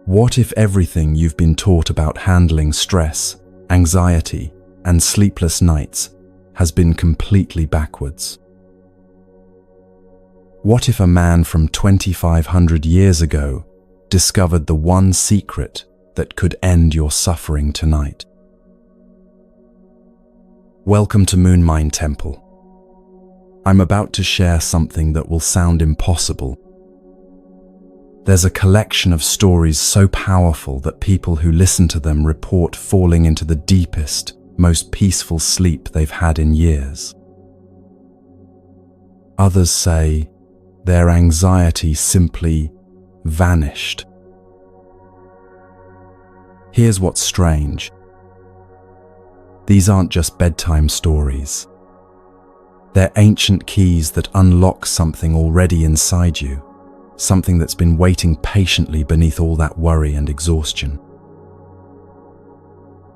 What if everything you've been taught about handling stress, anxiety, and sleepless nights has been completely backwards? What if a man from 2,500 years ago discovered the one secret that could end your suffering tonight? Welcome to Moon Mind Temple. I'm about to share something that will sound impossible. There's a collection of stories so powerful that people who listen to them report falling into the deepest, most peaceful sleep they've had in years. Others say their anxiety simply vanished. Here's what's strange. These aren't just bedtime stories. They're ancient keys that unlock something already inside you, something that's been waiting patiently beneath all that worry and exhaustion.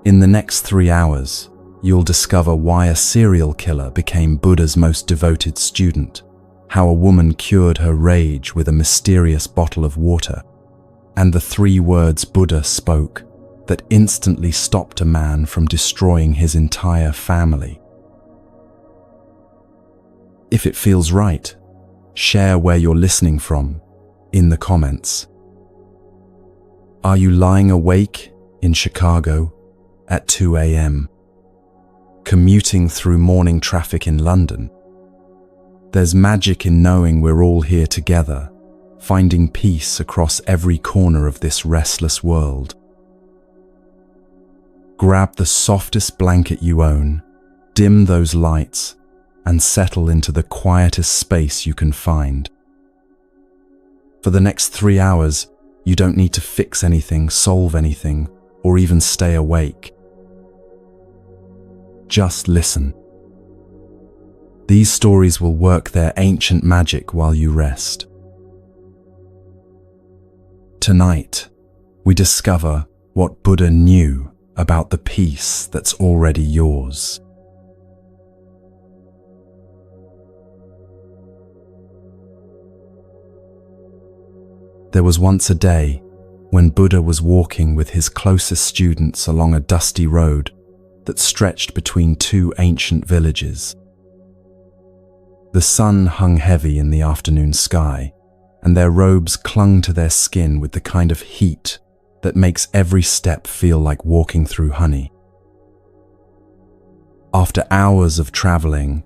In the next 3 hours, you'll discover why a serial killer became Buddha's most devoted student, how a woman cured her rage with a mysterious bottle of water, and the 3 words Buddha spoke that instantly stopped a man from destroying his entire family. If it feels right, share where you're listening from in the comments. Are you lying awake in Chicago at 2 a.m., commuting through morning traffic in London? There's magic in knowing we're all here together, finding peace across every corner of this restless world. Grab the softest blanket you own, dim those lights, and settle into the quietest space you can find. For the next 3 hours, you don't need to fix anything, solve anything, or even stay awake. Just listen. These stories will work their ancient magic while you rest. Tonight, we discover what Buddha knew about the peace that's already yours. There was once a day when Buddha was walking with his closest students along a dusty road that stretched between 2 ancient villages. The sun hung heavy in the afternoon sky, and their robes clung to their skin with the kind of heat that makes every step feel like walking through honey. After hours of traveling,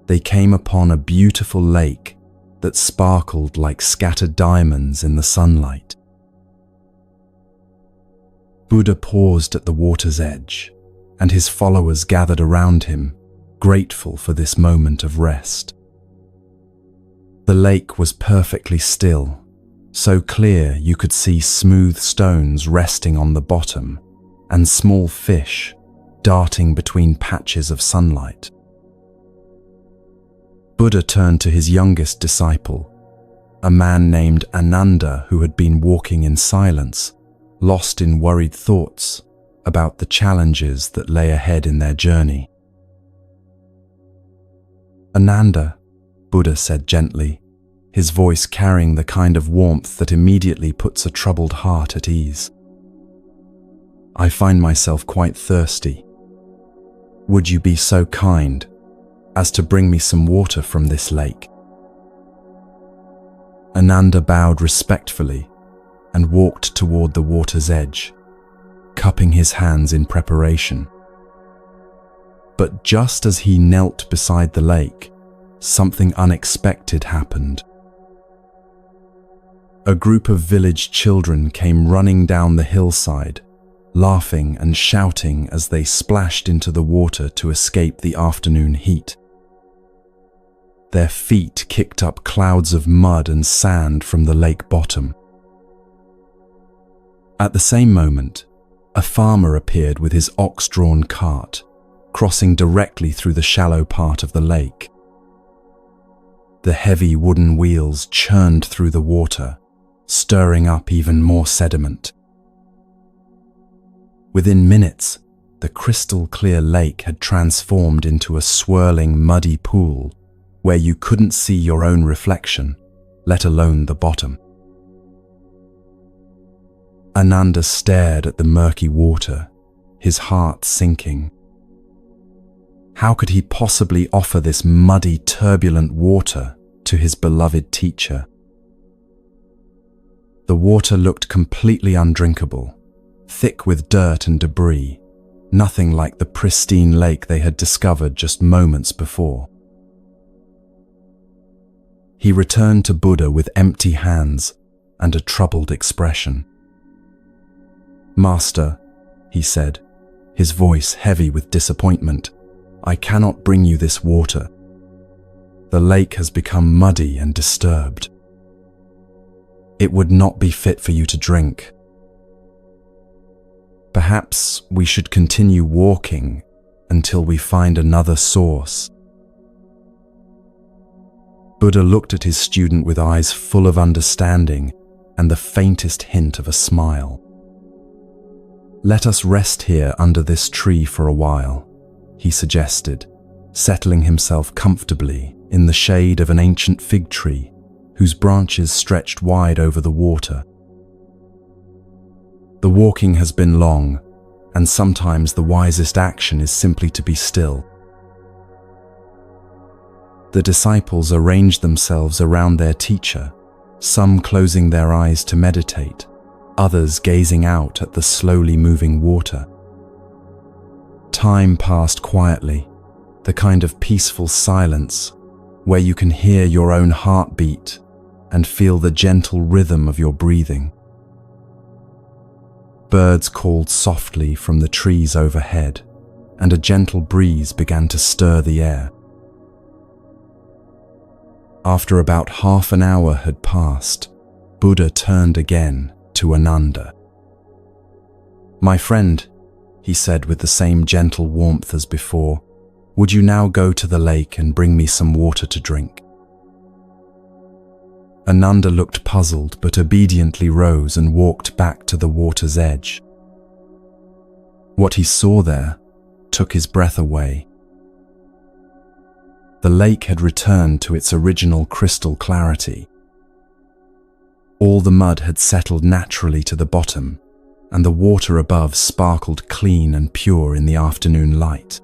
they came upon a beautiful lake that sparkled like scattered diamonds in the sunlight. Buddha paused at the water's edge, and his followers gathered around him, grateful for this moment of rest. The lake was perfectly still, so clear you could see smooth stones resting on the bottom and small fish darting between patches of sunlight. Buddha turned to his youngest disciple, a man named Ananda who had been walking in silence, lost in worried thoughts about the challenges that lay ahead in their journey. "Ananda," Buddha said gently, his voice carrying the kind of warmth that immediately puts a troubled heart at ease. "I find myself quite thirsty. Would you be so kind as to bring me some water from this lake?" Ananda bowed respectfully and walked toward the water's edge, cupping his hands in preparation. But just as he knelt beside the lake, something unexpected happened. A group of village children came running down the hillside, laughing and shouting as they splashed into the water to escape the afternoon heat. Their feet kicked up clouds of mud and sand from the lake bottom. At the same moment, a farmer appeared with his ox-drawn cart, crossing directly through the shallow part of the lake. The heavy wooden wheels churned through the water, stirring up even more sediment. Within minutes, the crystal-clear lake had transformed into a swirling, muddy pool where you couldn't see your own reflection, let alone the bottom. Ananda stared at the murky water, his heart sinking. How could he possibly offer this muddy, turbulent water to his beloved teacher? The water looked completely undrinkable, thick with dirt and debris, nothing like the pristine lake they had discovered just moments before. He returned to Buddha with empty hands and a troubled expression. "Master," he said, his voice heavy with disappointment, "I cannot bring you this water. The lake has become muddy and disturbed. It would not be fit for you to drink. Perhaps we should continue walking until we find another source." Buddha looked at his student with eyes full of understanding and the faintest hint of a smile. "Let us rest here under this tree for a while," he suggested, settling himself comfortably in the shade of an ancient fig tree whose branches stretched wide over the water. The walking has been long, and sometimes the wisest action is simply to be still. The disciples arranged themselves around their teacher, some closing their eyes to meditate, others gazing out at the slowly moving water. Time passed quietly, the kind of peaceful silence where you can hear your own heartbeat and feel the gentle rhythm of your breathing. Birds called softly from the trees overhead, and a gentle breeze began to stir the air. After about half an hour had passed, Buddha turned again to Ananda. "My friend," he said with the same gentle warmth as before, "would you now go to the lake and bring me some water to drink?" Ananda looked puzzled but obediently rose and walked back to the water's edge. What he saw there took his breath away. The lake had returned to its original crystal clarity. All the mud had settled naturally to the bottom, and the water above sparkled clean and pure in the afternoon light.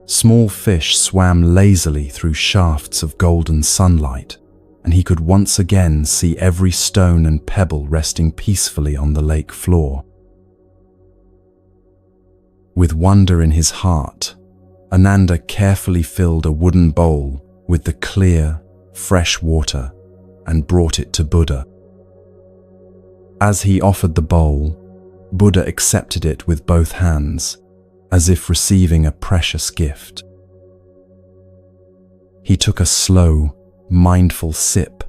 Small fish swam lazily through shafts of golden sunlight, and he could once again see every stone and pebble resting peacefully on the lake floor. With wonder in his heart, Ananda carefully filled a wooden bowl with the clear, fresh water and brought it to Buddha. As he offered the bowl, Buddha accepted it with both hands, as if receiving a precious gift. He took a slow, mindful sip,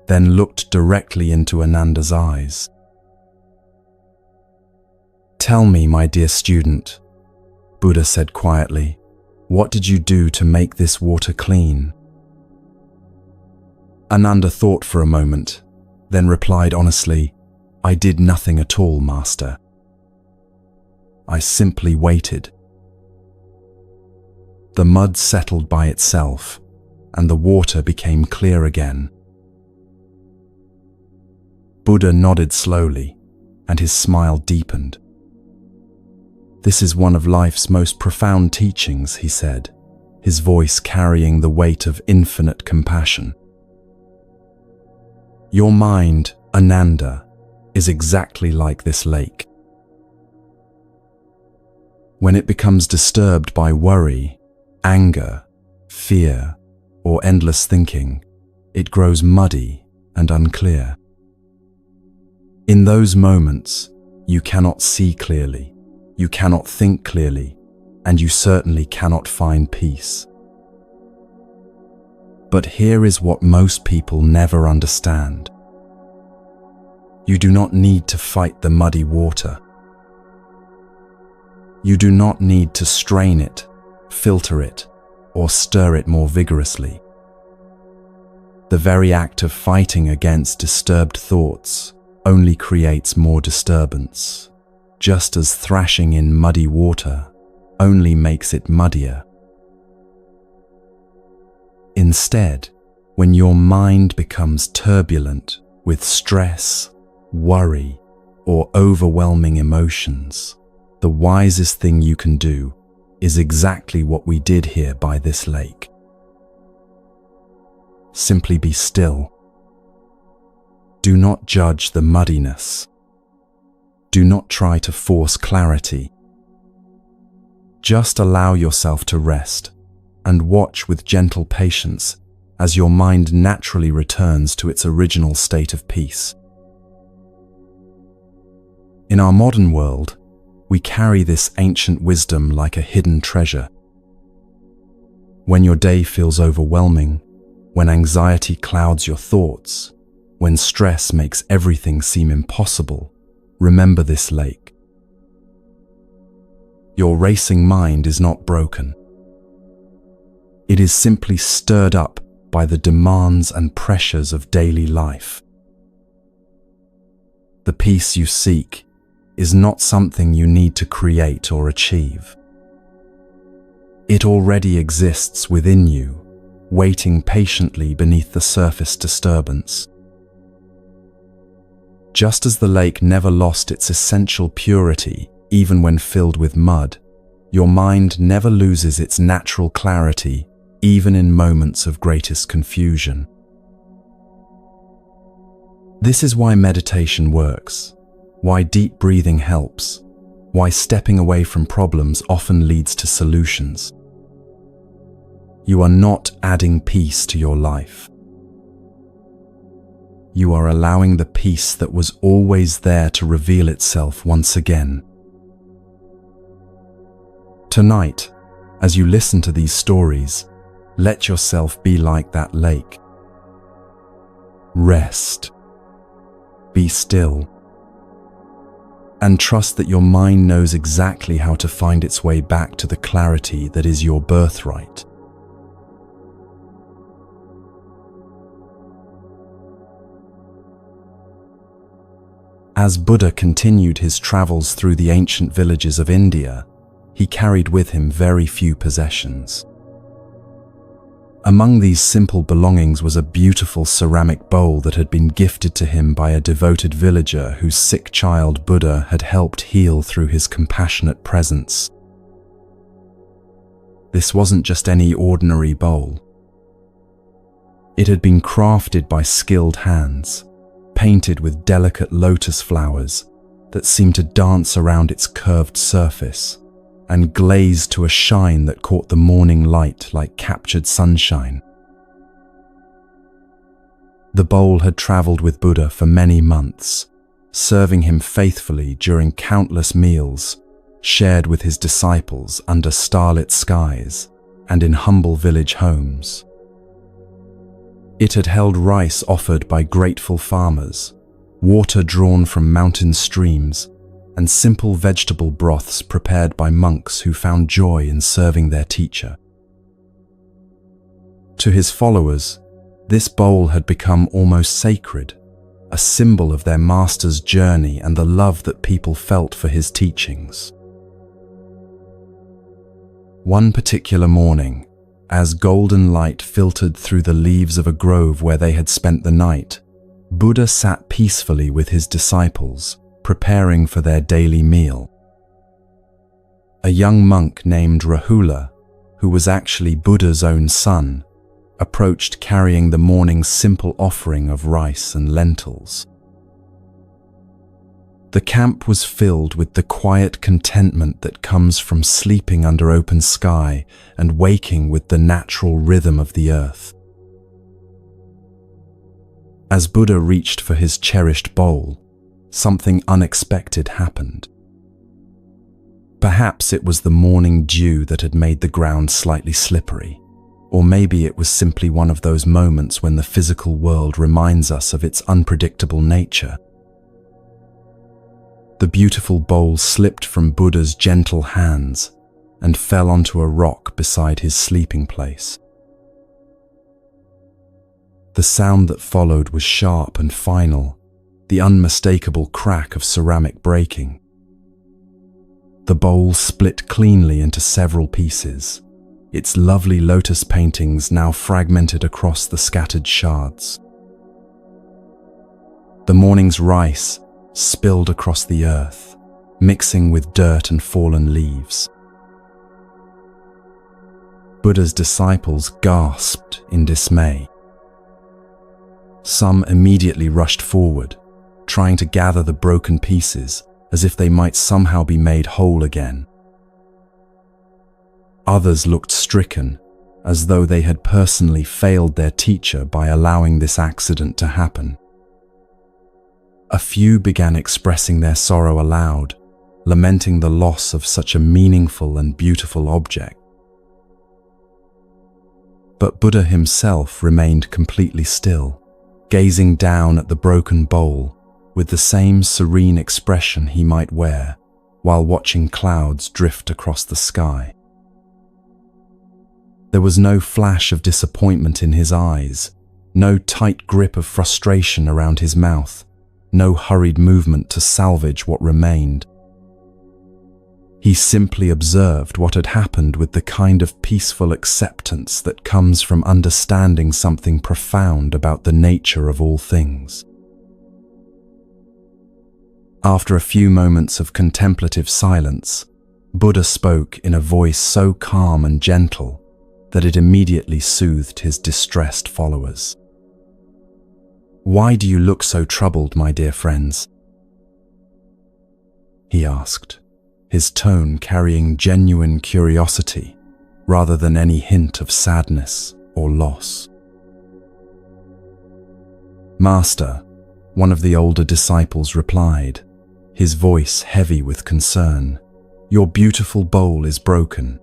then looked directly into Ananda's eyes. "Tell me, my dear student," Buddha said quietly, "what did you do to make this water clean?" Ananda thought for a moment, then replied honestly, "I did nothing at all, Master. I simply waited." The mud settled by itself, and the water became clear again. Buddha nodded slowly, and his smile deepened. "This is one of life's most profound teachings," he said, his voice carrying the weight of infinite compassion. "Your mind, Ananda, is exactly like this lake. When it becomes disturbed by worry, anger, fear, or endless thinking, it grows muddy and unclear. In those moments, you cannot see clearly, you cannot think clearly, and you certainly cannot find peace. But here is what most people never understand. You do not need to fight the muddy water. You do not need to strain it, filter it, or stir it more vigorously. The very act of fighting against disturbed thoughts only creates more disturbance, just as thrashing in muddy water only makes it muddier. Instead, when your mind becomes turbulent with stress, worry, or overwhelming emotions, the wisest thing you can do is exactly what we did here by this lake. Simply be still. Do not judge the muddiness. Do not try to force clarity. Just allow yourself to rest and watch with gentle patience as your mind naturally returns to its original state of peace. In our modern world, we carry this ancient wisdom like a hidden treasure. When your day feels overwhelming, when anxiety clouds your thoughts, when stress makes everything seem impossible, remember this lake. Your racing mind is not broken. It is simply stirred up by the demands and pressures of daily life. The peace you seek is not something you need to create or achieve. It already exists within you, waiting patiently beneath the surface disturbance. Just as the lake never lost its essential purity, even when filled with mud, your mind never loses its natural clarity, even in moments of greatest confusion. This is why meditation works, why deep breathing helps, why stepping away from problems often leads to solutions. You are not adding peace to your life. You are allowing the peace that was always there to reveal itself once again. Tonight, as you listen to these stories, let yourself be like that lake. Rest. Be still. And trust that your mind knows exactly how to find its way back to the clarity that is your birthright. As Buddha continued his travels through the ancient villages of India, he carried with him very few possessions. Among these simple belongings was a beautiful ceramic bowl that had been gifted to him by a devoted villager whose sick child Buddha had helped heal through his compassionate presence. This wasn't just any ordinary bowl. It had been crafted by skilled hands, painted with delicate lotus flowers that seemed to dance around its curved surface, and glazed to a shine that caught the morning light like captured sunshine. The bowl had traveled with Buddha for many months, serving him faithfully during countless meals shared with his disciples under starlit skies and in humble village homes. It had held rice offered by grateful farmers, water drawn from mountain streams, and simple vegetable broths prepared by monks who found joy in serving their teacher. To his followers, this bowl had become almost sacred, a symbol of their master's journey and the love that people felt for his teachings. One particular morning, as golden light filtered through the leaves of a grove where they had spent the night, Buddha sat peacefully with his disciples, preparing for their daily meal. A young monk named Rahula, who was actually Buddha's own son, approached carrying the morning's simple offering of rice and lentils. The camp was filled with the quiet contentment that comes from sleeping under open sky and waking with the natural rhythm of the earth. As Buddha reached for his cherished bowl, something unexpected happened. Perhaps it was the morning dew that had made the ground slightly slippery, or maybe it was simply one of those moments when the physical world reminds us of its unpredictable nature. The beautiful bowl slipped from Buddha's gentle hands and fell onto a rock beside his sleeping place. The sound that followed was sharp and final, the unmistakable crack of ceramic breaking. The bowl split cleanly into several pieces, its lovely lotus paintings now fragmented across the scattered shards. The morning's rice, spilled across the earth, mixing with dirt and fallen leaves. Buddha's disciples gasped in dismay. Some immediately rushed forward, trying to gather the broken pieces as if they might somehow be made whole again. Others looked stricken, as though they had personally failed their teacher by allowing this accident to happen. A few began expressing their sorrow aloud, lamenting the loss of such a meaningful and beautiful object. But Buddha himself remained completely still, gazing down at the broken bowl with the same serene expression he might wear while watching clouds drift across the sky. There was no flash of disappointment in his eyes, no tight grip of frustration around his mouth, no hurried movement to salvage what remained. He simply observed what had happened with the kind of peaceful acceptance that comes from understanding something profound about the nature of all things. After a few moments of contemplative silence, Buddha spoke in a voice so calm and gentle that it immediately soothed his distressed followers. "Why do you look so troubled, my dear friends?" he asked, his tone carrying genuine curiosity rather than any hint of sadness or loss. "Master," one of the older disciples replied, his voice heavy with concern, "your beautiful bowl is broken.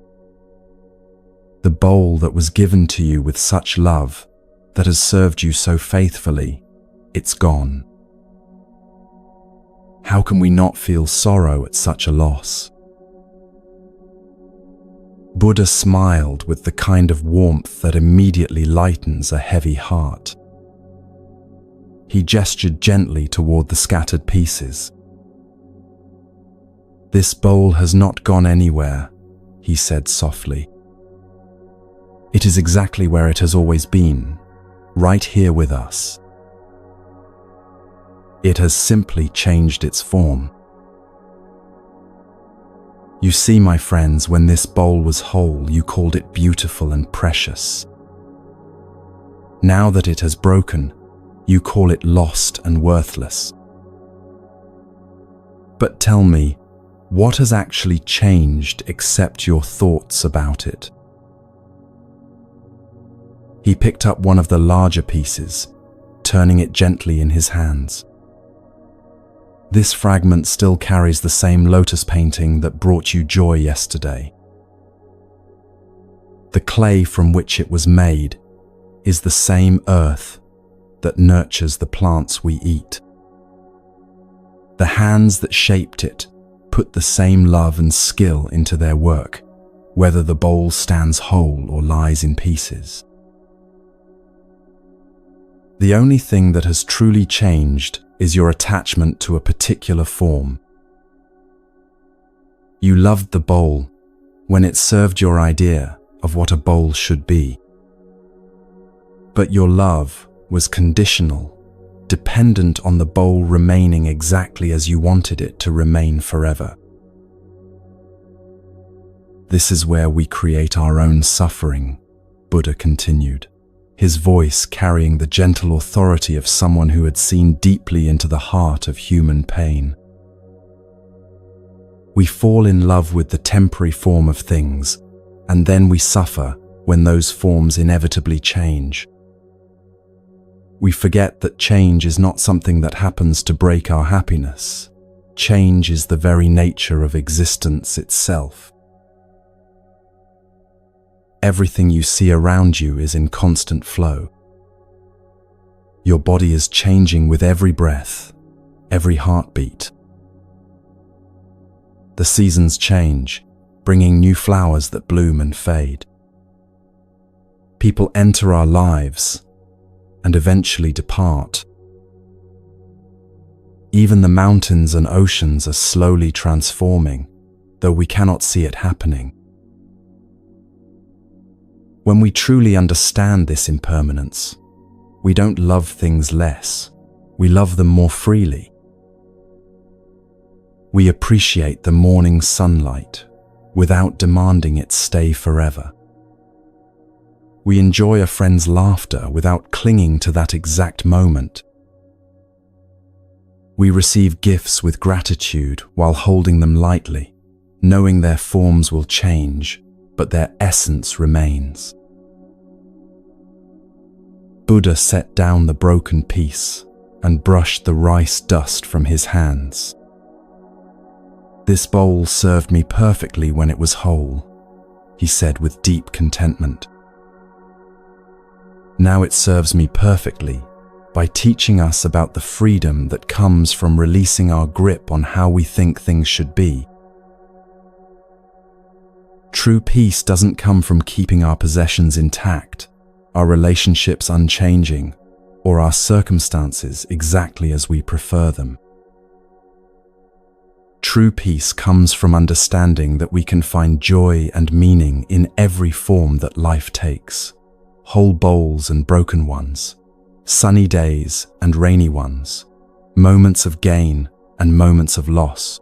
The bowl that was given to you with such love, that has served you so faithfully, it's gone. How can we not feel sorrow at such a loss?" Buddha smiled with the kind of warmth that immediately lightens a heavy heart. He gestured gently toward the scattered pieces. "This bowl has not gone anywhere," he said softly. "It is exactly where it has always been, right here with us. It has simply changed its form. You see, my friends, when this bowl was whole, you called it beautiful and precious. Now that it has broken, you call it lost and worthless. But tell me, what has actually changed except your thoughts about it?" He picked up one of the larger pieces, turning it gently in his hands. "This fragment still carries the same lotus painting that brought you joy yesterday. The clay from which it was made is the same earth that nurtures the plants we eat. The hands that shaped it put the same love and skill into their work, whether the bowl stands whole or lies in pieces. The only thing that has truly changed is your attachment to a particular form. You loved the bowl when it served your idea of what a bowl should be. But your love was conditional, dependent on the bowl remaining exactly as you wanted it to remain forever. This is where we create our own suffering," Buddha continued, his voice carrying the gentle authority of someone who had seen deeply into the heart of human pain. "We fall in love with the temporary form of things, and then we suffer when those forms inevitably change. We forget that change is not something that happens to break our happiness. Change is the very nature of existence itself. Everything you see around you is in constant flow. Your body is changing with every breath, every heartbeat. The seasons change, bringing new flowers that bloom and fade. People enter our lives and eventually depart. Even the mountains and oceans are slowly transforming, though we cannot see it happening. When we truly understand this impermanence, we don't love things less, we love them more freely. We appreciate the morning sunlight without demanding it stay forever. We enjoy a friend's laughter without clinging to that exact moment. We receive gifts with gratitude while holding them lightly, knowing their forms will change, but their essence remains. Buddha set down the broken piece and brushed the rice dust from his hands. "This bowl served me perfectly when it was whole," he said with deep contentment. "Now it serves me perfectly by teaching us about the freedom that comes from releasing our grip on how we think things should be. True peace doesn't come from keeping our possessions intact, our relationships unchanging, or our circumstances exactly as we prefer them. True peace comes from understanding that we can find joy and meaning in every form that life takes, whole bowls and broken ones, sunny days and rainy ones, moments of gain and moments of loss.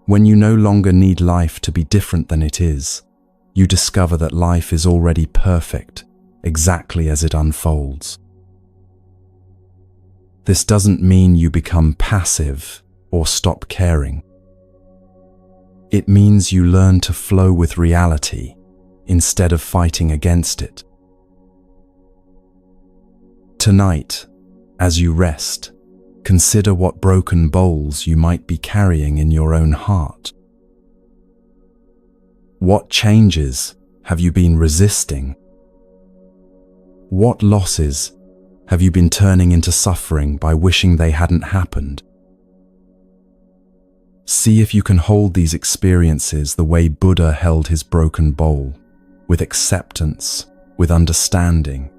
When you no longer need life to be different than it is, you discover that life is already perfect, exactly as it unfolds. This doesn't mean you become passive or stop caring. It means you learn to flow with reality instead of fighting against it. Tonight, as you rest, consider what broken bowls you might be carrying in your own heart. What changes have you been resisting? What losses have you been turning into suffering by wishing they hadn't happened? See if you can hold these experiences the way Buddha held his broken bowl, with acceptance, with understanding,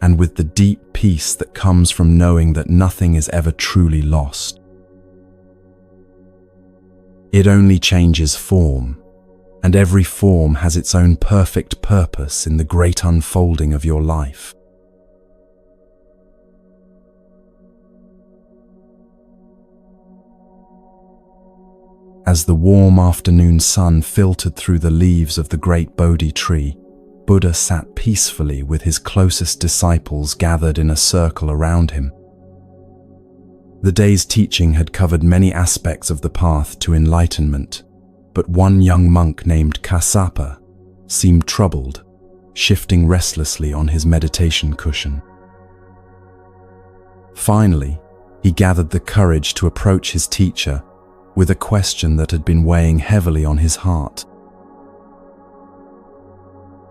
and with the deep peace that comes from knowing that nothing is ever truly lost. It only changes form, and every form has its own perfect purpose in the great unfolding of your life. As the warm afternoon sun filtered through the leaves of the great Bodhi tree, Buddha sat peacefully with his closest disciples gathered in a circle around him. The day's teaching had covered many aspects of the path to enlightenment, but one young monk named Kassapa seemed troubled, shifting restlessly on his meditation cushion. Finally, he gathered the courage to approach his teacher with a question that had been weighing heavily on his heart.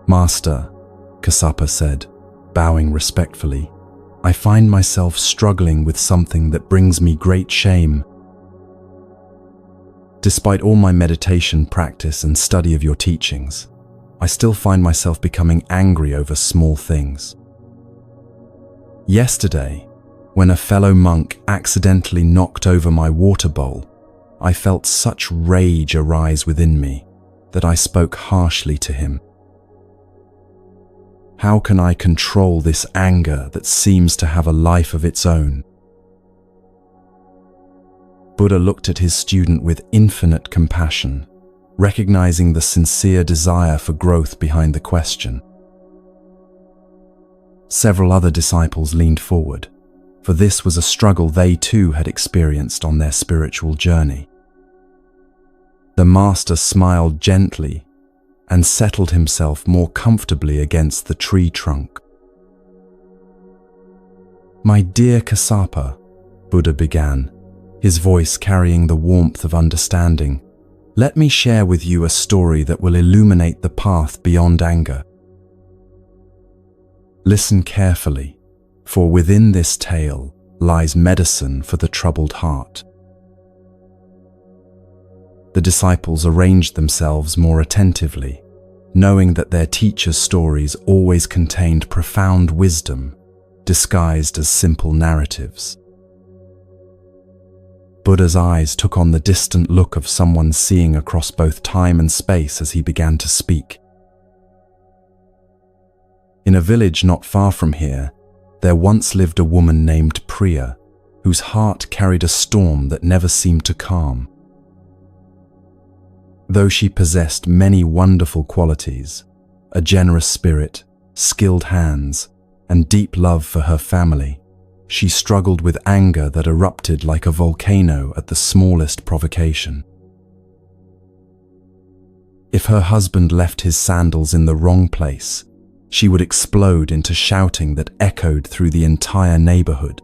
"Master," Kassapa said, bowing respectfully, "I find myself struggling with something that brings me great shame. Despite all my meditation practice and study of your teachings, I still find myself becoming angry over small things. Yesterday, when a fellow monk accidentally knocked over my water bowl, I felt such rage arise within me that I spoke harshly to him. How can I control this anger that seems to have a life of its own?" Buddha looked at his student with infinite compassion, recognizing the sincere desire for growth behind the question. Several other disciples leaned forward, for this was a struggle they too had experienced on their spiritual journey. The master smiled gently and settled himself more comfortably against the tree trunk. "My dear Kassapa," Buddha began, his voice carrying the warmth of understanding, "let me share with you a story that will illuminate the path beyond anger. Listen carefully, for within this tale lies medicine for the troubled heart." The disciples arranged themselves more attentively, knowing that their teacher's stories always contained profound wisdom, disguised as simple narratives. Buddha's eyes took on the distant look of someone seeing across both time and space as he began to speak. In a village not far from here, there once lived a woman named Priya, whose heart carried a storm that never seemed to calm. Though she possessed many wonderful qualities, a generous spirit, skilled hands, and deep love for her family, she struggled with anger that erupted like a volcano at the smallest provocation. If her husband left his sandals in the wrong place, she would explode into shouting that echoed through the entire neighborhood.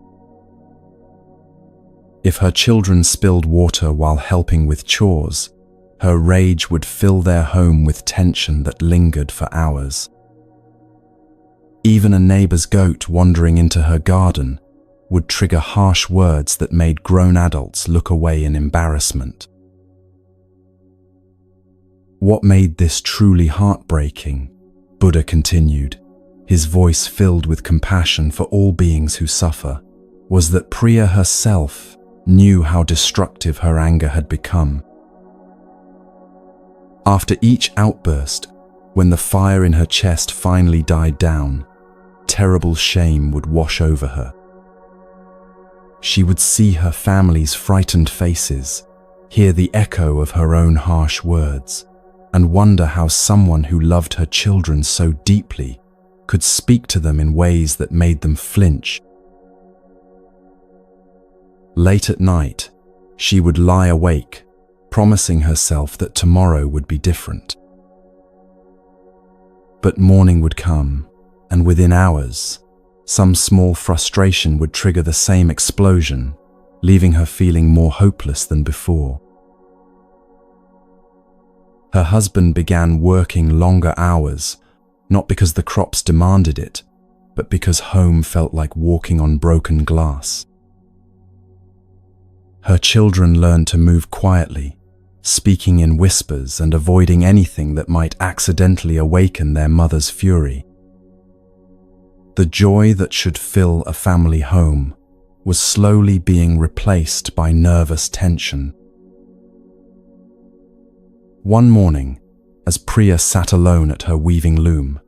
If her children spilled water while helping with chores, her rage would fill their home with tension that lingered for hours. Even a neighbor's goat wandering into her garden would trigger harsh words that made grown adults look away in embarrassment. What made this truly heartbreaking, Buddha continued, his voice filled with compassion for all beings who suffer, was that Priya herself knew how destructive her anger had become. After each outburst, when the fire in her chest finally died down, terrible shame would wash over her. She would see her family's frightened faces, hear the echo of her own harsh words, and wonder how someone who loved her children so deeply could speak to them in ways that made them flinch. Late at night, she would lie awake, promising herself that tomorrow would be different. But morning would come, and within hours, some small frustration would trigger the same explosion, leaving her feeling more hopeless than before. Her husband began working longer hours, not because the crops demanded it, but because home felt like walking on broken glass. Her children learned to move quietly, speaking in whispers and avoiding anything that might accidentally awaken their mother's fury. The joy that should fill a family home was slowly being replaced by nervous tension. One morning, as Priya sat alone at her weaving loom,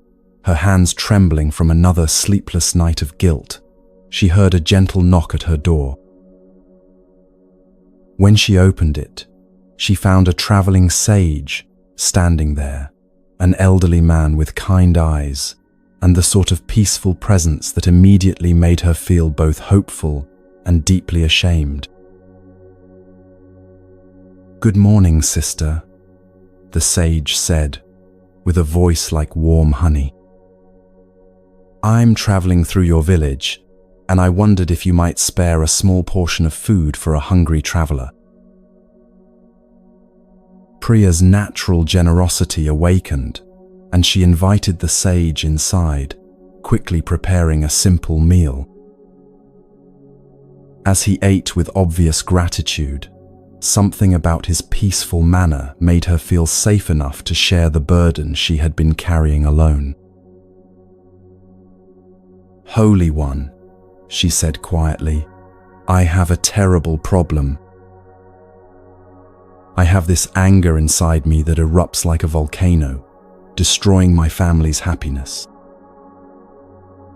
her hands trembling from another sleepless night of guilt, she heard a gentle knock at her door. When she opened it, she found a traveling sage standing there, an elderly man with kind eyes and the sort of peaceful presence that immediately made her feel both hopeful and deeply ashamed. "Good morning, sister," the sage said, with a voice like warm honey. "I'm traveling through your village, and I wondered if you might spare a small portion of food for a hungry traveler." Priya's natural generosity awakened, and she invited the sage inside, quickly preparing a simple meal. As he ate with obvious gratitude, something about his peaceful manner made her feel safe enough to share the burden she had been carrying alone. "Holy One," she said quietly, "I have a terrible problem. I have this anger inside me that erupts like a volcano, destroying my family's happiness.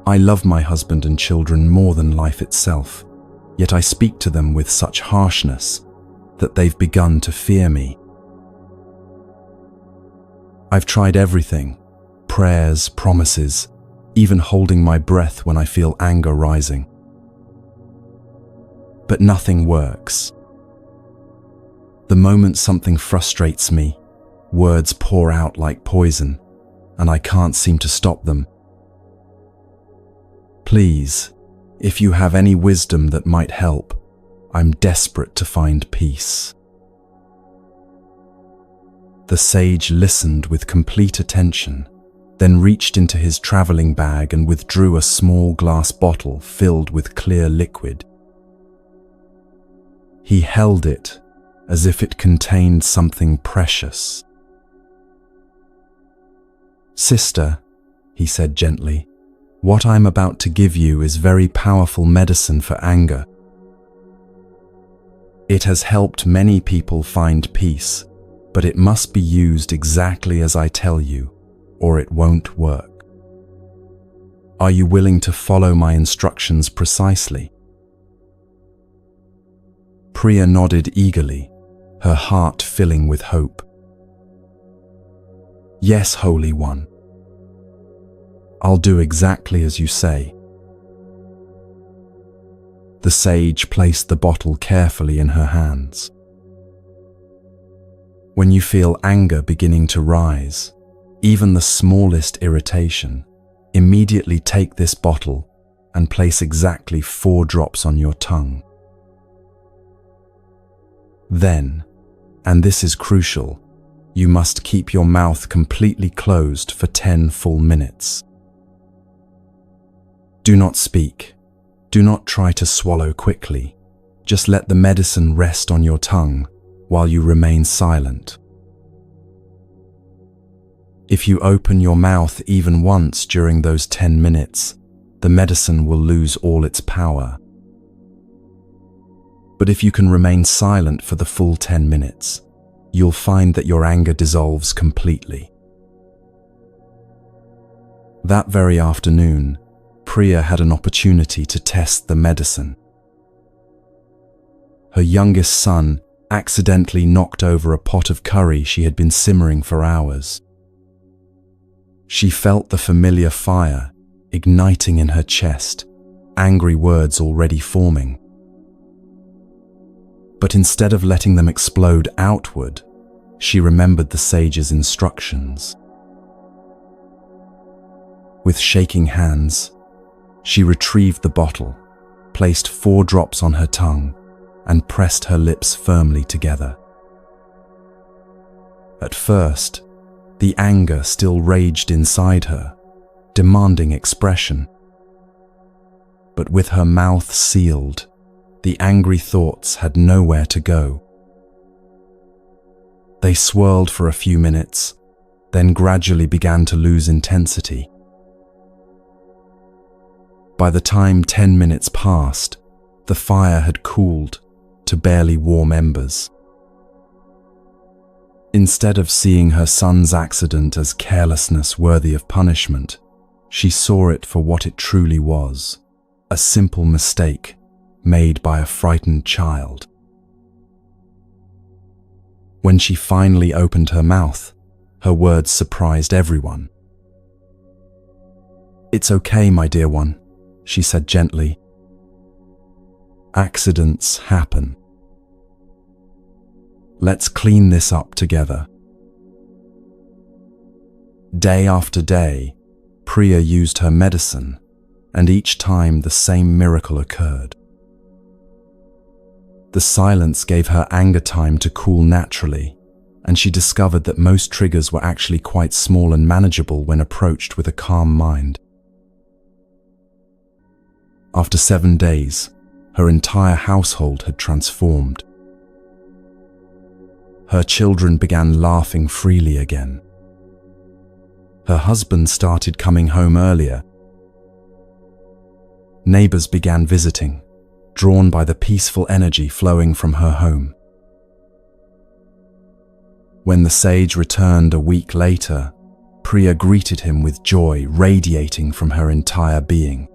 I love my husband and children more than life itself, yet I speak to them with such harshness that they've begun to fear me. I've tried everything, prayers, promises, even holding my breath when I feel anger rising. But nothing works. The moment something frustrates me, words pour out like poison, and I can't seem to stop them. Please, if you have any wisdom that might help, I'm desperate to find peace." The sage listened with complete attention, then reached into his traveling bag and withdrew a small glass bottle filled with clear liquid. He held it as if it contained something precious. "Sister," he said gently, "what I'm about to give you is very powerful medicine for anger. It has helped many people find peace, but it must be used exactly as I tell you, or it won't work. Are you willing to follow my instructions precisely?" Priya nodded eagerly, her heart filling with hope. Yes, Holy One. I'll do exactly as you say. The sage placed the bottle carefully in her hands. When you feel anger beginning to rise, even the smallest irritation, immediately take this bottle and place exactly 4 drops on your tongue. Then, and this is crucial, you must keep your mouth completely closed for 10 full minutes. Do not speak. Do not try to swallow quickly. Just let the medicine rest on your tongue while you remain silent. If you open your mouth even once during those 10 minutes, the medicine will lose all its power. But if you can remain silent for the full 10 minutes, you'll find that your anger dissolves completely. That very afternoon, Priya had an opportunity to test the medicine. Her youngest son accidentally knocked over a pot of curry she had been simmering for hours. She felt the familiar fire igniting in her chest, angry words already forming. But instead of letting them explode outward, she remembered the sage's instructions. With shaking hands, she retrieved the bottle, placed 4 drops on her tongue, and pressed her lips firmly together. At first, the anger still raged inside her, demanding expression. But with her mouth sealed, the angry thoughts had nowhere to go. They swirled for a few minutes, then gradually began to lose intensity. By the time 10 minutes passed, the fire had cooled to barely warm embers. Instead of seeing her son's accident as carelessness worthy of punishment, she saw it for what it truly was, a simple mistake made by a frightened child. When she finally opened her mouth, her words surprised everyone. "It's okay, my dear one," she said gently. "Accidents happen. Let's clean this up together." Day after day, Priya used her medicine, and each time the same miracle occurred. The silence gave her anger time to cool naturally, and she discovered that most triggers were actually quite small and manageable when approached with a calm mind. After 7 days, her entire household had transformed. Her children began laughing freely again. Her husband started coming home earlier. Neighbors began visiting, drawn by the peaceful energy flowing from her home. When the sage returned a week later, Priya greeted him with joy radiating from her entire being.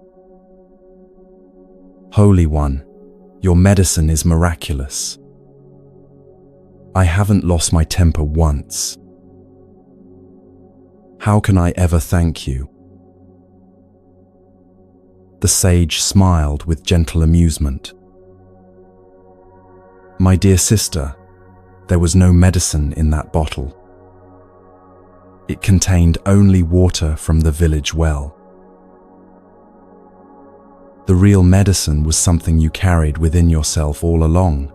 "Holy One, your medicine is miraculous. I haven't lost my temper once. How can I ever thank you?" The sage smiled with gentle amusement. "My dear sister, there was no medicine in that bottle. It contained only water from the village well. The real medicine was something you carried within yourself all along,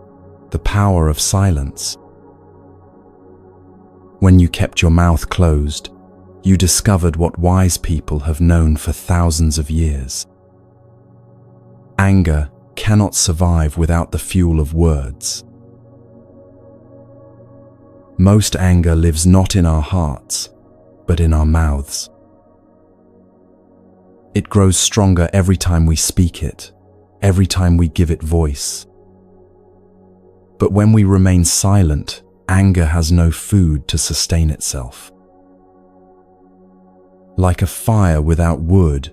the power of silence. When you kept your mouth closed, you discovered what wise people have known for thousands of years. Anger cannot survive without the fuel of words. Most anger lives not in our hearts, but in our mouths. It grows stronger every time we speak it, every time we give it voice. But when we remain silent, anger has no food to sustain itself. Like a fire without wood,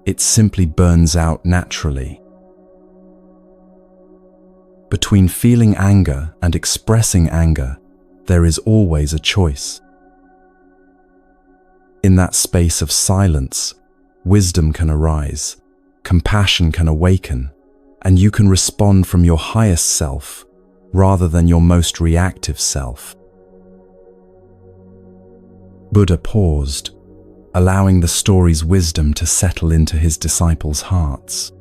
it simply burns out naturally. Between feeling anger and expressing anger, there is always a choice. In that space of silence, wisdom can arise, compassion can awaken, and you can respond from your highest self rather than your most reactive self. Buddha paused, allowing the story's wisdom to settle into his disciples' hearts.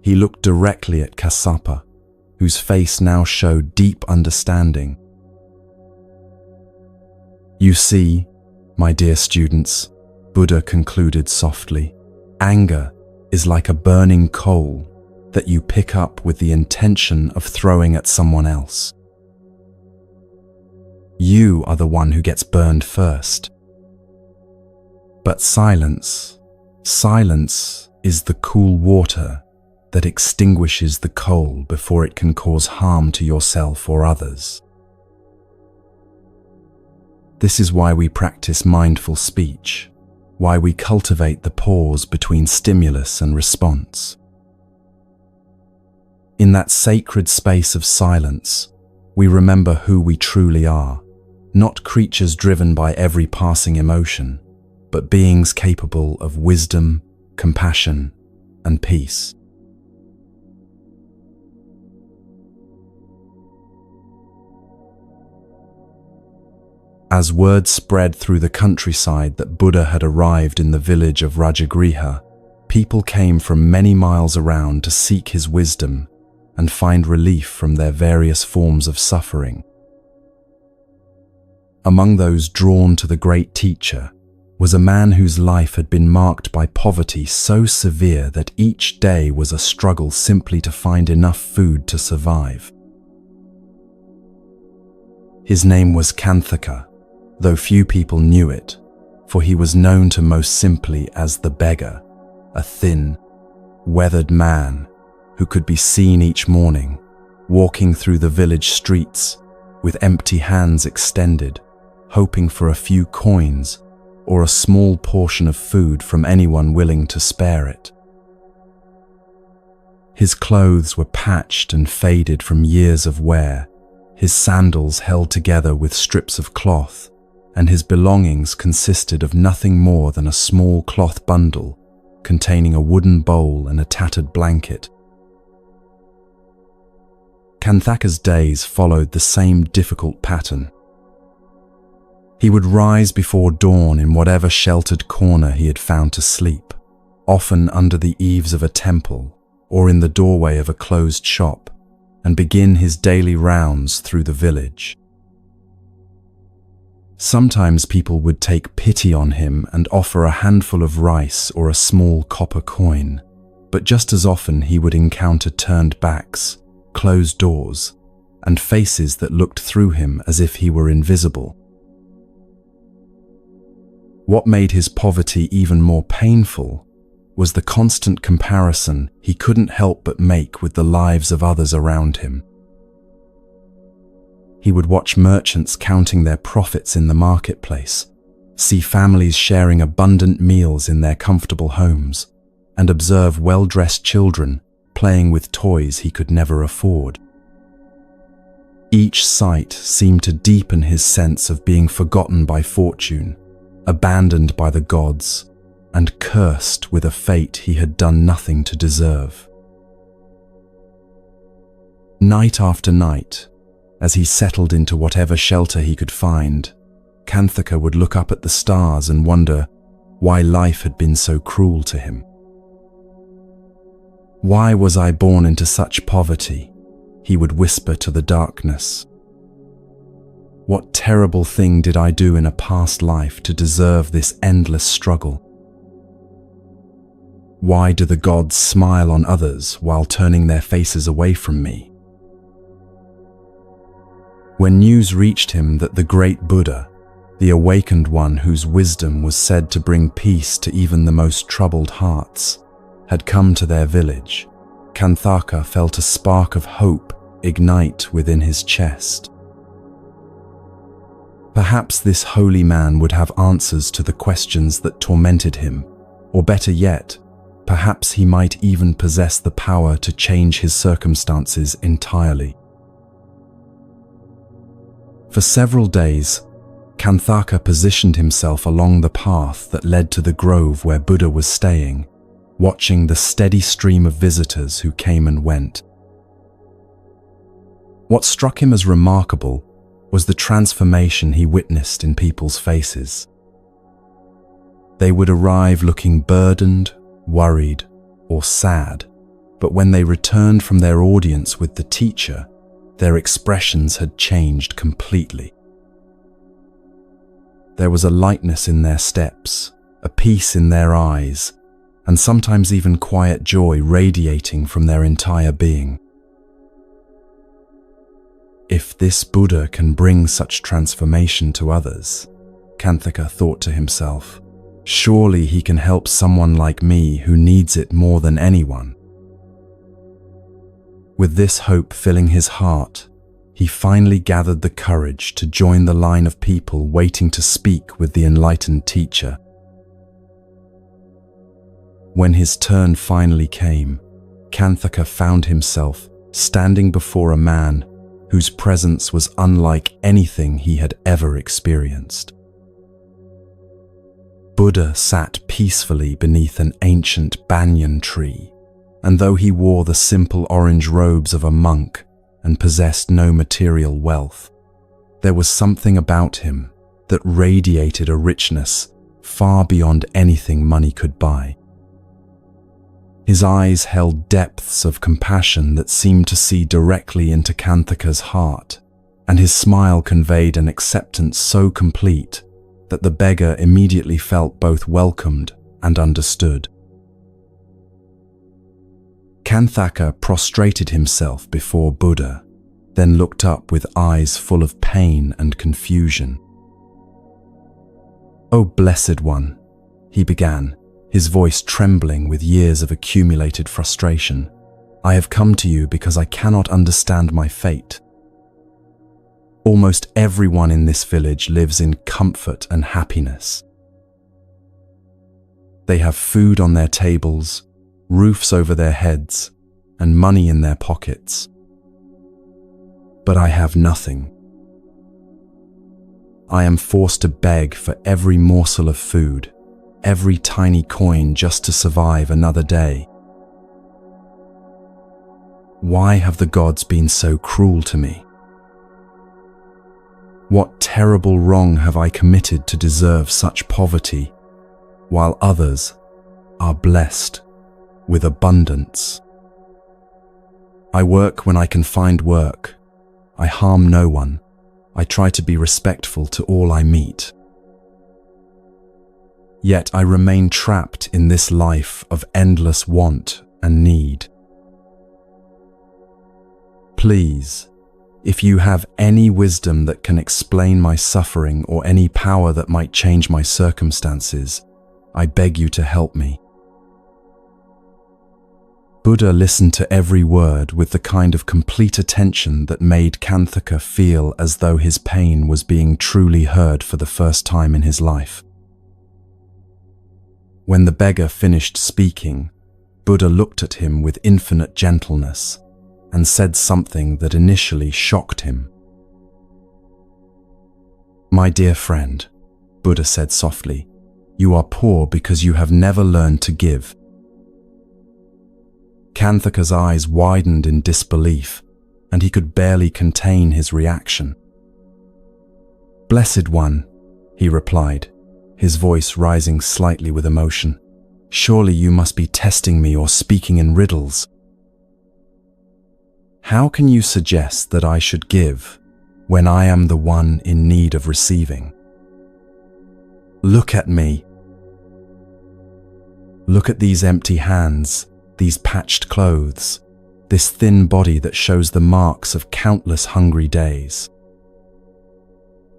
He looked directly at Kassapa, whose face now showed deep understanding. "You see, my dear students," Buddha concluded softly, "anger is like a burning coal that you pick up with the intention of throwing at someone else. You are the one who gets burned first. But silence is the cool water that extinguishes the coal before it can cause harm to yourself or others. This is why we practice mindful speech, why we cultivate the pause between stimulus and response. In that sacred space of silence, we remember who we truly are, not creatures driven by every passing emotion, but beings capable of wisdom, compassion, and peace. As word spread through the countryside that Buddha had arrived in the village of Rajagriha, people came from many miles around to seek his wisdom and find relief from their various forms of suffering. Among those drawn to the great teacher was a man whose life had been marked by poverty so severe that each day was a struggle simply to find enough food to survive. His name was Kanthaka, though few people knew it, for he was known to most simply as the beggar, a thin, weathered man who could be seen each morning, walking through the village streets with empty hands extended, hoping for a few coins or a small portion of food from anyone willing to spare it. His clothes were patched and faded from years of wear, his sandals held together with strips of cloth, and his belongings consisted of nothing more than a small cloth bundle containing a wooden bowl and a tattered blanket. Kanthaka's days followed the same difficult pattern. He would rise before dawn in whatever sheltered corner he had found to sleep, often under the eaves of a temple or in the doorway of a closed shop, and begin his daily rounds through the village. Sometimes people would take pity on him and offer a handful of rice or a small copper coin, but just as often he would encounter turned backs, closed doors, and faces that looked through him as if he were invisible. What made his poverty even more painful was the constant comparison he couldn't help but make with the lives of others around him. He would watch merchants counting their profits in the marketplace, see families sharing abundant meals in their comfortable homes, and observe well-dressed children playing with toys he could never afford. Each sight seemed to deepen his sense of being forgotten by fortune, abandoned by the gods, and cursed with a fate he had done nothing to deserve. Night after night, as he settled into whatever shelter he could find, Kanthaka would look up at the stars and wonder why life had been so cruel to him. "Why was I born into such poverty?" he would whisper to the darkness. "What terrible thing did I do in a past life to deserve this endless struggle? Why do the gods smile on others while turning their faces away from me?" When news reached him that the great Buddha, the awakened one whose wisdom was said to bring peace to even the most troubled hearts, had come to their village, Kanthaka felt a spark of hope ignite within his chest. Perhaps this holy man would have answers to the questions that tormented him, or better yet, Perhaps he might even possess the power to change his circumstances entirely. For several days, Kanthaka positioned himself along the path that led to the grove where Buddha was staying, watching the steady stream of visitors who came and went. What struck him as remarkable was the transformation he witnessed in people's faces. They would arrive looking burdened, worried, or sad, but when they returned from their audience with the teacher, their expressions had changed completely. There was a lightness in their steps, a peace in their eyes, and sometimes even quiet joy radiating from their entire being. If this Buddha can bring such transformation to others, Kanthaka thought to himself, surely he can help someone like me who needs it more than anyone. With this hope filling his heart, he finally gathered the courage to join the line of people waiting to speak with the enlightened teacher. When his turn finally came, Kanthaka found himself standing before a man whose presence was unlike anything he had ever experienced. Buddha sat peacefully beneath an ancient banyan tree, and though he wore the simple orange robes of a monk and possessed no material wealth, there was something about him that radiated a richness far beyond anything money could buy. His eyes held depths of compassion that seemed to see directly into Kanthaka's heart, and his smile conveyed an acceptance so complete that the beggar immediately felt both welcomed and understood. Kanthaka prostrated himself before Buddha, then looked up with eyes full of pain and confusion. "O Blessed One," he began, his voice trembling with years of accumulated frustration, "I have come to you because I cannot understand my fate. Almost everyone in this village lives in comfort and happiness. They have food on their tables, roofs over their heads, and money in their pockets. But I have nothing. I am forced to beg for every morsel of food, every tiny coin just to survive another day. Why have the gods been so cruel to me? What terrible wrong have I committed to deserve such poverty, while others are blessed with abundance? I work when I can find work. I harm no one. I try to be respectful to all I meet. Yet I remain trapped in this life of endless want and need. Please, if you have any wisdom that can explain my suffering or any power that might change my circumstances, I beg you to help me." Buddha listened to every word with the kind of complete attention that made Kanthaka feel as though his pain was being truly heard for the first time in his life. When the beggar finished speaking, Buddha looked at him with infinite gentleness and said something that initially shocked him. "My dear friend," Buddha said softly, "you are poor because you have never learned to give." Kanthaka's eyes widened in disbelief, and he could barely contain his reaction. "Blessed One," he replied, his voice rising slightly with emotion, "surely you must be testing me or speaking in riddles. How can you suggest that I should give when I am the one in need of receiving? Look at me. Look at these empty hands, these patched clothes, this thin body that shows the marks of countless hungry days.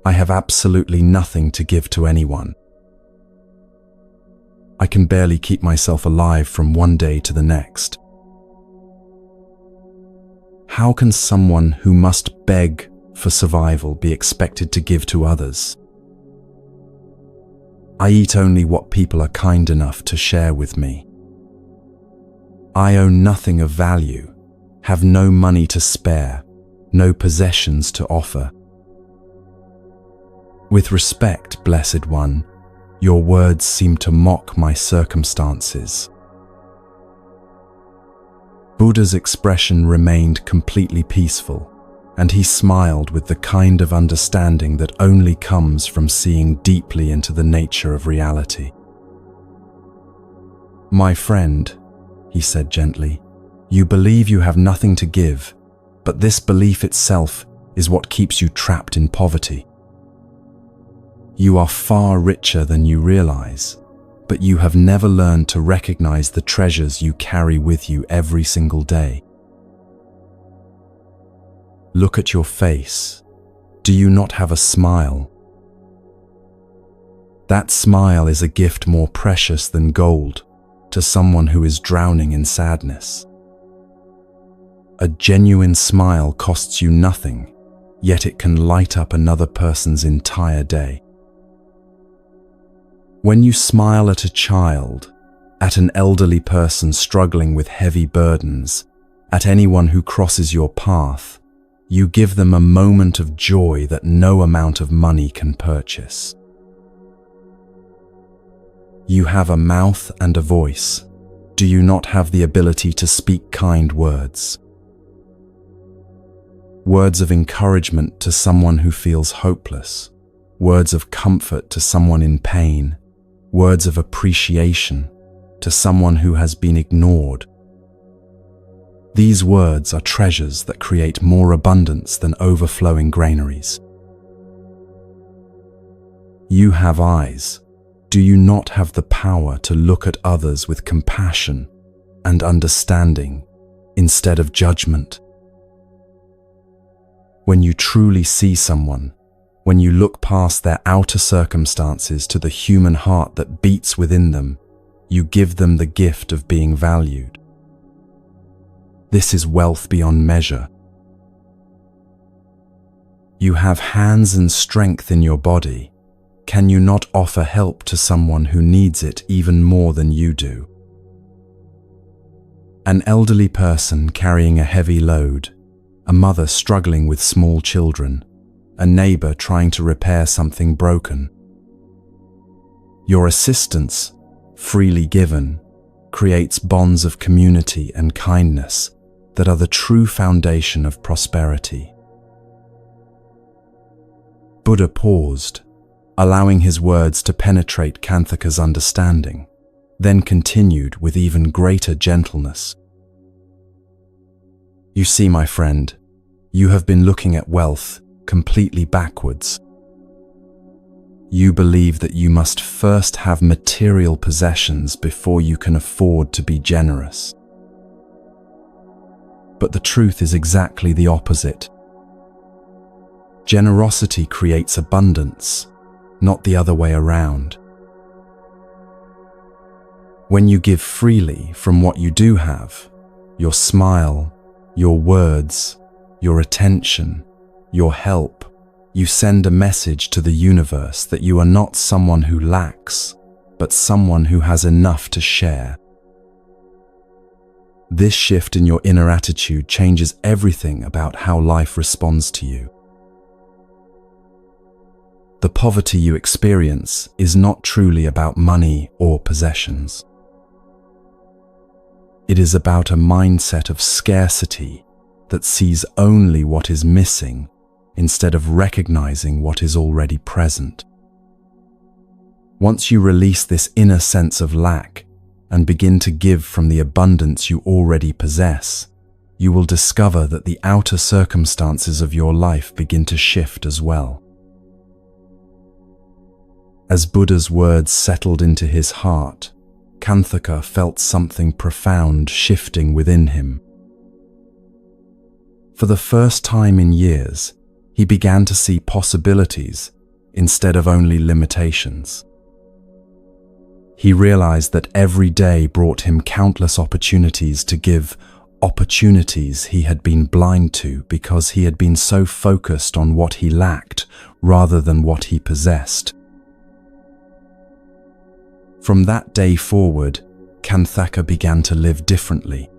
I have absolutely nothing to give to anyone. I can barely keep myself alive from one day to the next. How can someone who must beg for survival be expected to give to others? I eat only what people are kind enough to share with me. I own nothing of value, have no money to spare, no possessions to offer. With respect, Blessed One, your words seem to mock my circumstances. Buddha's expression remained completely peaceful, and he smiled with the kind of understanding that only comes from seeing deeply into the nature of reality. My friend, he said gently, you believe you have nothing to give, but this belief itself is what keeps you trapped in poverty. You are far richer than you realize, but you have never learned to recognize the treasures you carry with you every single day. Look at your face. Do you not have a smile? That smile is a gift more precious than gold to someone who is drowning in sadness. A genuine smile costs you nothing, yet it can light up another person's entire day. When you smile at a child, at an elderly person struggling with heavy burdens, at anyone who crosses your path, you give them a moment of joy that no amount of money can purchase. You have a mouth and a voice. Do you not have the ability to speak kind words? Words of encouragement to someone who feels hopeless, words of comfort to someone in pain, words of appreciation to someone who has been ignored. These words are treasures that create more abundance than overflowing granaries. You have eyes. Do you not have the power to look at others with compassion and understanding instead of judgment? When you truly see someone, when you look past their outer circumstances to the human heart that beats within them, you give them the gift of being valued. This is wealth beyond measure. You have hands and strength in your body. Can you not offer help to someone who needs it even more than you do? An elderly person carrying a heavy load, a mother struggling with small children, a neighbor trying to repair something broken. Your assistance, freely given, creates bonds of community and kindness that are the true foundation of prosperity. Buddha paused, allowing his words to penetrate Kanthaka's understanding, then continued with even greater gentleness. You see, my friend, you have been looking at wealth completely backwards. You believe that you must first have material possessions before you can afford to be generous. But the truth is exactly the opposite. Generosity creates abundance, not the other way around. When you give freely from what you do have, your smile, your words, your attention, your help, you send a message to the universe that you are not someone who lacks, but someone who has enough to share. This shift in your inner attitude changes everything about how life responds to you. The poverty you experience is not truly about money or possessions. It is about a mindset of scarcity that sees only what is missing instead of recognizing what is already present. Once you release this inner sense of lack and begin to give from the abundance you already possess, you will discover that the outer circumstances of your life begin to shift as well. As Buddha's words settled into his heart, Kanthaka felt something profound shifting within him. For the first time in years, he began to see possibilities instead of only limitations. He realized that every day brought him countless opportunities to give, opportunities he had been blind to because he had been so focused on what he lacked rather than what he possessed. From that day forward, Kanthaka began to live differently.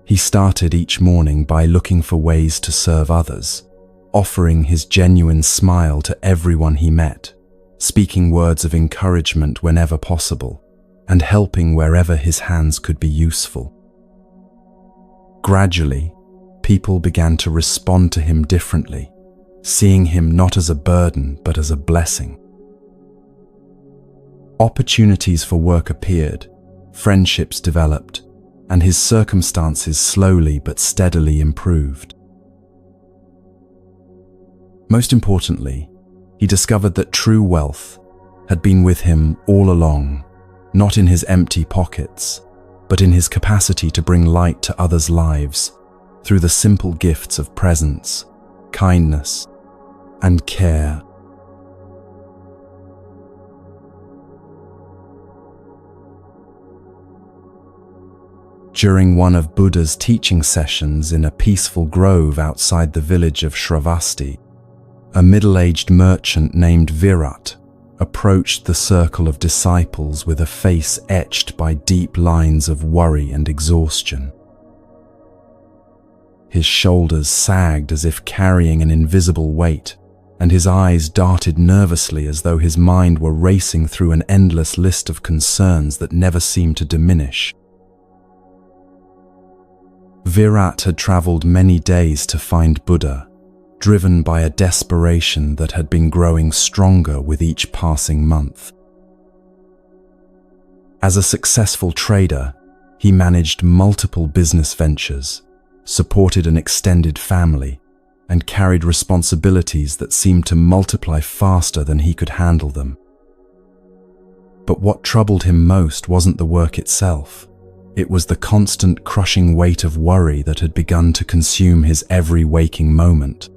He started each morning by looking for ways to serve others, offering his genuine smile to everyone he met, speaking words of encouragement whenever possible, and helping wherever his hands could be useful. Gradually, people began to respond to him differently, seeing him not as a burden but as a blessing. Opportunities for work appeared, friendships developed, and his circumstances slowly but steadily improved. Most importantly, he discovered that true wealth had been with him all along, not in his empty pockets, but in his capacity to bring light to others' lives through the simple gifts of presence, kindness, and care. During one of Buddha's teaching sessions in a peaceful grove outside the village of Shravasti, a middle-aged merchant named Virat approached the circle of disciples with a face etched by deep lines of worry and exhaustion. His shoulders sagged as if carrying an invisible weight, and his eyes darted nervously as though his mind were racing through an endless list of concerns that never seemed to diminish. Virat had traveled many days to find Buddha, driven by a desperation that had been growing stronger with each passing month. As a successful trader, he managed multiple business ventures, supported an extended family, and carried responsibilities that seemed to multiply faster than he could handle them. But what troubled him most wasn't the work itself. It was the constant crushing weight of worry that had begun to consume his every waking moment.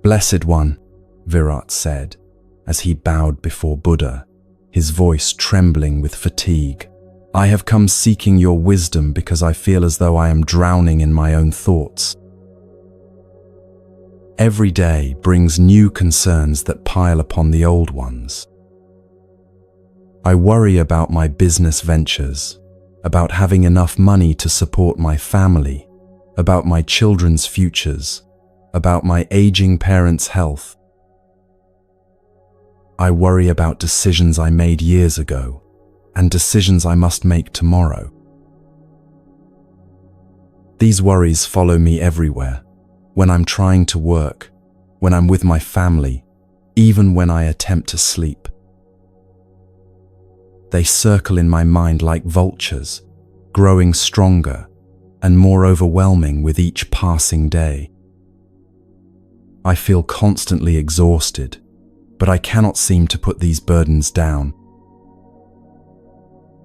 "Blessed One," Virat said, as he bowed before Buddha, his voice trembling with fatigue, "I have come seeking your wisdom because I feel as though I am drowning in my own thoughts. Every day brings new concerns that pile upon the old ones. I worry about my business ventures, about having enough money to support my family, about my children's futures, about my aging parents' health. I worry about decisions I made years ago and decisions I must make tomorrow. These worries follow me everywhere, when I'm trying to work, when I'm with my family, even when I attempt to sleep. They circle in my mind like vultures, growing stronger and more overwhelming with each passing day. I feel constantly exhausted, but I cannot seem to put these burdens down.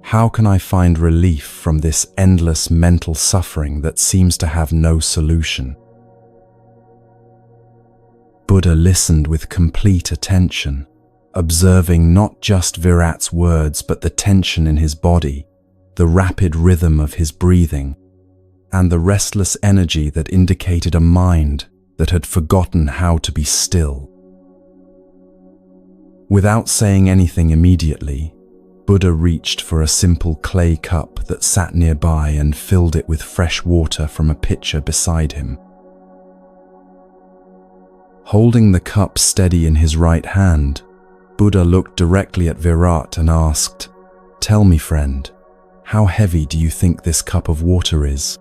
How can I find relief from this endless mental suffering that seems to have no solution?" Buddha listened with complete attention, observing not just Virat's words but the tension in his body, the rapid rhythm of his breathing, and the restless energy that indicated a mind that had forgotten how to be still. Without saying anything immediately, Buddha reached for a simple clay cup that sat nearby and filled it with fresh water from a pitcher beside him. Holding the cup steady in his right hand, Buddha looked directly at Virat and asked, "Tell me, friend, how heavy do you think this cup of water is?"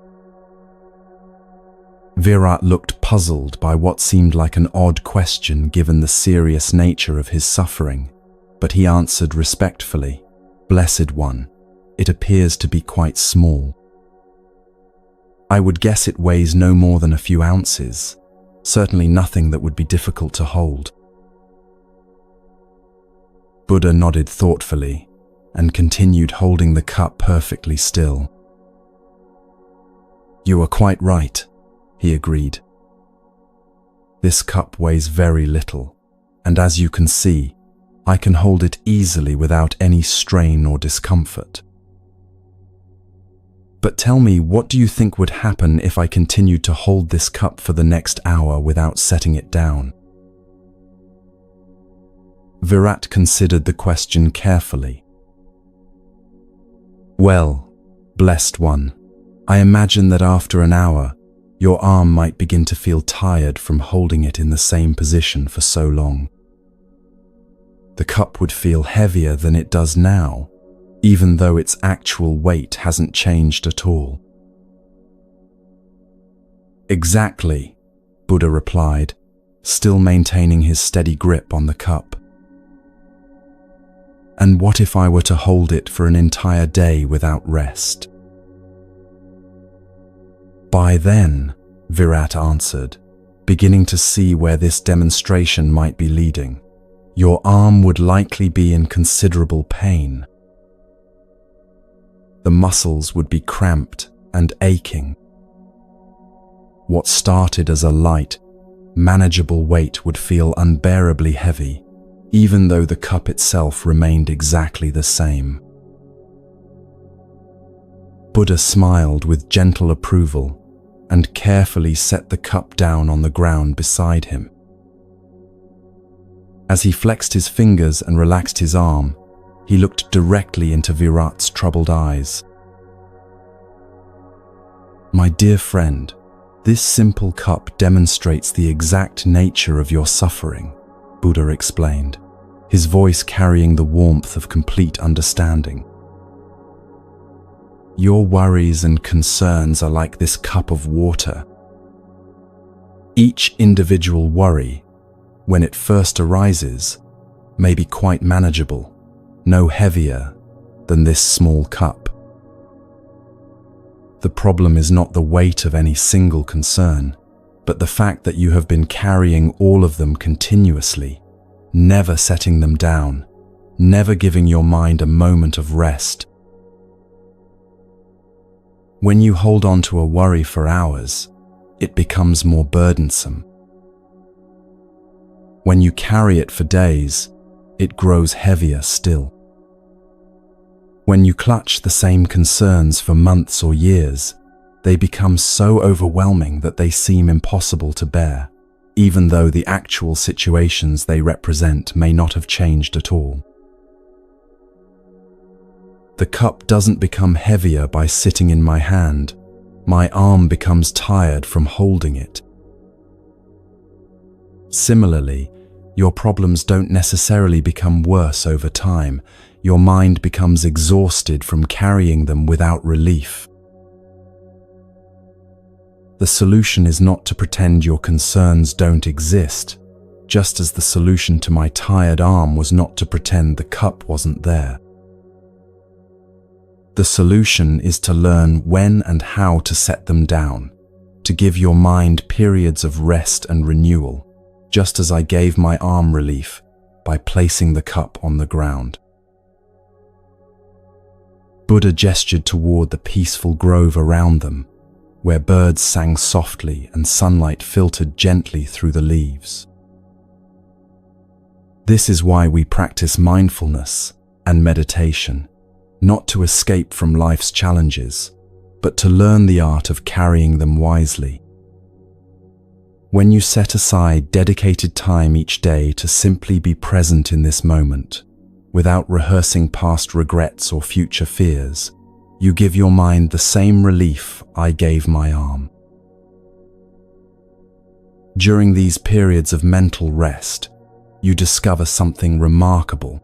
Virat looked puzzled by what seemed like an odd question given the serious nature of his suffering, but he answered respectfully, "Blessed One, it appears to be quite small. I would guess it weighs no more than a few ounces, certainly nothing that would be difficult to hold." Buddha nodded thoughtfully and continued holding the cup perfectly still. "You are quite right," he agreed. "This cup weighs very little, and as you can see, I can hold it easily without any strain or discomfort. But tell me, what do you think would happen if I continued to hold this cup for the next hour without setting it down?" Virat considered the question carefully. Well, blessed one, I imagine that after an hour, your arm might begin to feel tired from holding it in the same position for so long. The cup would feel heavier than it does now, even though its actual weight hasn't changed at all. Exactly, Buddha replied, still maintaining his steady grip on the cup. And what if I were to hold it for an entire day without rest? By then, Virat answered, beginning to see where this demonstration might be leading, your arm would likely be in considerable pain. The muscles would be cramped and aching. What started as a light, manageable weight would feel unbearably heavy, even though the cup itself remained exactly the same. Buddha smiled with gentle approval and carefully set the cup down on the ground beside him. As he flexed his fingers and relaxed his arm, he looked directly into Virat's troubled eyes. My dear friend, this simple cup demonstrates the exact nature of your suffering, Buddha explained, his voice carrying the warmth of complete understanding. Your worries and concerns are like this cup of water. Each individual worry, when it first arises, may be quite manageable, no heavier than this small cup. The problem is not the weight of any single concern, but the fact that you have been carrying all of them continuously, never setting them down, never giving your mind a moment of rest. When you hold on to a worry for hours, it becomes more burdensome. When you carry it for days, it grows heavier still. When you clutch the same concerns for months or years, they become so overwhelming that they seem impossible to bear, even though the actual situations they represent may not have changed at all. The cup doesn't become heavier by sitting in my hand. My arm becomes tired from holding it. Similarly, your problems don't necessarily become worse over time. Your mind becomes exhausted from carrying them without relief. The solution is not to pretend your concerns don't exist, just as the solution to my tired arm was not to pretend the cup wasn't there. The solution is to learn when and how to set them down, to give your mind periods of rest and renewal, just as I gave my arm relief by placing the cup on the ground. Buddha gestured toward the peaceful grove around them, where birds sang softly and sunlight filtered gently through the leaves. This is why we practice mindfulness and meditation, not to escape from life's challenges, but to learn the art of carrying them wisely. When you set aside dedicated time each day to simply be present in this moment, without rehearsing past regrets or future fears, you give your mind the same relief I gave my arm. During these periods of mental rest, you discover something remarkable.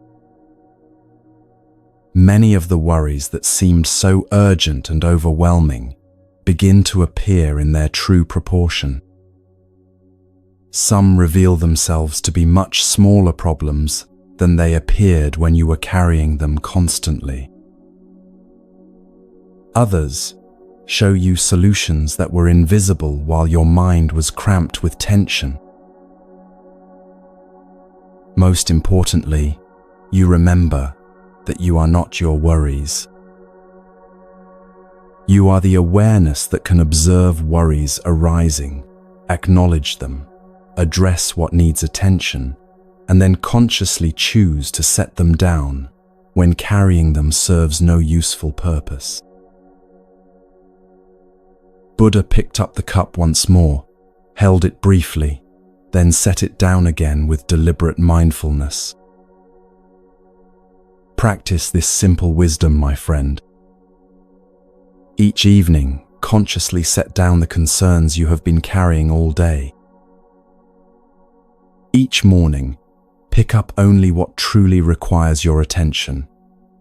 Many of the worries that seemed so urgent and overwhelming begin to appear in their true proportion. Some reveal themselves to be much smaller problems than they appeared when you were carrying them constantly. Others show you solutions that were invisible while your mind was cramped with tension. Most importantly, you remember that you are not your worries. You are the awareness that can observe worries arising, acknowledge them, address what needs attention, and then consciously choose to set them down when carrying them serves no useful purpose. Buddha picked up the cup once more, held it briefly, then set it down again with deliberate mindfulness. Practice this simple wisdom, my friend. Each evening, consciously set down the concerns you have been carrying all day. Each morning, pick up only what truly requires your attention,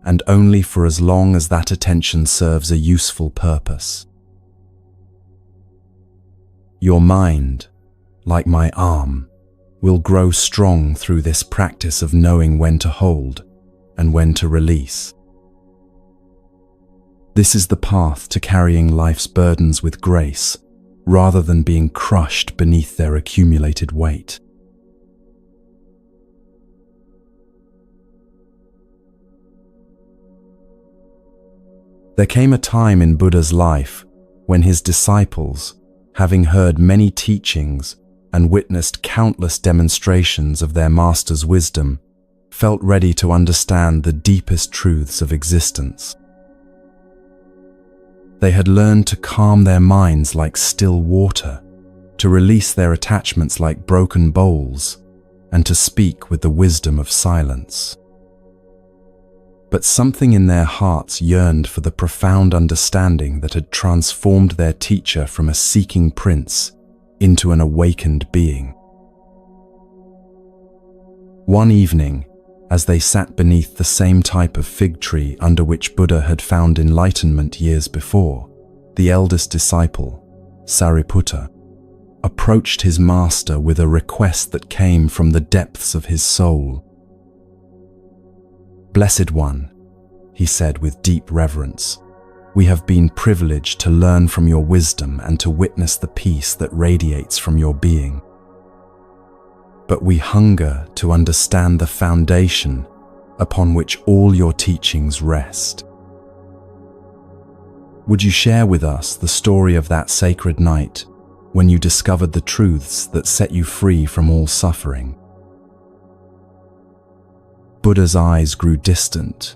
and only for as long as that attention serves a useful purpose. Your mind, like my arm, will grow strong through this practice of knowing when to hold and when to release. This is the path to carrying life's burdens with grace, rather than being crushed beneath their accumulated weight. There came a time in Buddha's life when his disciples, having heard many teachings and witnessed countless demonstrations of their master's wisdom, felt ready to understand the deepest truths of existence. They had learned to calm their minds like still water, to release their attachments like broken bowls, and to speak with the wisdom of silence. But something in their hearts yearned for the profound understanding that had transformed their teacher from a seeking prince into an awakened being. One evening, as they sat beneath the same type of fig tree under which Buddha had found enlightenment years before, the eldest disciple, Sariputta, approached his master with a request that came from the depths of his soul. "Blessed One," he said with deep reverence, "we have been privileged to learn from your wisdom and to witness the peace that radiates from your being. But we hunger to understand the foundation upon which all your teachings rest. Would you share with us the story of that sacred night when you discovered the truths that set you free from all suffering?" Buddha's eyes grew distant,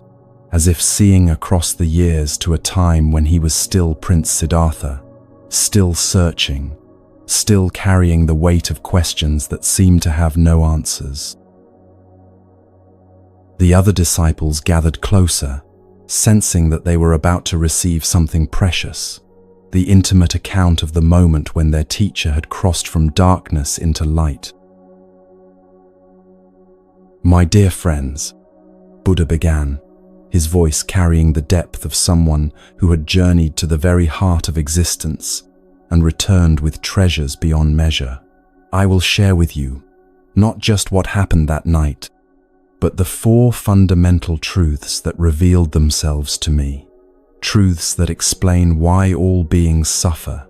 as if seeing across the years to a time when he was still Prince Siddhartha, still searching, still carrying the weight of questions that seemed to have no answers. The other disciples gathered closer, sensing that they were about to receive something precious, the intimate account of the moment when their teacher had crossed from darkness into light. "My dear friends," Buddha began, his voice carrying the depth of someone who had journeyed to the very heart of existence and returned with treasures beyond measure, "I will share with you not just what happened that night, but the 4 fundamental truths that revealed themselves to me, truths that explain why all beings suffer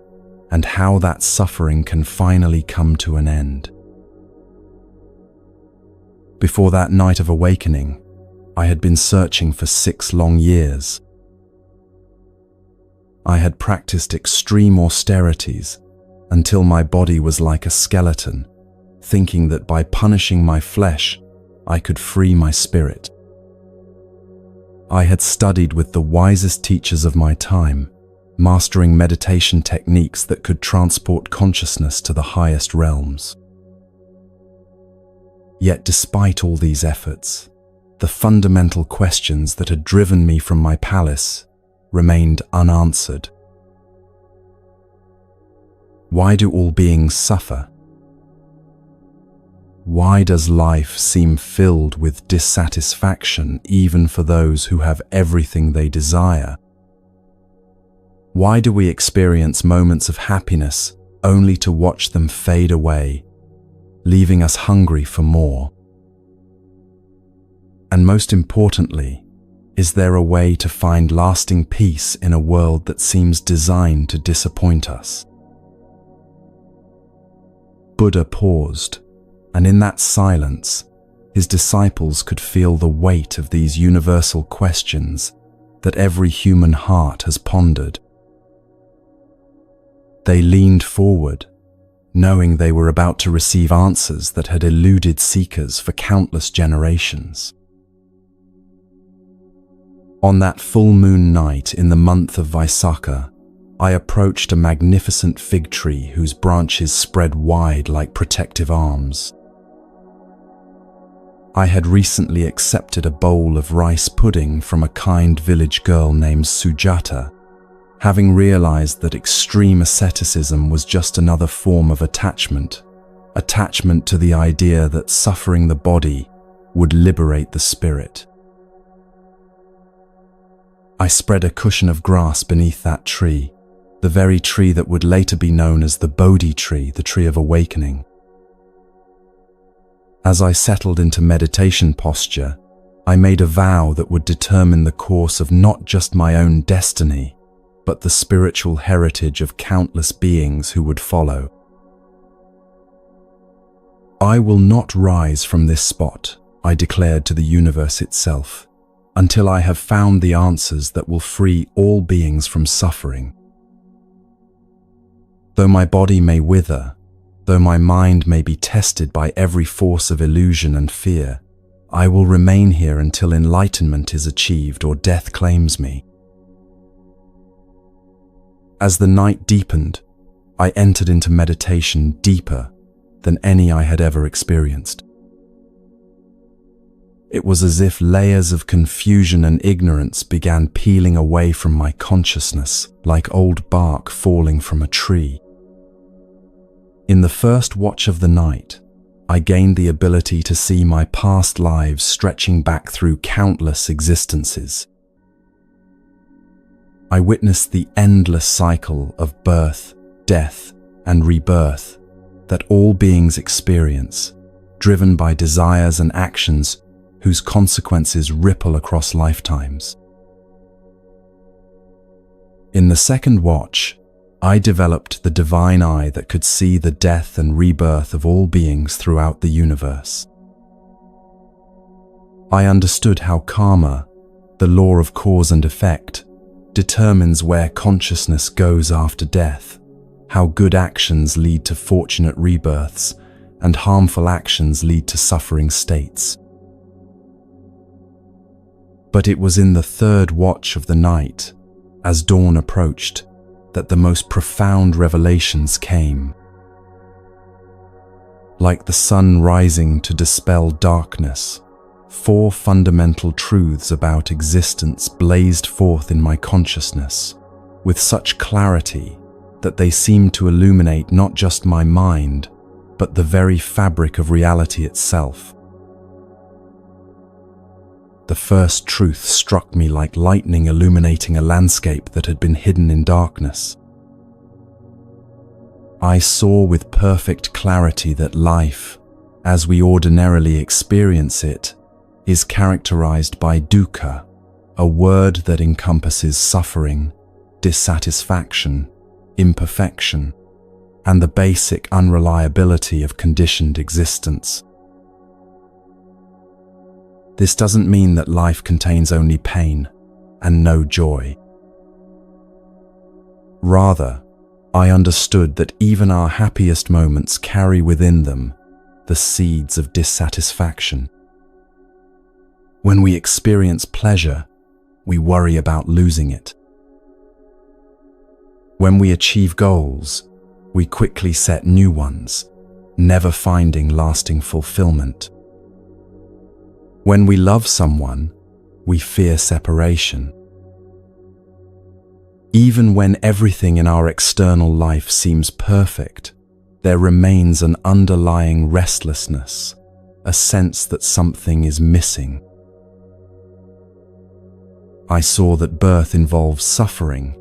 and how that suffering can finally come to an end." Before that night of awakening, I had been searching for 6 long years. I had practiced extreme austerities until my body was like a skeleton, thinking that by punishing my flesh, I could free my spirit. I had studied with the wisest teachers of my time, mastering meditation techniques that could transport consciousness to the highest realms. Yet despite all these efforts, the fundamental questions that had driven me from my palace remained unanswered. Why do all beings suffer? Why does life seem filled with dissatisfaction even for those who have everything they desire? Why do we experience moments of happiness only to watch them fade away, leaving us hungry for more? And most importantly, is there a way to find lasting peace in a world that seems designed to disappoint us? Buddha paused, and in that silence, his disciples could feel the weight of these universal questions that every human heart has pondered. They leaned forward, knowing they were about to receive answers that had eluded seekers for countless generations. On that full moon night in the month of Vaisakha, I approached a magnificent fig tree whose branches spread wide like protective arms. I had recently accepted a bowl of rice pudding from a kind village girl named Sujata, having realized that extreme asceticism was just another form of attachment to the idea that suffering the body would liberate the spirit. I spread a cushion of grass beneath that tree, the very tree that would later be known as the Bodhi tree, the tree of awakening. As I settled into meditation posture, I made a vow that would determine the course of not just my own destiny, but the spiritual heritage of countless beings who would follow. I will not rise from this spot, I declared to the universe itself, until I have found the answers that will free all beings from suffering. Though my body may wither, though my mind may be tested by every force of illusion and fear, I will remain here until enlightenment is achieved or death claims me. As the night deepened, I entered into meditation deeper than any I had ever experienced. It was as if layers of confusion and ignorance began peeling away from my consciousness like old bark falling from a tree. In the first watch of the night, I gained the ability to see my past lives stretching back through countless existences. I witnessed the endless cycle of birth, death, and rebirth that all beings experience, driven by desires and actions whose consequences ripple across lifetimes. In the second watch, I developed the divine eye that could see the death and rebirth of all beings throughout the universe. I understood how karma, the law of cause and effect, determines where consciousness goes after death, how good actions lead to fortunate rebirths and harmful actions lead to suffering states. But it was in the third watch of the night, as dawn approached, that the most profound revelations came. Like the sun rising to dispel darkness, 4 fundamental truths about existence blazed forth in my consciousness with such clarity that they seemed to illuminate not just my mind, but the very fabric of reality itself. The first truth struck me like lightning illuminating a landscape that had been hidden in darkness. I saw with perfect clarity that life, as we ordinarily experience it, is characterized by dukkha, a word that encompasses suffering, dissatisfaction, imperfection, and the basic unreliability of conditioned existence. This doesn't mean that life contains only pain and no joy. Rather, I understood that even our happiest moments carry within them the seeds of dissatisfaction. When we experience pleasure, we worry about losing it. When we achieve goals, we quickly set new ones, never finding lasting fulfillment. When we love someone, we fear separation. Even when everything in our external life seems perfect, there remains an underlying restlessness, a sense that something is missing. I saw that birth involves suffering,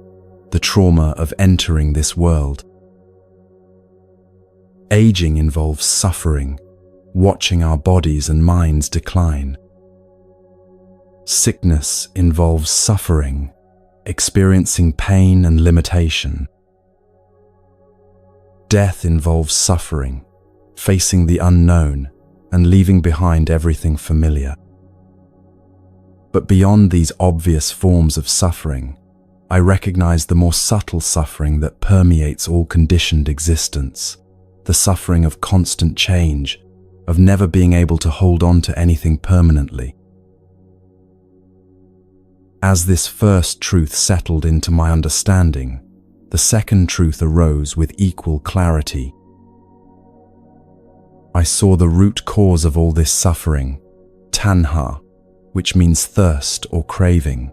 the trauma of entering this world. Aging involves suffering, watching our bodies and minds decline. Sickness involves suffering, experiencing pain and limitation. Death involves suffering, facing the unknown and leaving behind everything familiar. But beyond these obvious forms of suffering, I recognize the more subtle suffering that permeates all conditioned existence, the suffering of constant change, of never being able to hold on to anything permanently. As this first truth settled into my understanding, the second truth arose with equal clarity. I saw the root cause of all this suffering tanha, which means thirst or craving.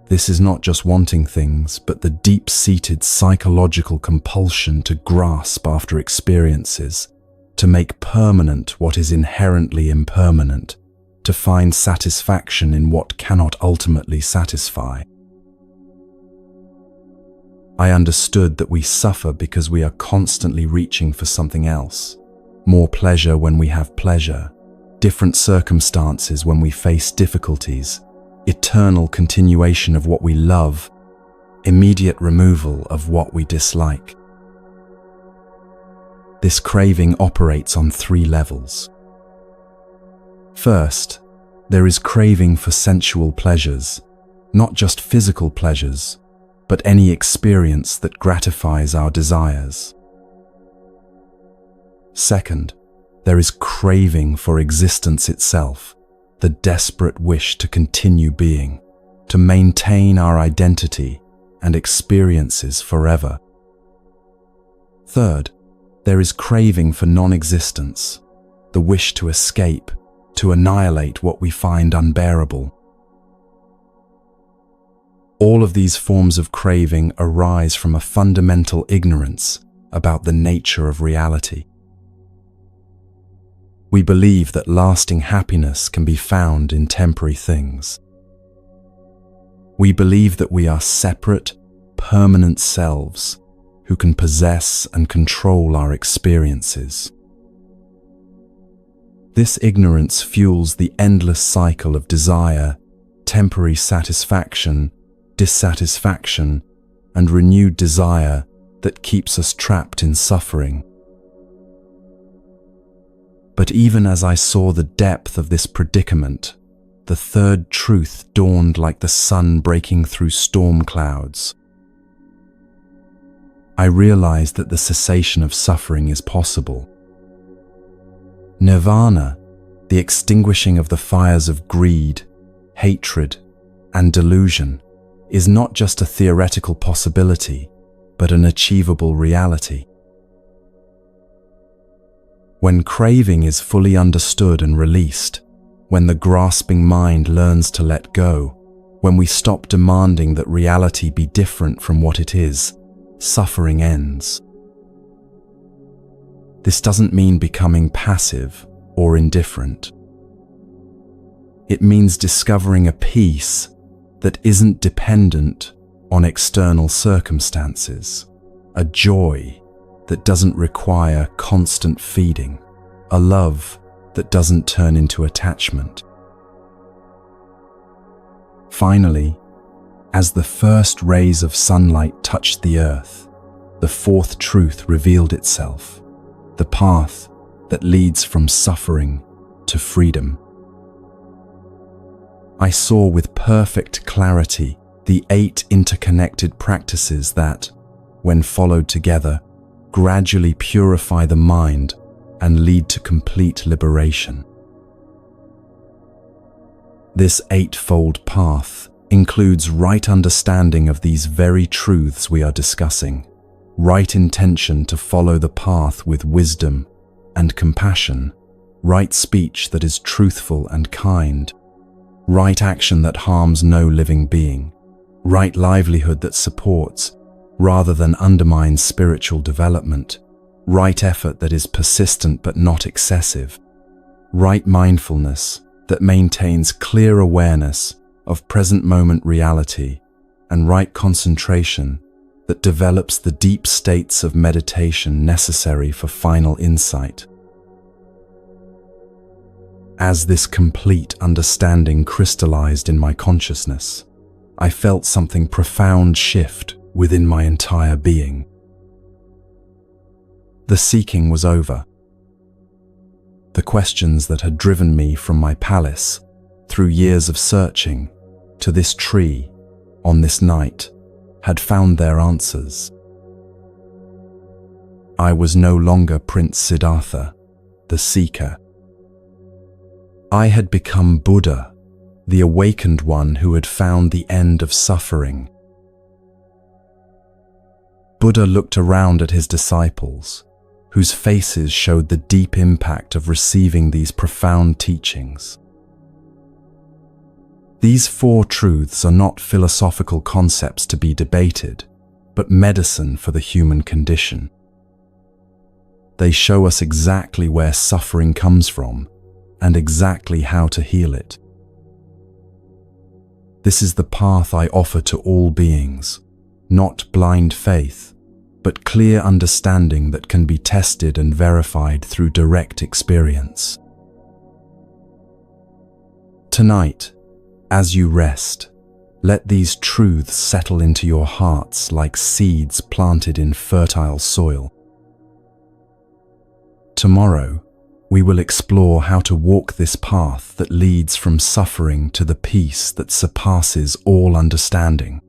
This is not just wanting things, but the deep-seated psychological compulsion to grasp after experiences, to make permanent what is inherently impermanent, to find satisfaction in what cannot ultimately satisfy. I understood that we suffer because we are constantly reaching for something else. More pleasure when we have pleasure, different circumstances when we face difficulties, eternal continuation of what we love, immediate removal of what we dislike. This craving operates on 3 levels. First, there is craving for sensual pleasures, not just physical pleasures, but any experience that gratifies our desires. Second, there is craving for existence itself, the desperate wish to continue being, to maintain our identity and experiences forever. Third, there is craving for non-existence, the wish to escape, to annihilate what we find unbearable. All of these forms of craving arise from a fundamental ignorance about the nature of reality. We believe that lasting happiness can be found in temporary things. We believe that we are separate, permanent selves who can possess and control our experiences. This ignorance fuels the endless cycle of desire, temporary satisfaction, dissatisfaction, and renewed desire that keeps us trapped in suffering. But even as I saw the depth of this predicament, the third truth dawned like the sun breaking through storm clouds. I realized that the cessation of suffering is possible. Nirvana, the extinguishing of the fires of greed, hatred, and delusion, is not just a theoretical possibility, but an achievable reality. When craving is fully understood and released, when the grasping mind learns to let go, when we stop demanding that reality be different from what it is, suffering ends. This doesn't mean becoming passive or indifferent. It means discovering a peace that isn't dependent on external circumstances, a joy that doesn't require constant feeding, a love that doesn't turn into attachment. Finally, as the first rays of sunlight touched the earth, the fourth truth revealed itself, the path that leads from suffering to freedom. I saw with perfect clarity the 8 interconnected practices that, when followed together, gradually purify the mind and lead to complete liberation. This 8-fold path includes right understanding of these very truths we are discussing, right intention to follow the path with wisdom and compassion, right speech that is truthful and kind, right action that harms no living being, right livelihood that supports rather than undermines spiritual development, right effort that is persistent but not excessive, right mindfulness that maintains clear awareness of present moment reality, and right concentration that develops the deep states of meditation necessary for final insight. As this complete understanding crystallized in my consciousness, I felt something profound shift within my entire being. The seeking was over. The questions that had driven me from my palace, through years of searching, to this tree, on this night, had found their answers. I was no longer Prince Siddhartha, the seeker. I had become Buddha, the awakened one who had found the end of suffering. Buddha looked around at his disciples, whose faces showed the deep impact of receiving these profound teachings. These four truths are not philosophical concepts to be debated, but medicine for the human condition. They show us exactly where suffering comes from and exactly how to heal it. This is the path I offer to all beings, not blind faith, but clear understanding that can be tested and verified through direct experience. Tonight, as you rest, let these truths settle into your hearts like seeds planted in fertile soil. Tomorrow, we will explore how to walk this path that leads from suffering to the peace that surpasses all understanding.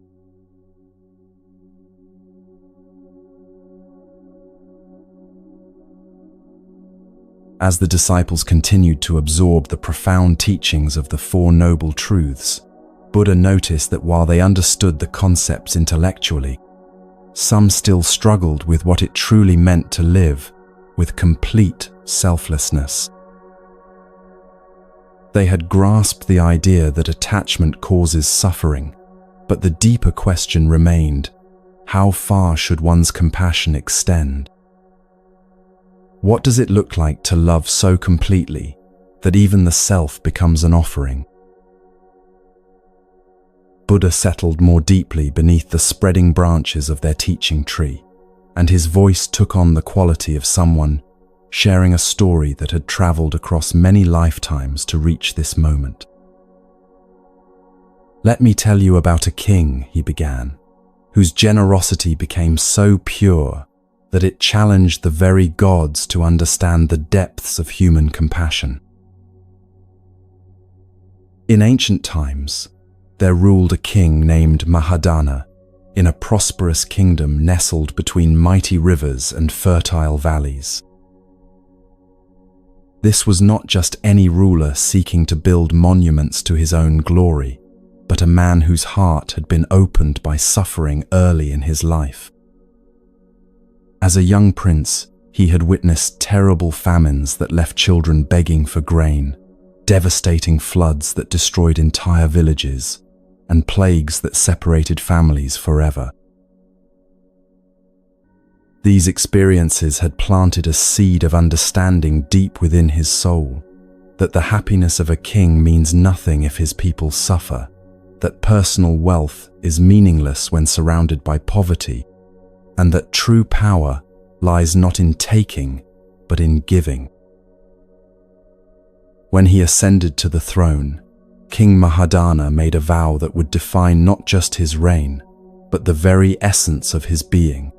As the disciples continued to absorb the profound teachings of the Four Noble Truths, Buddha noticed that while they understood the concepts intellectually, some still struggled with what it truly meant to live with complete selflessness. They had grasped the idea that attachment causes suffering, but the deeper question remained: how far should one's compassion extend? What does it look like to love so completely that even the self becomes an offering? Buddha settled more deeply beneath the spreading branches of their teaching tree, and his voice took on the quality of someone sharing a story that had traveled across many lifetimes to reach this moment. "Let me tell you about a king," he began, "whose generosity became so pure that it challenged the very gods to understand the depths of human compassion. In ancient times, there ruled a king named Mahadana in a prosperous kingdom nestled between mighty rivers and fertile valleys. This was not just any ruler seeking to build monuments to his own glory, but a man whose heart had been opened by suffering early in his life. As a young prince, he had witnessed terrible famines that left children begging for grain, devastating floods that destroyed entire villages, and plagues that separated families forever. These experiences had planted a seed of understanding deep within his soul, that the happiness of a king means nothing if his people suffer, that personal wealth is meaningless when surrounded by poverty, and that true power lies not in taking, but in giving. When he ascended to the throne, King Mahadana made a vow that would define not just his reign, but the very essence of his being.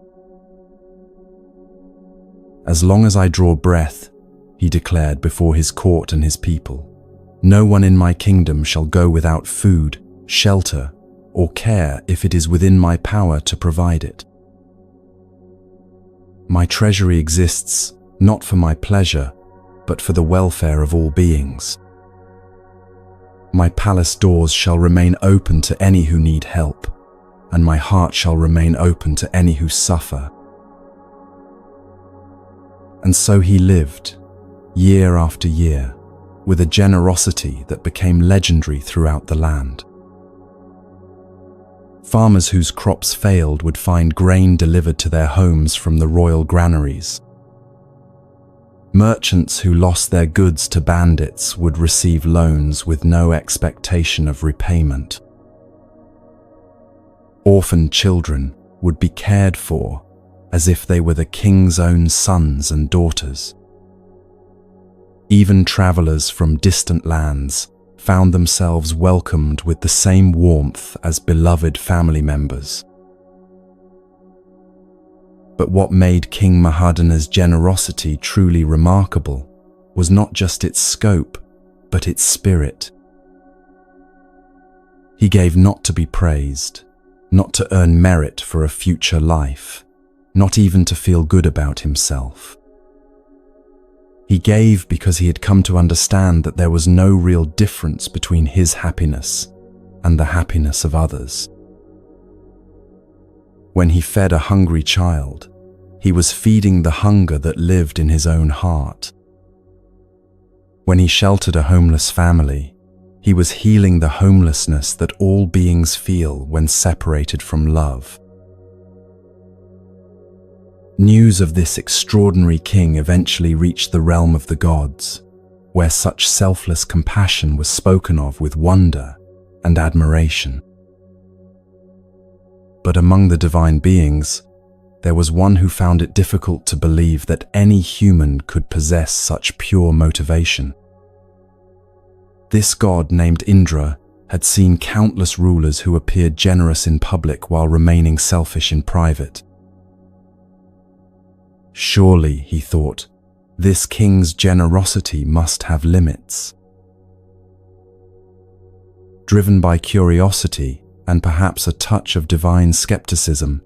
"As long as I draw breath," he declared before his court and his people, "no one in my kingdom shall go without food, shelter, or care if it is within my power to provide it. My treasury exists not for my pleasure, but for the welfare of all beings. My palace doors shall remain open to any who need help, and my heart shall remain open to any who suffer." And so he lived, year after year, with a generosity that became legendary throughout the land. Farmers whose crops failed would find grain delivered to their homes from the royal granaries. Merchants who lost their goods to bandits would receive loans with no expectation of repayment. Orphaned children would be cared for as if they were the king's own sons and daughters. Even travelers from distant lands found themselves welcomed with the same warmth as beloved family members. But what made King Mahadana's generosity truly remarkable was not just its scope, but its spirit. He gave not to be praised, not to earn merit for a future life, not even to feel good about himself. He gave because he had come to understand that there was no real difference between his happiness and the happiness of others. When he fed a hungry child, He was feeding the hunger that lived in his own heart. When he sheltered a homeless family, he was healing the homelessness that all beings feel when separated from love. News of this extraordinary king eventually reached the realm of the gods, where such selfless compassion was spoken of with wonder and admiration. But among the divine beings, there was one who found it difficult to believe that any human could possess such pure motivation. This god named Indra had seen countless rulers who appeared generous in public while remaining selfish in private. Surely, he thought, this king's generosity must have limits. Driven by curiosity and perhaps a touch of divine skepticism,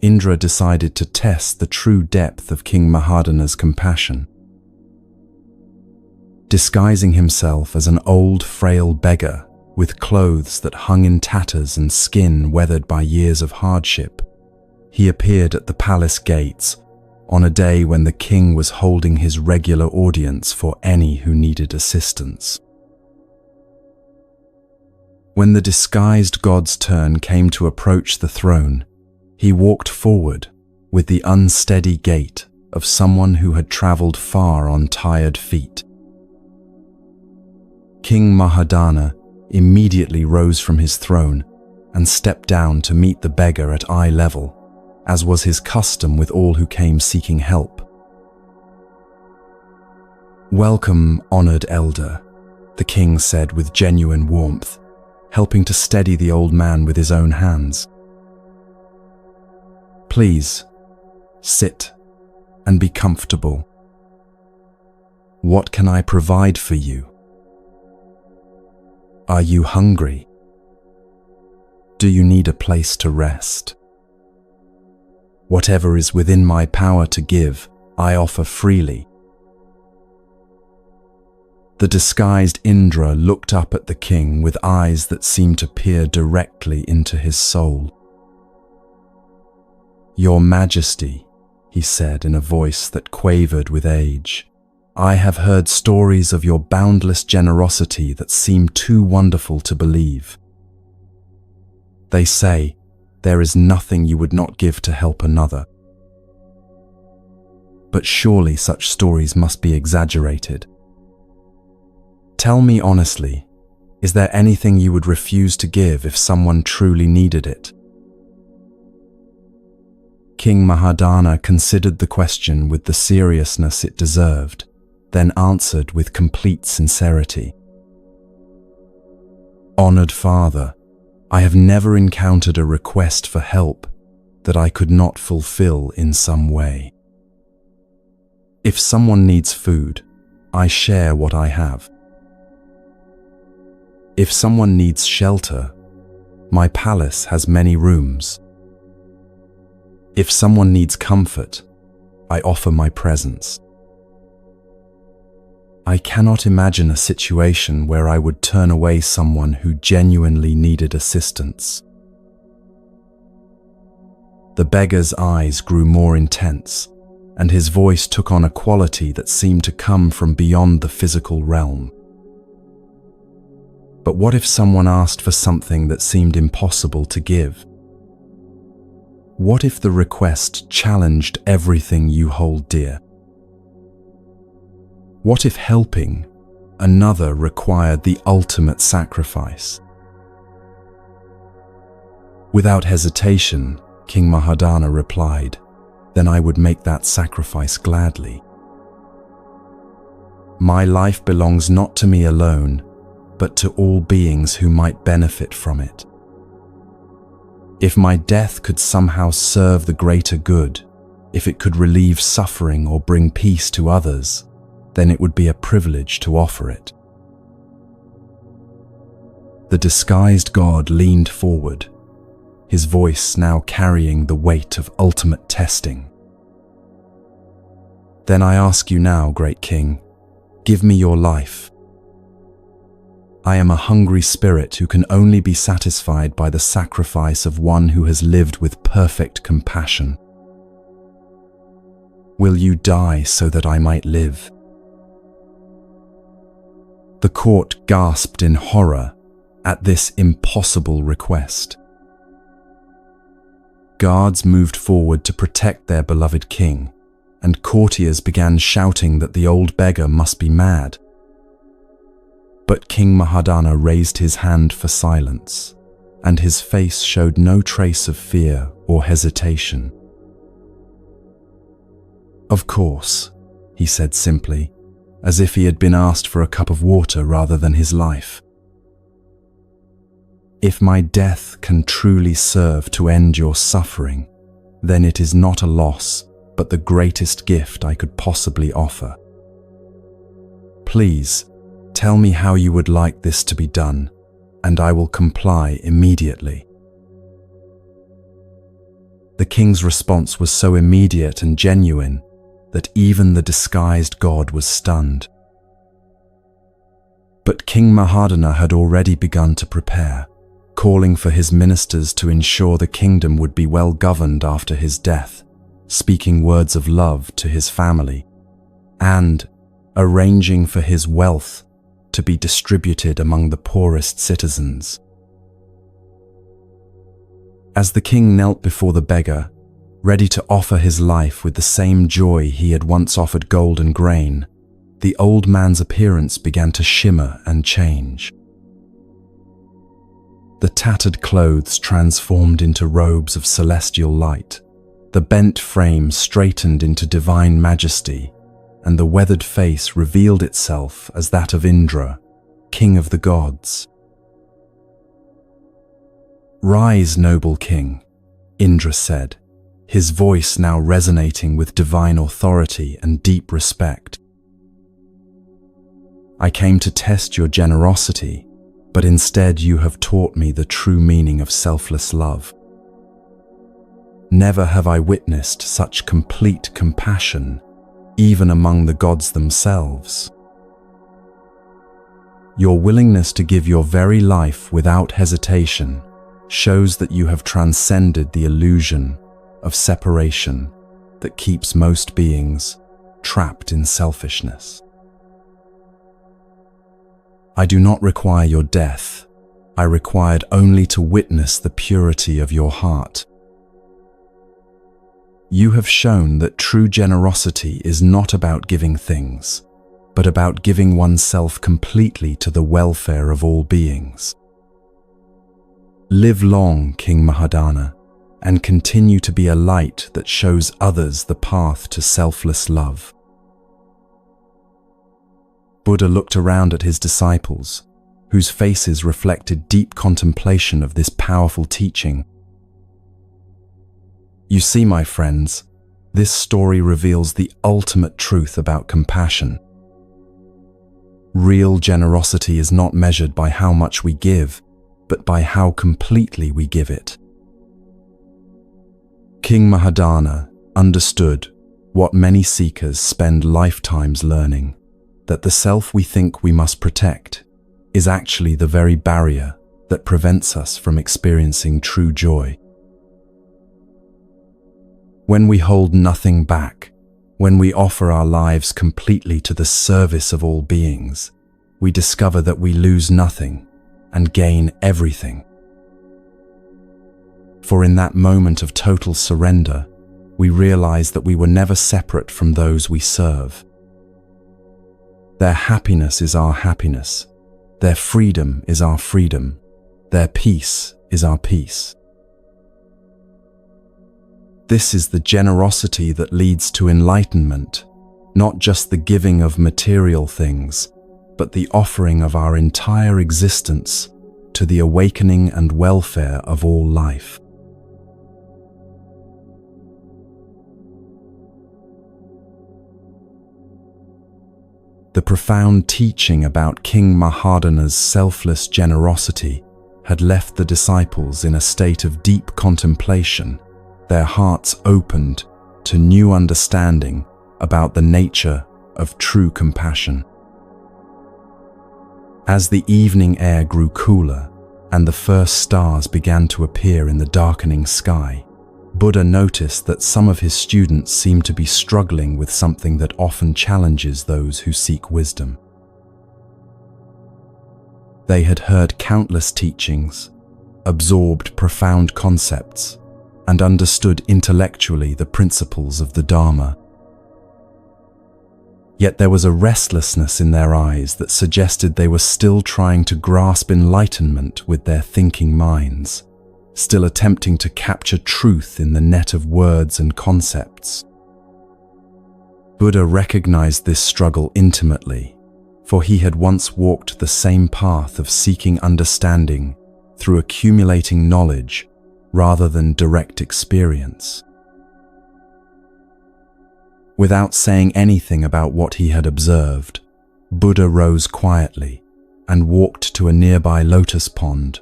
Indra decided to test the true depth of King Mahadana's compassion. Disguising himself as an old, frail beggar with clothes that hung in tatters and skin weathered by years of hardship, he appeared at the palace gates on a day when the king was holding his regular audience for any who needed assistance. When the disguised god's turn came to approach the throne, he walked forward with the unsteady gait of someone who had traveled far on tired feet. King Mahadana immediately rose from his throne and stepped down to meet the beggar at eye level, as was his custom with all who came seeking help. "Welcome, honored elder," the king said with genuine warmth, helping to steady the old man with his own hands. "Please, sit and be comfortable. What can I provide for you? Are you hungry? Do you need a place to rest? Whatever is within my power to give, I offer freely." The disguised Indra looked up at the king with eyes that seemed to peer directly into his soul. "Your Majesty," he said in a voice that quavered with age, "I have heard stories of your boundless generosity that seem too wonderful to believe. They say, there is nothing you would not give to help another. But surely such stories must be exaggerated. Tell me honestly, is there anything you would refuse to give if someone truly needed it?" King Mahadana considered the question with the seriousness it deserved, then answered with complete sincerity. "Honored Father, I have never encountered a request for help that I could not fulfill in some way. If someone needs food, I share what I have. If someone needs shelter, my palace has many rooms. If someone needs comfort, I offer my presence. I cannot imagine a situation where I would turn away someone who genuinely needed assistance." The beggar's eyes grew more intense, and his voice took on a quality that seemed to come from beyond the physical realm. "But what if someone asked for something that seemed impossible to give? What if the request challenged everything you hold dear? What if helping another required the ultimate sacrifice?" Without hesitation, King Mahadana replied, "Then I would make that sacrifice gladly. My life belongs not to me alone, but to all beings who might benefit from it. If my death could somehow serve the greater good, if it could relieve suffering or bring peace to others, then it would be a privilege to offer it." The disguised god leaned forward, his voice now carrying the weight of ultimate testing. "Then I ask you now, great king, give me your life. I am a hungry spirit who can only be satisfied by the sacrifice of one who has lived with perfect compassion. Will you die so that I might live?" The court gasped in horror at this impossible request. Guards moved forward to protect their beloved king, and courtiers began shouting that the old beggar must be mad. But King Mahadana raised his hand for silence, and his face showed no trace of fear or hesitation. "Of course," he said simply, as if he had been asked for a cup of water rather than his life. "If my death can truly serve to end your suffering, then it is not a loss, but the greatest gift I could possibly offer. Please, tell me how you would like this to be done, and I will comply immediately." The king's response was so immediate and genuine that even the disguised god was stunned. But King Mahadana had already begun to prepare, calling for his ministers to ensure the kingdom would be well governed after his death, speaking words of love to his family, and arranging for his wealth to be distributed among the poorest citizens. As the king knelt before the beggar, ready to offer his life with the same joy he had once offered gold and grain, the old man's appearance began to shimmer and change. The tattered clothes transformed into robes of celestial light, the bent frame straightened into divine majesty, and the weathered face revealed itself as that of Indra, king of the gods. "Rise, noble king," Indra said, his voice now resonating with divine authority and deep respect. "I came to test your generosity, but instead you have taught me the true meaning of selfless love. Never have I witnessed such complete compassion, even among the gods themselves. Your willingness to give your very life without hesitation shows that you have transcended the illusion of separation that keeps most beings trapped in selfishness. I do not require your death. I required only to witness the purity of your heart. You have shown that true generosity is not about giving things, but about giving oneself completely to the welfare of all beings. Live long, King Mahadana, and continue to be a light that shows others the path to selfless love." Buddha looked around at his disciples, whose faces reflected deep contemplation of this powerful teaching. "You see, my friends, this story reveals the ultimate truth about compassion. Real generosity is not measured by how much we give, but by how completely we give it." King Mahadana understood what many seekers spend lifetimes learning, that the self we think we must protect is actually the very barrier that prevents us from experiencing true joy. When we hold nothing back, when we offer our lives completely to the service of all beings, we discover that we lose nothing and gain everything. For in that moment of total surrender, we realize that we were never separate from those we serve. Their happiness is our happiness. Their freedom is our freedom. Their peace is our peace. This is the generosity that leads to enlightenment, not just the giving of material things, but the offering of our entire existence to the awakening and welfare of all life. The profound teaching about King Mahadana's selfless generosity had left the disciples in a state of deep contemplation, their hearts opened to new understanding about the nature of true compassion. As the evening air grew cooler and the first stars began to appear in the darkening sky, Buddha noticed that some of his students seemed to be struggling with something that often challenges those who seek wisdom. They had heard countless teachings, absorbed profound concepts, and understood intellectually the principles of the Dharma. Yet there was a restlessness in their eyes that suggested they were still trying to grasp enlightenment with their thinking minds, still attempting to capture truth in the net of words and concepts. Buddha recognized this struggle intimately, for he had once walked the same path of seeking understanding through accumulating knowledge rather than direct experience. Without saying anything about what he had observed, Buddha rose quietly and walked to a nearby lotus pond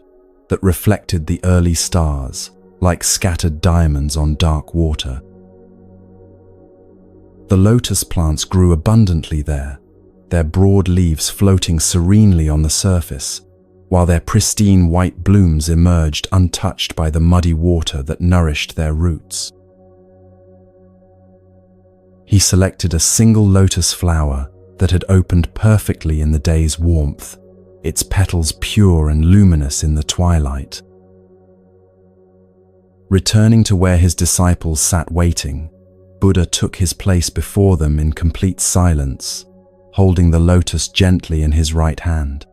that reflected the early stars like scattered diamonds on dark water. The lotus plants grew abundantly there, their broad leaves floating serenely on the surface, while their pristine white blooms emerged untouched by the muddy water that nourished their roots. He selected a single lotus flower that had opened perfectly in the day's warmth, its petals pure and luminous in the twilight. Returning to where his disciples sat waiting, Buddha took his place before them in complete silence, holding the lotus gently in his right hand.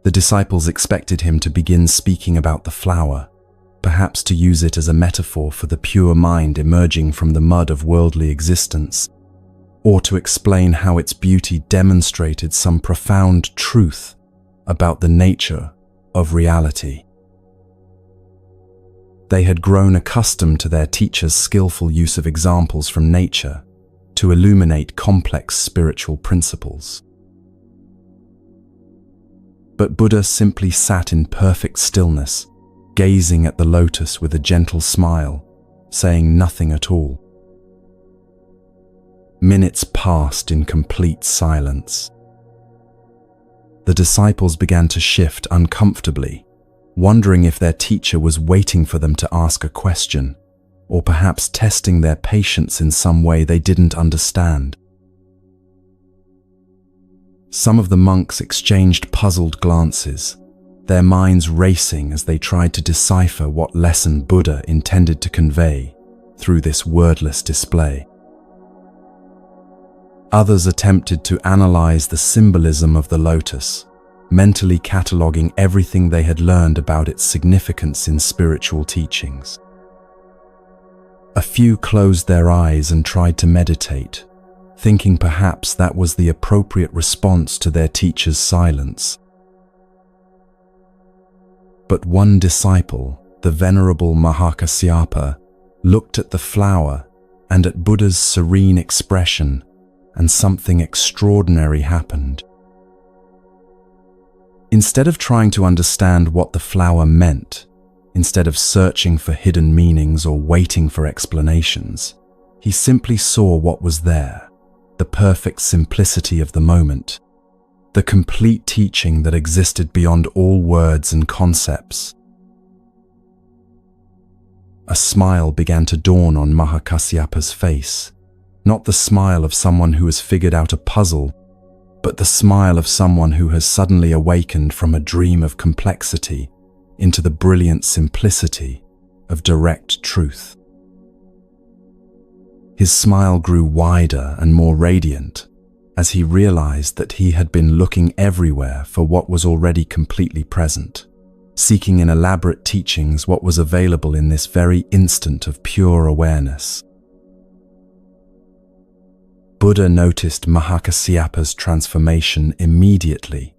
The disciples expected him to begin speaking about the flower, perhaps to use it as a metaphor for the pure mind emerging from the mud of worldly existence, or to explain how its beauty demonstrated some profound truth about the nature of reality. They had grown accustomed to their teacher's skillful use of examples from nature to illuminate complex spiritual principles. But Buddha simply sat in perfect stillness, gazing at the lotus with a gentle smile, saying nothing at all. Minutes passed in complete silence. The disciples began to shift uncomfortably, wondering if their teacher was waiting for them to ask a question, or perhaps testing their patience in some way they didn't understand. Some of the monks exchanged puzzled glances, their minds racing as they tried to decipher what lesson Buddha intended to convey through this wordless display. Others attempted to analyze the symbolism of the lotus, mentally cataloging everything they had learned about its significance in spiritual teachings. A few closed their eyes and tried to meditate, thinking perhaps that was the appropriate response to their teacher's silence. But one disciple, the Venerable Mahakasyapa, looked at the flower and at Buddha's serene expression, and something extraordinary happened. Instead of trying to understand what the flower meant, instead of searching for hidden meanings or waiting for explanations, he simply saw what was there, the perfect simplicity of the moment, the complete teaching that existed beyond all words and concepts. A smile began to dawn on Mahakasyapa's face, not the smile of someone who has figured out a puzzle, but the smile of someone who has suddenly awakened from a dream of complexity into the brilliant simplicity of direct truth. His smile grew wider and more radiant as he realized that he had been looking everywhere for what was already completely present, seeking in elaborate teachings what was available in this very instant of pure awareness. Buddha noticed Mahakasyapa's transformation immediately,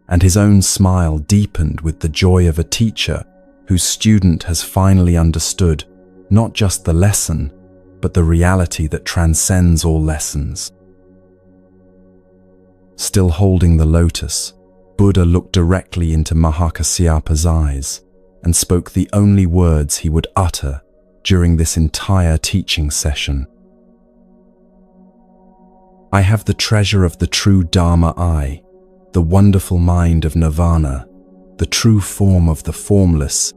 and his own smile deepened with the joy of a teacher whose student has finally understood not just the lesson, but the reality that transcends all lessons. Still holding the lotus, Buddha looked directly into Mahakasyapa's eyes and spoke the only words he would utter during this entire teaching session. I have the treasure of the true Dharma I, the wonderful mind of Nirvana, the true form of the formless,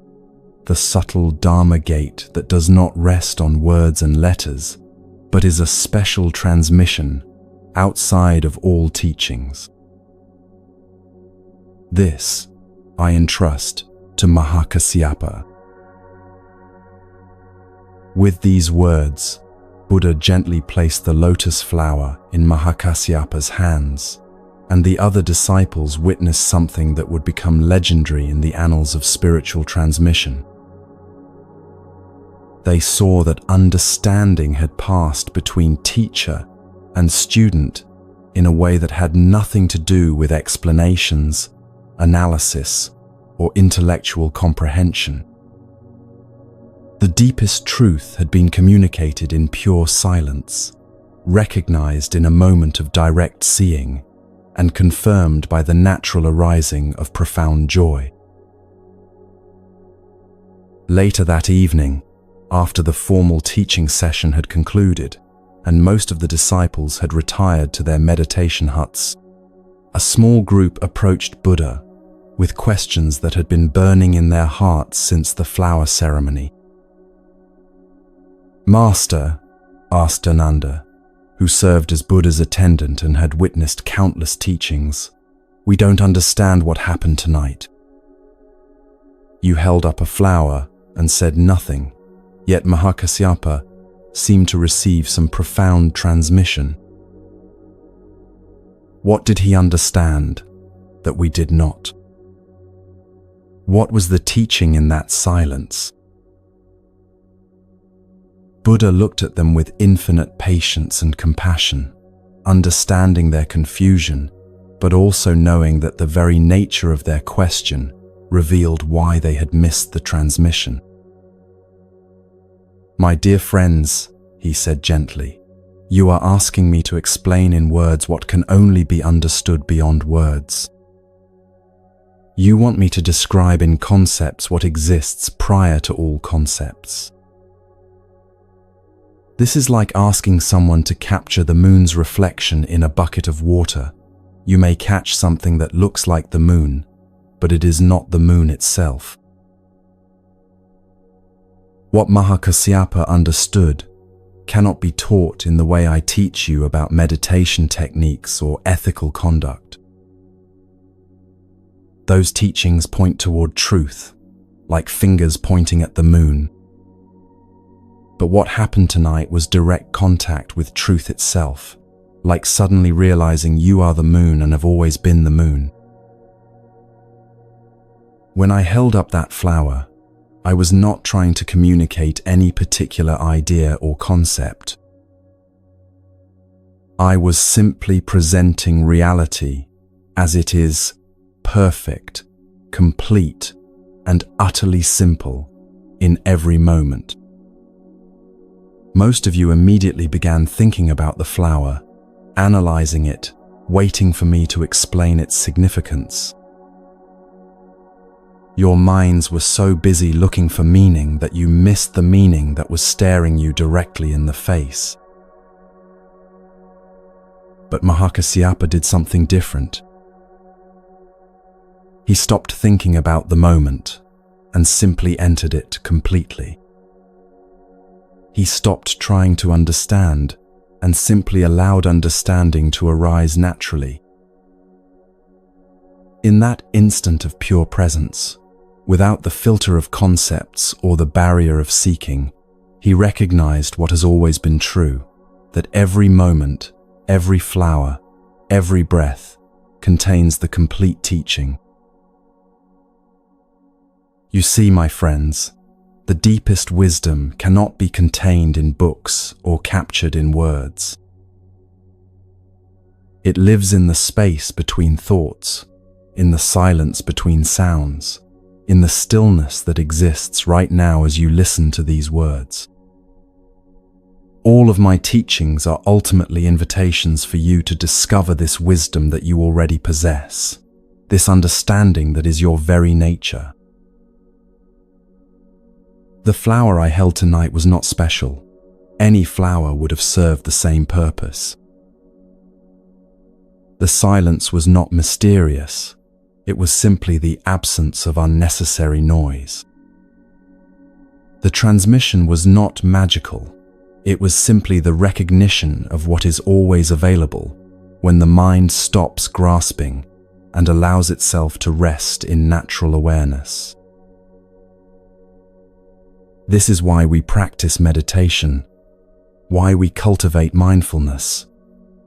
the subtle Dharma gate that does not rest on words and letters, but is a special transmission outside of all teachings. This I entrust to Mahakasyapa. With these words, Buddha gently placed the lotus flower in Mahakasyapa's hands, and the other disciples witnessed something that would become legendary in the annals of spiritual transmission. They saw that understanding had passed between teacher and student in a way that had nothing to do with explanations, analysis, or intellectual comprehension. The deepest truth had been communicated in pure silence, recognized in a moment of direct seeing, and confirmed by the natural arising of profound joy. Later that evening, after the formal teaching session had concluded, and most of the disciples had retired to their meditation huts, a small group approached Buddha with questions that had been burning in their hearts since the flower ceremony. "Master," asked Ananda, who served as Buddha's attendant and had witnessed countless teachings, "we don't understand what happened tonight. You held up a flower and said nothing, yet Mahakasyapa seemed to receive some profound transmission. What did he understand that we did not? What was the teaching in that silence?" Buddha looked at them with infinite patience and compassion, understanding their confusion, but also knowing that the very nature of their question revealed why they had missed the transmission. "My dear friends," he said gently, "you are asking me to explain in words what can only be understood beyond words. You want me to describe in concepts what exists prior to all concepts. This is like asking someone to capture the moon's reflection in a bucket of water. You may catch something that looks like the moon, but it is not the moon itself." What Mahakasyapa understood cannot be taught in the way I teach you about meditation techniques or ethical conduct. Those teachings point toward truth, like fingers pointing at the moon. But what happened tonight was direct contact with truth itself, like suddenly realizing you are the moon and have always been the moon. When I held up that flower, I was not trying to communicate any particular idea or concept. I was simply presenting reality as it is, perfect, complete, and utterly simple in every moment. Most of you immediately began thinking about the flower, analyzing it, waiting for me to explain its significance. Your minds were so busy looking for meaning that you missed the meaning that was staring you directly in the face. But Mahakasyapa did something different. He stopped thinking about the moment and simply entered it completely. He stopped trying to understand and simply allowed understanding to arise naturally. In that instant of pure presence, without the filter of concepts or the barrier of seeking, he recognized what has always been true, that every moment, every flower, every breath contains the complete teaching. You see, my friends, the deepest wisdom cannot be contained in books or captured in words. It lives in the space between thoughts, in the silence between sounds, in the stillness that exists right now as you listen to these words. All of my teachings are ultimately invitations for you to discover this wisdom that you already possess, this understanding that is your very nature. The flower I held tonight was not special. Any flower would have served the same purpose. The silence was not mysterious. It was simply the absence of unnecessary noise. The transmission was not magical. It was simply the recognition of what is always available when the mind stops grasping and allows itself to rest in natural awareness. This is why we practice meditation, why we cultivate mindfulness,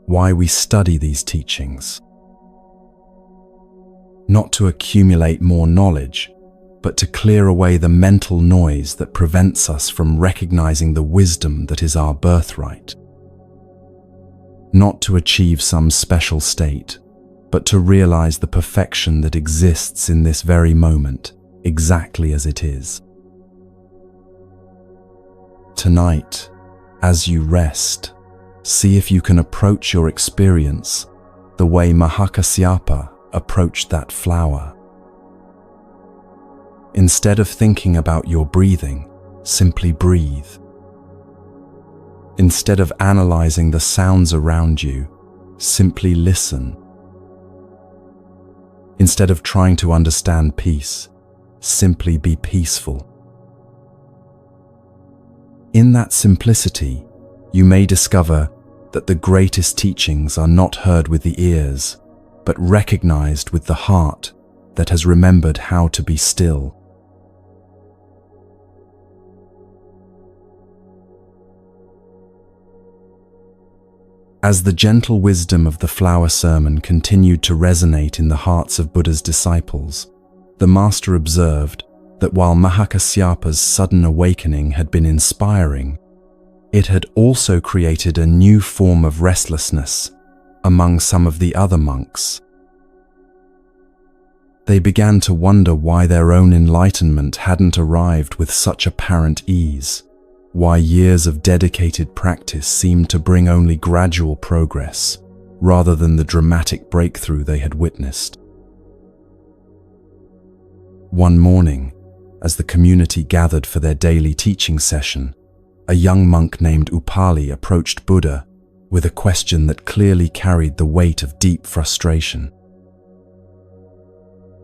why we study these teachings. Not to accumulate more knowledge, but to clear away the mental noise that prevents us from recognizing the wisdom that is our birthright. Not to achieve some special state, but to realize the perfection that exists in this very moment, exactly as it is. Tonight, as you rest, see if you can approach your experience the way Mahakasyapa approached that flower. Instead of thinking about your breathing, simply breathe. Instead of analyzing the sounds around you, simply listen. Instead of trying to understand peace, simply be peaceful. In that simplicity, you may discover that the greatest teachings are not heard with the ears, but recognized with the heart that has remembered how to be still. As the gentle wisdom of the flower sermon continued to resonate in the hearts of Buddha's disciples, the master observed that while Mahakasyapa's sudden awakening had been inspiring, it had also created a new form of restlessness among some of the other monks. They began to wonder why their own enlightenment hadn't arrived with such apparent ease, why years of dedicated practice seemed to bring only gradual progress, rather than the dramatic breakthrough they had witnessed. One morning, as the community gathered for their daily teaching session, a young monk named Upali approached Buddha with a question that clearly carried the weight of deep frustration.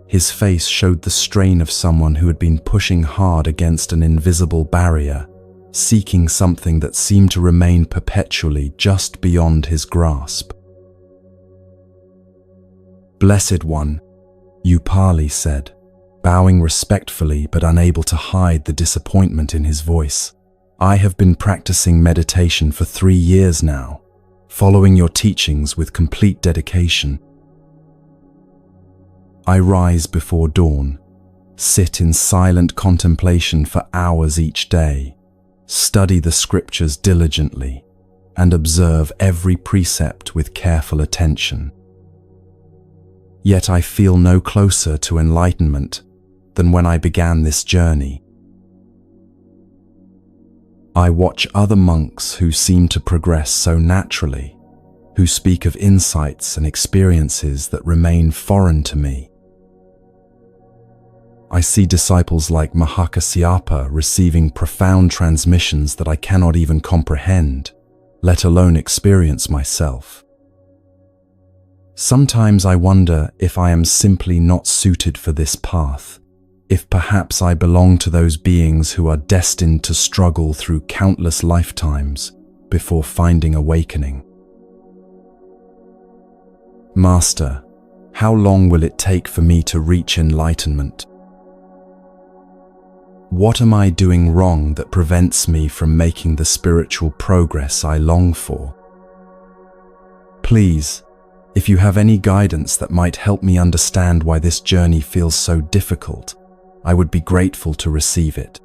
His face showed the strain of someone who had been pushing hard against an invisible barrier, seeking something that seemed to remain perpetually just beyond his grasp. "Blessed One," Upali said, bowing respectfully but unable to hide the disappointment in his voice. "I have been practicing meditation for 3 years now, following your teachings with complete dedication. I rise before dawn, sit in silent contemplation for hours each day, study the scriptures diligently, and observe every precept with careful attention. Yet I feel no closer to enlightenment than when I began this journey. I watch other monks who seem to progress so naturally, who speak of insights and experiences that remain foreign to me. I see disciples like Mahakasyapa receiving profound transmissions that I cannot even comprehend, let alone experience myself. Sometimes I wonder if I am simply not suited for this path, if perhaps I belong to those beings who are destined to struggle through countless lifetimes before finding awakening. Master, how long will it take for me to reach enlightenment? What am I doing wrong that prevents me from making the spiritual progress I long for? Please, if you have any guidance that might help me understand why this journey feels so difficult, I would be grateful to receive it."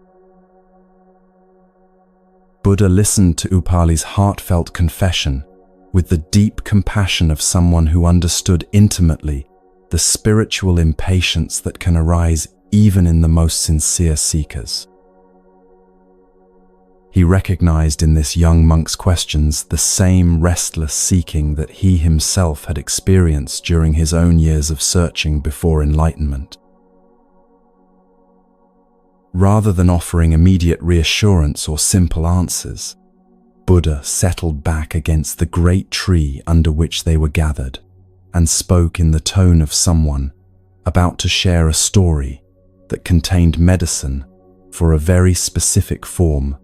Buddha listened to Upali's heartfelt confession with the deep compassion of someone who understood intimately the spiritual impatience that can arise even in the most sincere seekers. He recognized in this young monk's questions the same restless seeking that he himself had experienced during his own years of searching before enlightenment. Rather than offering immediate reassurance or simple answers, Buddha settled back against the great tree under which they were gathered and spoke in the tone of someone about to share a story that contained medicine for a very specific form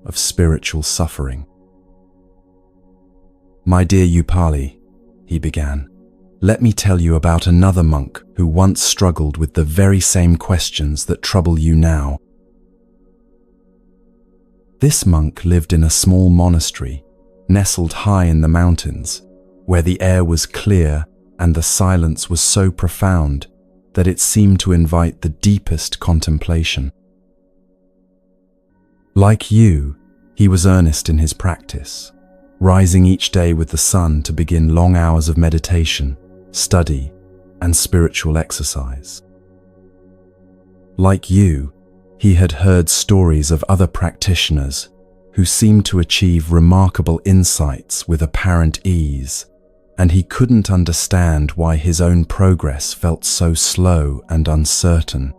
of spiritual suffering. "My dear Upali," he began, "let me tell you about another monk who once struggled with the very same questions that trouble you now. This monk lived in a small monastery, nestled high in the mountains, where the air was clear and the silence was so profound that it seemed to invite the deepest contemplation. Like you, he was earnest in his practice, rising each day with the sun to begin long hours of meditation, study, and spiritual exercise. Like you, he had heard stories of other practitioners who seemed to achieve remarkable insights with apparent ease, and he couldn't understand why his own progress felt so slow and uncertain.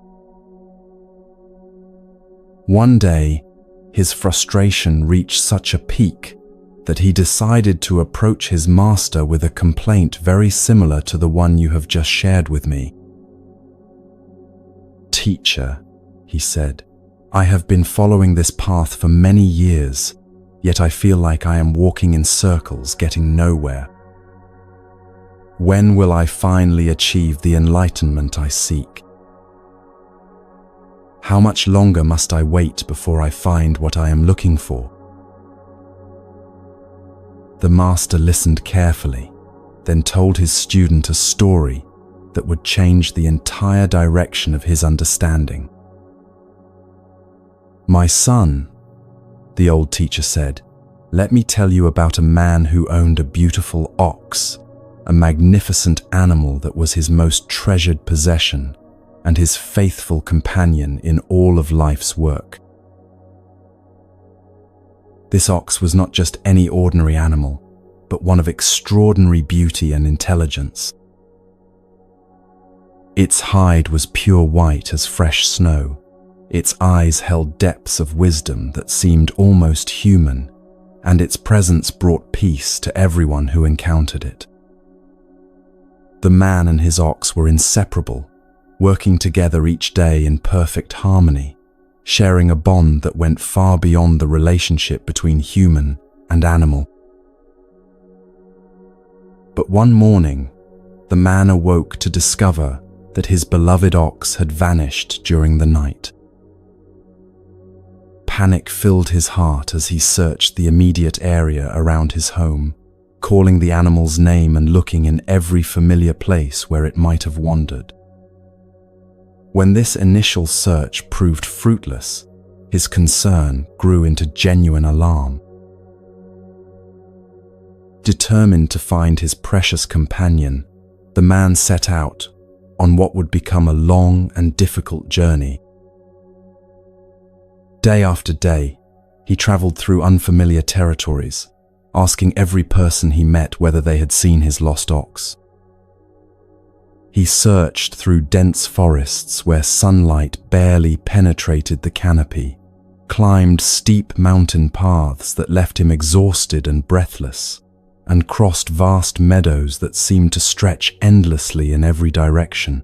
One day, his frustration reached such a peak that he decided to approach his master with a complaint very similar to the one you have just shared with me. "Teacher," he said, "I have been following this path for many years, yet I feel like I am walking in circles, getting nowhere. When will I finally achieve the enlightenment I seek? How much longer must I wait before I find what I am looking for?" The master listened carefully, then told his student a story that would change the entire direction of his understanding. "My son," the old teacher said, "let me tell you about a man who owned a beautiful ox, a magnificent animal that was his most treasured possession and his faithful companion in all of life's work. This ox was not just any ordinary animal, but one of extraordinary beauty and intelligence. Its hide was pure white as fresh snow. Its eyes held depths of wisdom that seemed almost human, and its presence brought peace to everyone who encountered it. The man and his ox were inseparable, working together each day in perfect harmony, sharing a bond that went far beyond the relationship between human and animal. But one morning, the man awoke to discover that his beloved ox had vanished during the night. Panic filled his heart as he searched the immediate area around his home, calling the animal's name and looking in every familiar place where it might have wandered. When this initial search proved fruitless, his concern grew into genuine alarm. Determined to find his precious companion, the man set out on what would become a long and difficult journey. Day after day, he traveled through unfamiliar territories, asking every person he met whether they had seen his lost ox. He searched through dense forests where sunlight barely penetrated the canopy, climbed steep mountain paths that left him exhausted and breathless, and crossed vast meadows that seemed to stretch endlessly in every direction.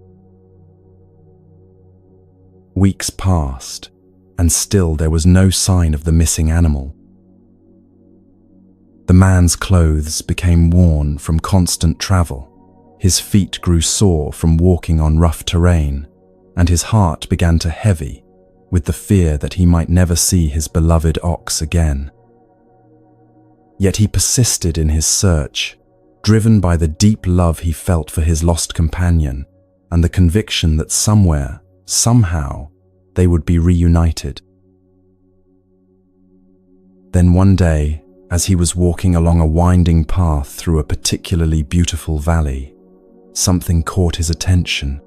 Weeks passed, and still there was no sign of the missing animal. The man's clothes became worn from constant travel, his feet grew sore from walking on rough terrain, and his heart began to heavy with the fear that he might never see his beloved ox again. Yet he persisted in his search, driven by the deep love he felt for his lost companion and the conviction that somewhere, somehow, they would be reunited. Then one day, as he was walking along a winding path through a particularly beautiful valley, something caught his attention.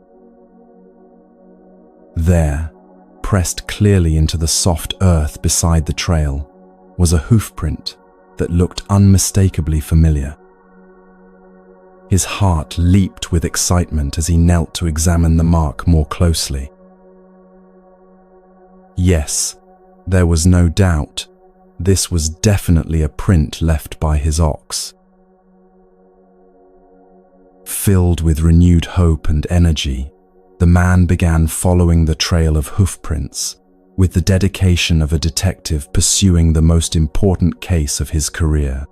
There, pressed clearly into the soft earth beside the trail, was a hoofprint that looked unmistakably familiar. His heart leaped with excitement as he knelt to examine the mark more closely. Yes, there was no doubt, this was definitely a print left by his ox. Filled with renewed hope and energy, the man began following the trail of hoofprints, with the dedication of a detective pursuing the most important case of his career.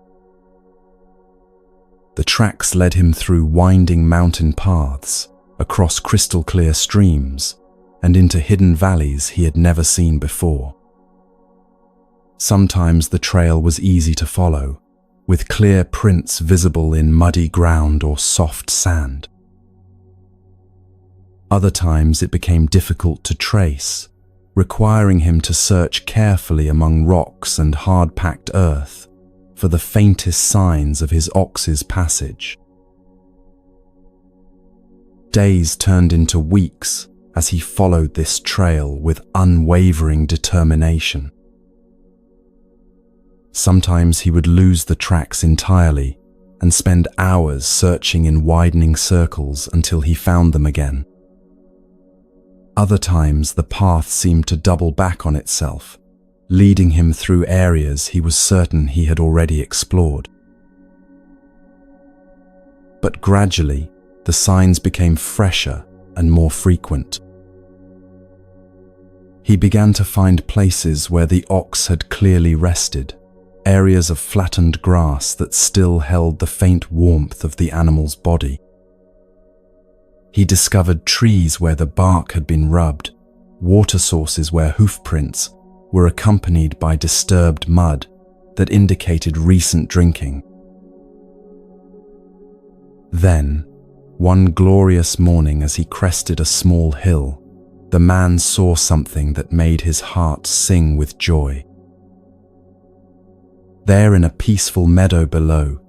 The tracks led him through winding mountain paths, across crystal-clear streams, and into hidden valleys he had never seen before. Sometimes the trail was easy to follow, with clear prints visible in muddy ground or soft sand. Other times it became difficult to trace, requiring him to search carefully among rocks and hard-packed earth for the faintest signs of his ox's passage. Days turned into weeks as he followed this trail with unwavering determination. Sometimes he would lose the tracks entirely and spend hours searching in widening circles until he found them again. Other times the path seemed to double back on itself, leading him through areas he was certain he had already explored. But gradually, the signs became fresher and more frequent. He began to find places where the ox had clearly rested, areas of flattened grass that still held the faint warmth of the animal's body. He discovered trees where the bark had been rubbed, water sources where hoofprints were accompanied by disturbed mud that indicated recent drinking. Then, one glorious morning as he crested a small hill, the man saw something that made his heart sing with joy. There in a peaceful meadow below,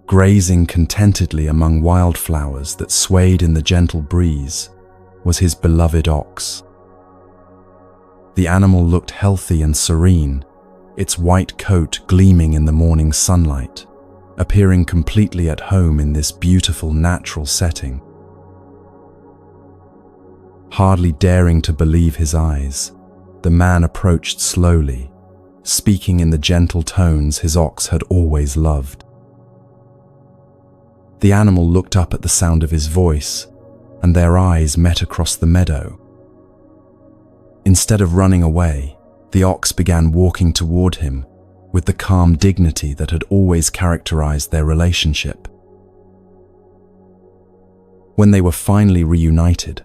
grazing contentedly among wildflowers that swayed in the gentle breeze, was his beloved ox. The animal looked healthy and serene, its white coat gleaming in the morning sunlight, appearing completely at home in this beautiful natural setting. Hardly daring to believe his eyes, the man approached slowly, speaking in the gentle tones his ox had always loved. The animal looked up at the sound of his voice, and their eyes met across the meadow. Instead of running away, the ox began walking toward him with the calm dignity that had always characterized their relationship. When they were finally reunited,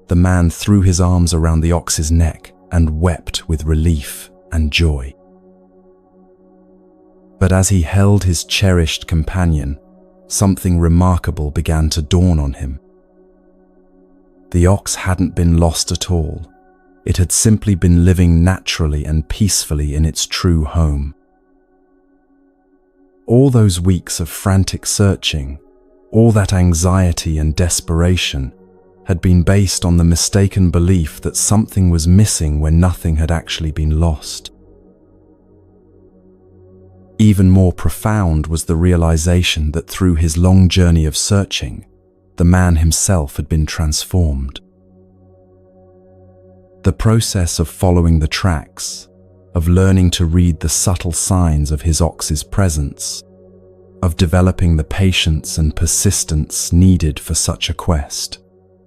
the man threw his arms around the ox's neck and wept with relief and joy. But as he held his cherished companion, something remarkable began to dawn on him. The ox hadn't been lost at all. It had simply been living naturally and peacefully in its true home. All those weeks of frantic searching, all that anxiety and desperation, had been based on the mistaken belief that something was missing when nothing had actually been lost. Even more profound was the realization that through his long journey of searching, the man himself had been transformed. The process of following the tracks, of learning to read the subtle signs of his ox's presence, of developing the patience and persistence needed for such a quest,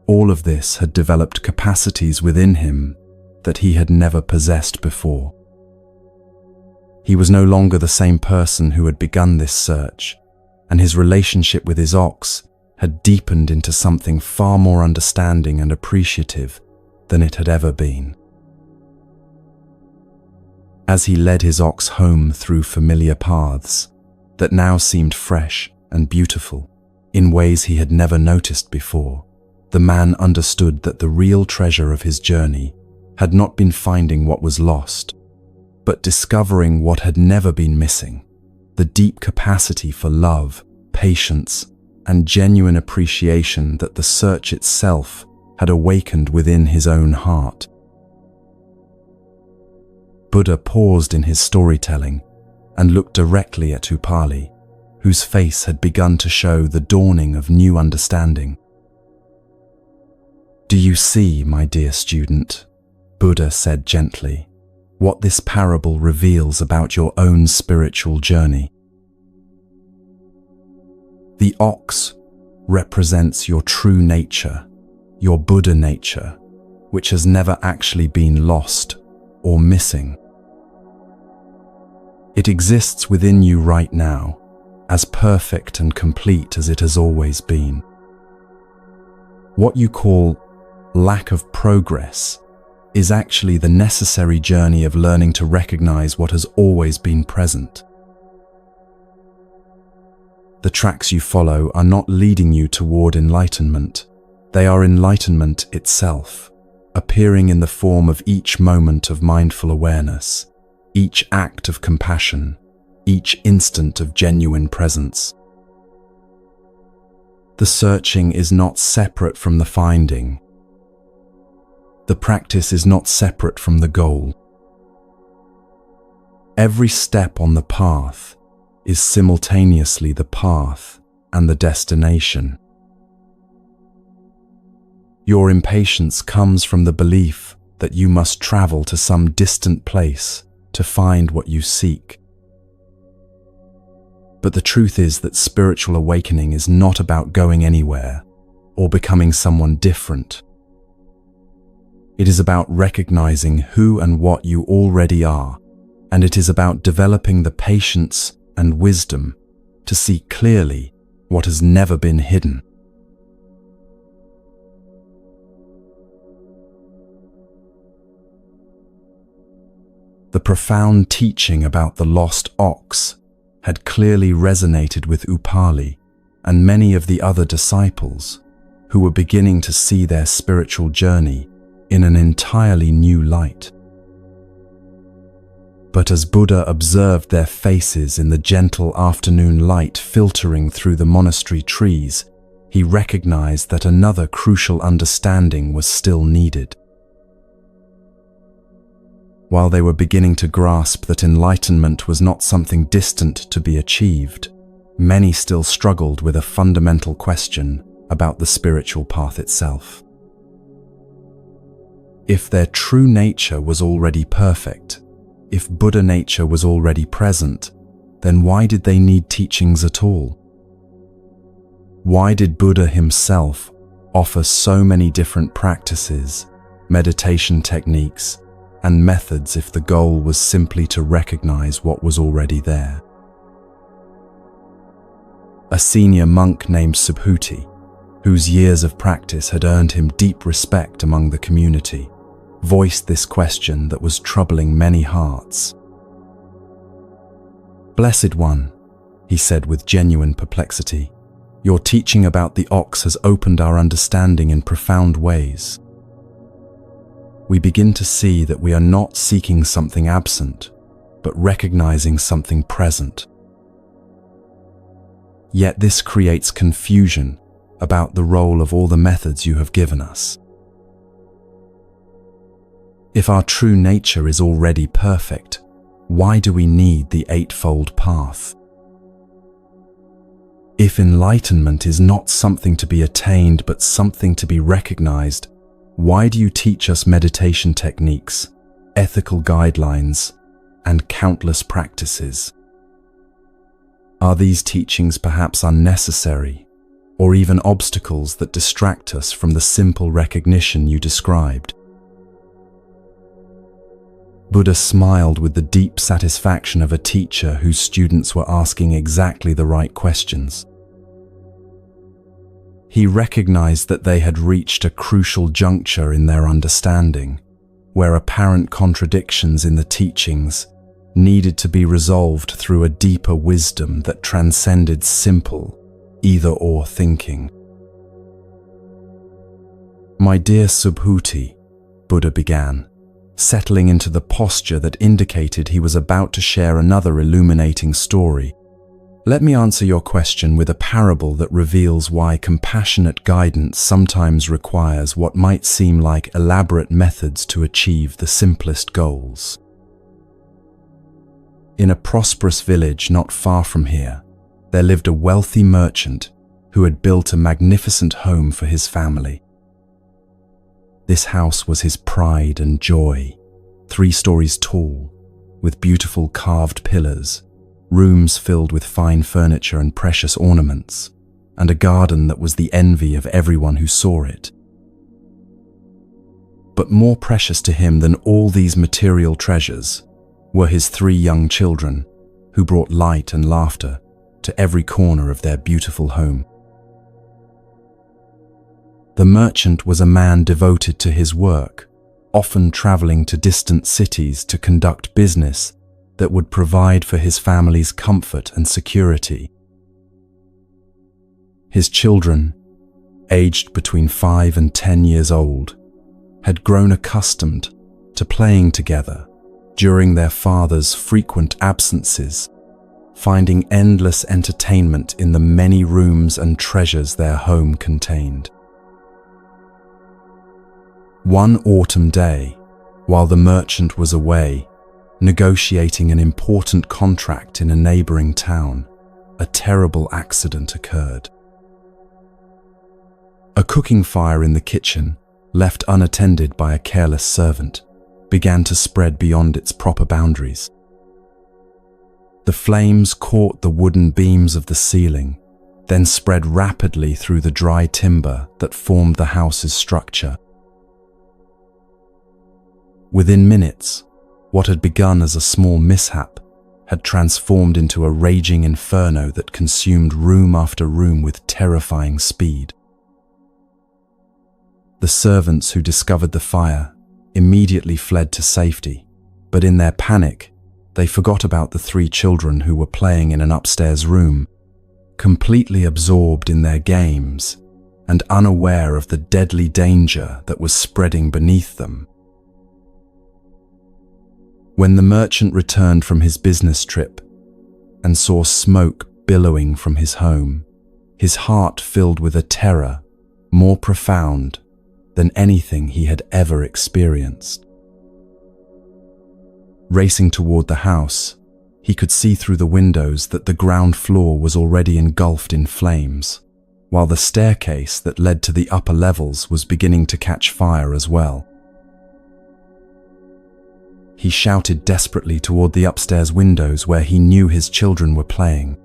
all of this had developed capacities within him that he had never possessed before. He was no longer the same person who had begun this search, and his relationship with his ox had deepened into something far more understanding and appreciative than it had ever been. As he led his ox home through familiar paths that now seemed fresh and beautiful in ways he had never noticed before, the man understood that the real treasure of his journey had not been finding what was lost, but discovering what had never been missing, the deep capacity for love, patience, and genuine appreciation that the search itself had awakened within his own heart. Buddha paused in his storytelling and looked directly at Upali, whose face had begun to show the dawning of new understanding. "Do you see, my dear student," Buddha said gently, "what this parable reveals about your own spiritual journey? The ox represents your true nature, your Buddha nature, which has never actually been lost or missing. It exists within you right now, as perfect and complete as it has always been. What you call lack of progress is actually the necessary journey of learning to recognize what has always been present. The tracks you follow are not leading you toward enlightenment. They are enlightenment itself, appearing in the form of each moment of mindful awareness, each act of compassion, each instant of genuine presence. The searching is not separate from the finding. The practice is not separate from the goal. Every step on the path is simultaneously the path and the destination. Your impatience comes from the belief that you must travel to some distant place to find what you seek. But the truth is that spiritual awakening is not about going anywhere or becoming someone different. It is about recognizing who and what you already are, and it is about developing the patience and wisdom to see clearly what has never been hidden. The profound teaching about the lost ox had clearly resonated with Upali and many of the other disciples who were beginning to see their spiritual journey in an entirely new light. But as Buddha observed their faces in the gentle afternoon light filtering through the monastery trees, he recognized that another crucial understanding was still needed. While they were beginning to grasp that enlightenment was not something distant to be achieved, many still struggled with a fundamental question about the spiritual path itself. If their true nature was already perfect, if Buddha nature was already present, then why did they need teachings at all? Why did Buddha himself offer so many different practices, meditation techniques, and methods if the goal was simply to recognize what was already there? A senior monk named Subhuti, whose years of practice had earned him deep respect among the community, voiced this question that was troubling many hearts. "Blessed One," he said with genuine perplexity, "your teaching about the ox has opened our understanding in profound ways. We begin to see that we are not seeking something absent, but recognizing something present. Yet this creates confusion about the role of all the methods you have given us. If our true nature is already perfect, why do we need the Eightfold Path? If enlightenment is not something to be attained but something to be recognized, why do you teach us meditation techniques, ethical guidelines, and countless practices? Are these teachings perhaps unnecessary, or even obstacles that distract us from the simple recognition you described?" Buddha smiled with the deep satisfaction of a teacher whose students were asking exactly the right questions. He recognized that they had reached a crucial juncture in their understanding, where apparent contradictions in the teachings needed to be resolved through a deeper wisdom that transcended simple either-or thinking. "My dear Subhuti," Buddha began, settling into the posture that indicated he was about to share another illuminating story, "let me answer your question with a parable that reveals why compassionate guidance sometimes requires what might seem like elaborate methods to achieve the simplest goals. In a prosperous village not far from here, there lived a wealthy merchant who had built a magnificent home for his family. This house was his pride and joy, 3 stories tall, with beautiful carved pillars, rooms filled with fine furniture and precious ornaments, and a garden that was the envy of everyone who saw it. But more precious to him than all these material treasures were his 3 young children, who brought light and laughter to every corner of their beautiful home. The merchant was a man devoted to his work, often traveling to distant cities to conduct business that would provide for his family's comfort and security. His children, aged between 5 and 10 years old, had grown accustomed to playing together during their father's frequent absences, finding endless entertainment in the many rooms and treasures their home contained. One autumn day, while the merchant was away, negotiating an important contract in a neighboring town, a terrible accident occurred. A cooking fire in the kitchen, left unattended by a careless servant, began to spread beyond its proper boundaries. The flames caught the wooden beams of the ceiling, then spread rapidly through the dry timber that formed the house's structure. Within minutes, what had begun as a small mishap had transformed into a raging inferno that consumed room after room with terrifying speed. The servants who discovered the fire immediately fled to safety, but in their panic, they forgot about the 3 children who were playing in an upstairs room, completely absorbed in their games and unaware of the deadly danger that was spreading beneath them. When the merchant returned from his business trip and saw smoke billowing from his home, his heart filled with a terror more profound than anything he had ever experienced. Racing toward the house, he could see through the windows that the ground floor was already engulfed in flames, while the staircase that led to the upper levels was beginning to catch fire as well. He shouted desperately toward the upstairs windows where he knew his children were playing.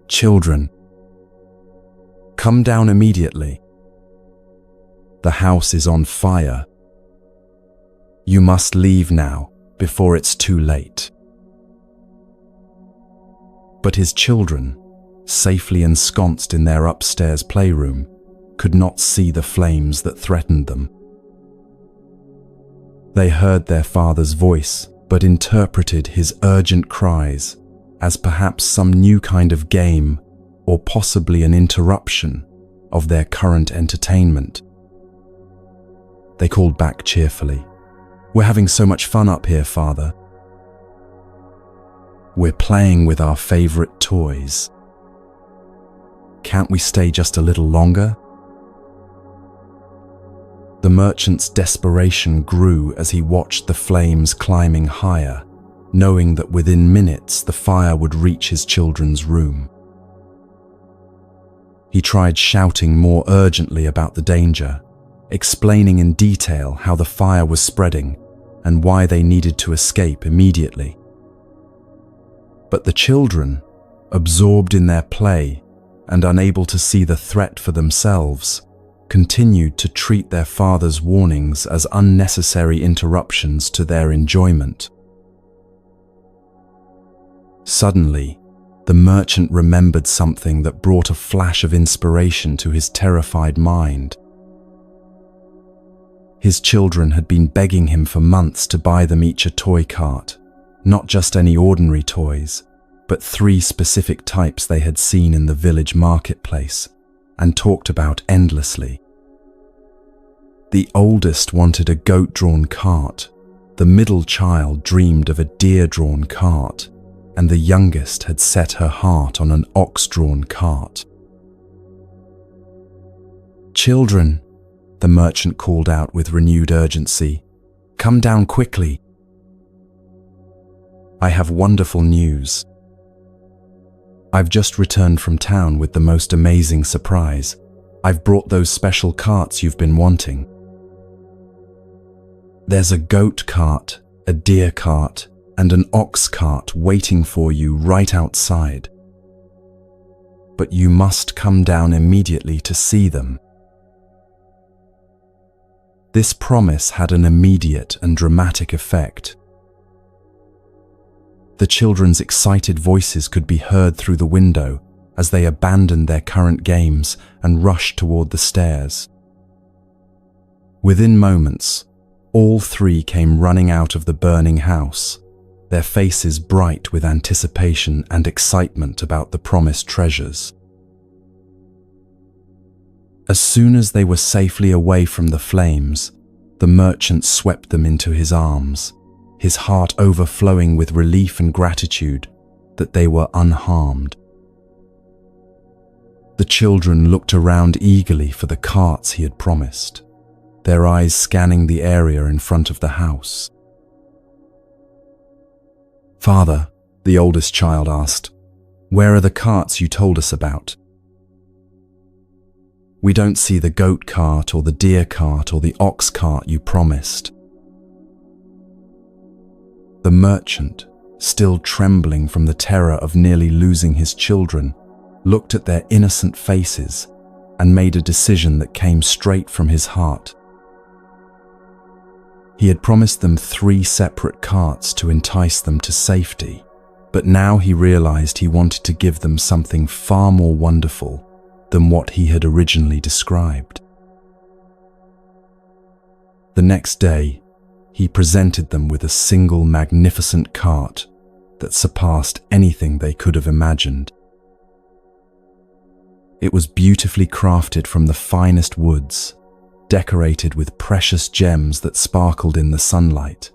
"Children, come down immediately. The house is on fire. You must leave now, before it's too late." But his children, safely ensconced in their upstairs playroom, could not see the flames that threatened them. They heard their father's voice, but interpreted his urgent cries as perhaps some new kind of game or possibly an interruption of their current entertainment. They called back cheerfully, "We're having so much fun up here, Father. We're playing with our favorite toys. Can't we stay just a little longer?" The merchant's desperation grew as he watched the flames climbing higher, knowing that within minutes the fire would reach his children's room. He tried shouting more urgently about the danger, explaining in detail how the fire was spreading and why they needed to escape immediately. But the children, absorbed in their play and unable to see the threat for themselves, continued to treat their father's warnings as unnecessary interruptions to their enjoyment. Suddenly, the merchant remembered something that brought a flash of inspiration to his terrified mind. His children had been begging him for months to buy them each a toy cart, not just any ordinary toys, but 3 specific types they had seen in the village marketplace and talked about endlessly. The oldest wanted a goat-drawn cart, the middle child dreamed of a deer-drawn cart, and the youngest had set her heart on an ox-drawn cart. "Children," the merchant called out with renewed urgency, "come down quickly. I have wonderful news. I've just returned from town with the most amazing surprise. I've brought those special carts you've been wanting. There's a goat cart, a deer cart, and an ox cart waiting for you right outside. But you must come down immediately to see them." This promise had an immediate and dramatic effect. The children's excited voices could be heard through the window as they abandoned their current games and rushed toward the stairs. Within moments, all three came running out of the burning house, their faces bright with anticipation and excitement about the promised treasures. As soon as they were safely away from the flames, the merchant swept them into his arms, his heart overflowing with relief and gratitude that they were unharmed. The children looked around eagerly for the carts he had promised, their eyes scanning the area in front of the house. "Father," the oldest child asked, "where are the carts you told us about?" "We don't see the goat cart or the deer cart or the ox cart you promised." The merchant, still trembling from the terror of nearly losing his children, looked at their innocent faces and made a decision that came straight from his heart. He had promised them 3 separate carts to entice them to safety, but now he realized he wanted to give them something far more wonderful than what he had originally described. The next day, he presented them with a single magnificent cart that surpassed anything they could have imagined. It was beautifully crafted from the finest woods, decorated with precious gems that sparkled in the sunlight,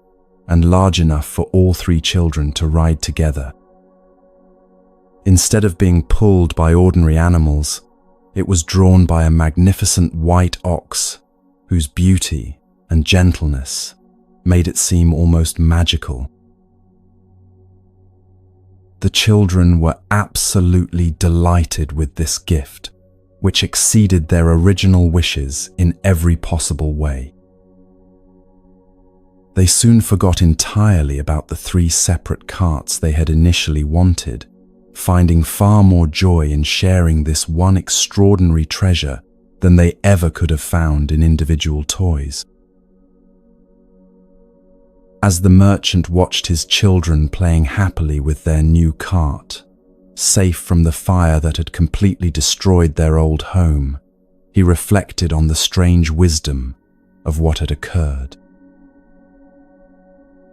and large enough for all 3 children to ride together. Instead of being pulled by ordinary animals, it was drawn by a magnificent white ox whose beauty and gentleness made it seem almost magical. The children were absolutely delighted with this gift, which exceeded their original wishes in every possible way. They soon forgot entirely about the 3 separate carts they had initially wanted, finding far more joy in sharing this one extraordinary treasure than they ever could have found in individual toys. As the merchant watched his children playing happily with their new cart, safe from the fire that had completely destroyed their old home, he reflected on the strange wisdom of what had occurred.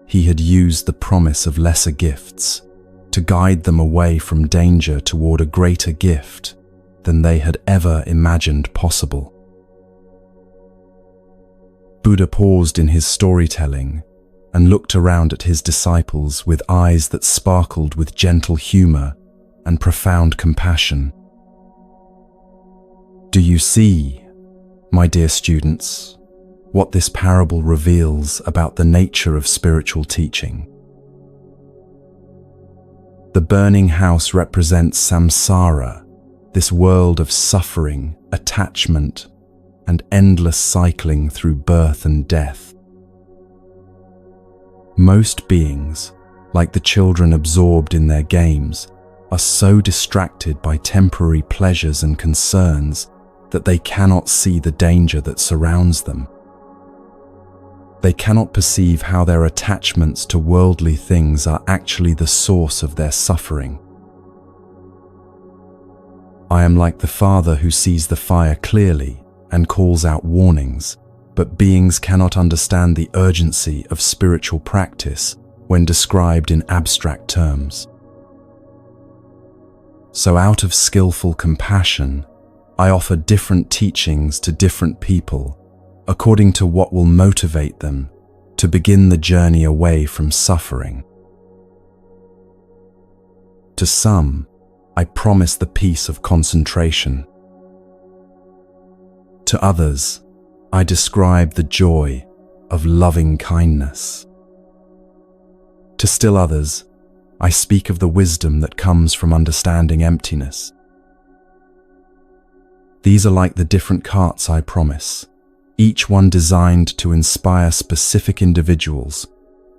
He had used the promise of lesser gifts to guide them away from danger toward a greater gift than they had ever imagined possible. Buddha paused in his storytelling and looked around at his disciples with eyes that sparkled with gentle humor and profound compassion. "Do you see, my dear students, what this parable reveals about the nature of spiritual teaching? The burning house represents samsara, this world of suffering, attachment, and endless cycling through birth and death. Most beings, like the children absorbed in their games, are so distracted by temporary pleasures and concerns that they cannot see the danger that surrounds them. They cannot perceive how their attachments to worldly things are actually the source of their suffering. I am like the father who sees the fire clearly and calls out warnings, but beings cannot understand the urgency of spiritual practice when described in abstract terms. So out of skillful compassion, I offer different teachings to different people according to what will motivate them to begin the journey away from suffering. To some, I promise the peace of concentration. To others, I describe the joy of loving kindness. To still others, I speak of the wisdom that comes from understanding emptiness. These are like the different carts I promise, each one designed to inspire specific individuals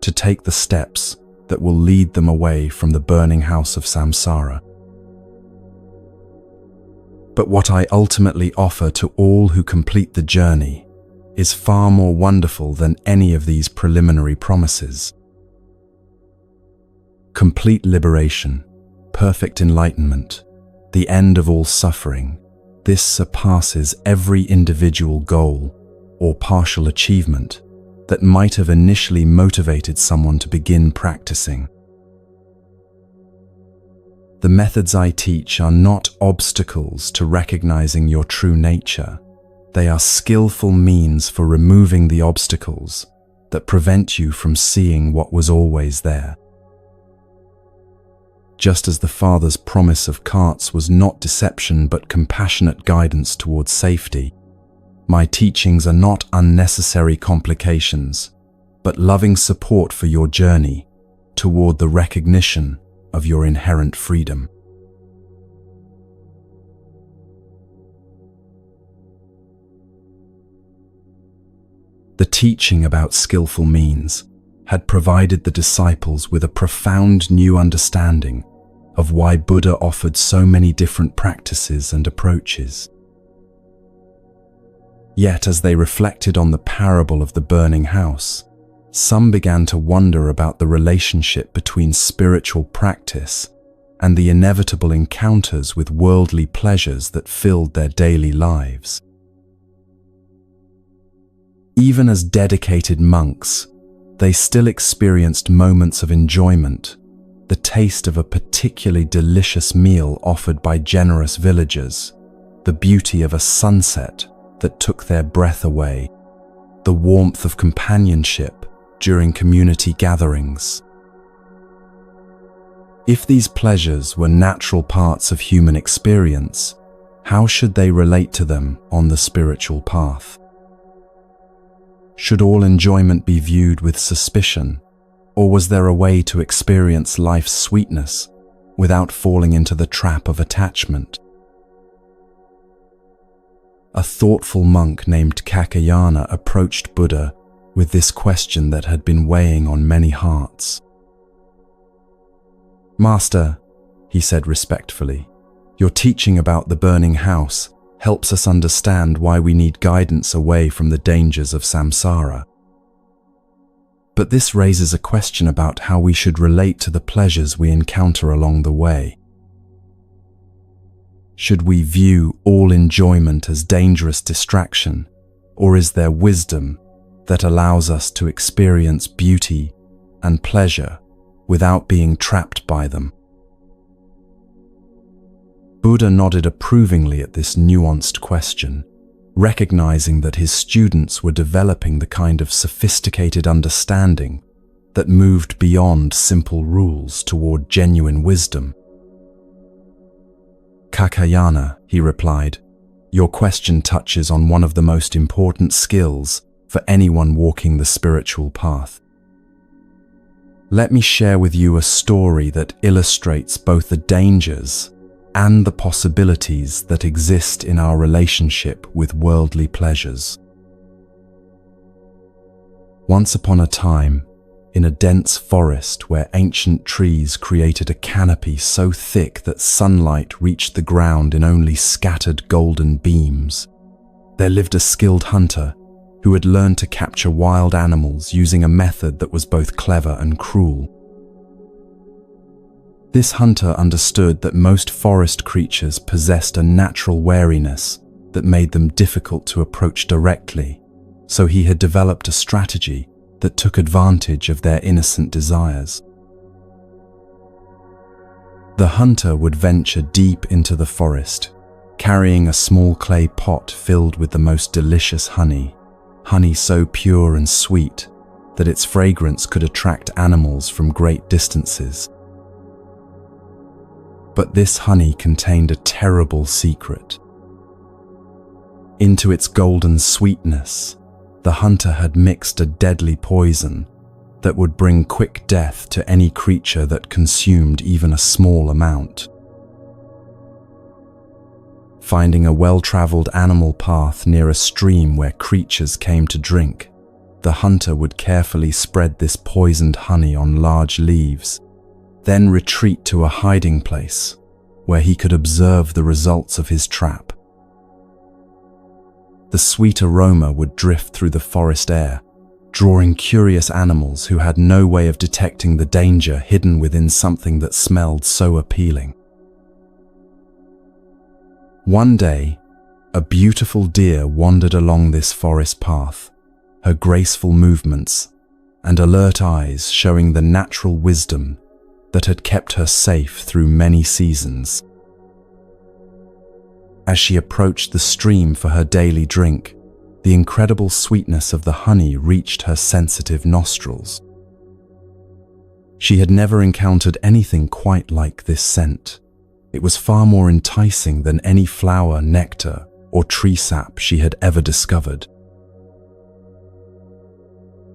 to take the steps that will lead them away from the burning house of samsara. But what I ultimately offer to all who complete the journey is far more wonderful than any of these preliminary promises. Complete liberation, perfect enlightenment, the end of all suffering, this surpasses every individual goal or partial achievement that might have initially motivated someone to begin practicing. The methods I teach are not obstacles to recognizing your true nature. They are skillful means for removing the obstacles that prevent you from seeing what was always there. Just as the Father's promise of carts was not deception but compassionate guidance towards safety, my teachings are not unnecessary complications, but loving support for your journey toward the recognition of your inherent freedom. The teaching about skillful means had provided the disciples with a profound new understanding of why Buddha offered so many different practices and approaches. Yet as they reflected on the parable of the burning house, some began to wonder about the relationship between spiritual practice and the inevitable encounters with worldly pleasures that filled their daily lives. Even as dedicated monks, they still experienced moments of enjoyment, the taste of a particularly delicious meal offered by generous villagers, the beauty of a sunset that took their breath away, the warmth of companionship during community gatherings. If these pleasures were natural parts of human experience, how should they relate to them on the spiritual path? Should all enjoyment be viewed with suspicion, or was there a way to experience life's sweetness without falling into the trap of attachment? A thoughtful monk named Kakayana approached Buddha with this question that had been weighing on many hearts. "Master," he said respectfully, "your teaching about the burning house helps us understand why we need guidance away from the dangers of samsara. But this raises a question about how we should relate to the pleasures we encounter along the way. Should we view all enjoyment as dangerous distraction, or is there wisdom that allows us to experience beauty and pleasure without being trapped by them?" Buddha nodded approvingly at this nuanced question, recognizing that his students were developing the kind of sophisticated understanding that moved beyond simple rules toward genuine wisdom. "Kakayana," he replied, "your question touches on one of the most important skills for anyone walking the spiritual path. Let me share with you a story that illustrates both the dangers and the possibilities that exist in our relationship with worldly pleasures. Once upon a time, in a dense forest where ancient trees created a canopy so thick that sunlight reached the ground in only scattered golden beams, there lived a skilled hunter who had learned to capture wild animals using a method that was both clever and cruel. This hunter understood that most forest creatures possessed a natural wariness that made them difficult to approach directly, so he had developed a strategy that took advantage of their innocent desires. The hunter would venture deep into the forest, carrying a small clay pot filled with the most delicious honey so pure and sweet that its fragrance could attract animals from great distances. But this honey contained a terrible secret. Into its golden sweetness, the hunter had mixed a deadly poison that would bring quick death to any creature that consumed even a small amount. Finding a well-traveled animal path near a stream where creatures came to drink, the hunter would carefully spread this poisoned honey on large leaves, then retreat to a hiding place where he could observe the results of his trap. The sweet aroma would drift through the forest air, drawing curious animals who had no way of detecting the danger hidden within something that smelled so appealing. One day, a beautiful deer wandered along this forest path, her graceful movements and alert eyes showing the natural wisdom that had kept her safe through many seasons. As she approached the stream for her daily drink, the incredible sweetness of the honey reached her sensitive nostrils. She had never encountered anything quite like this scent. It was far more enticing than any flower, nectar, or tree sap she had ever discovered.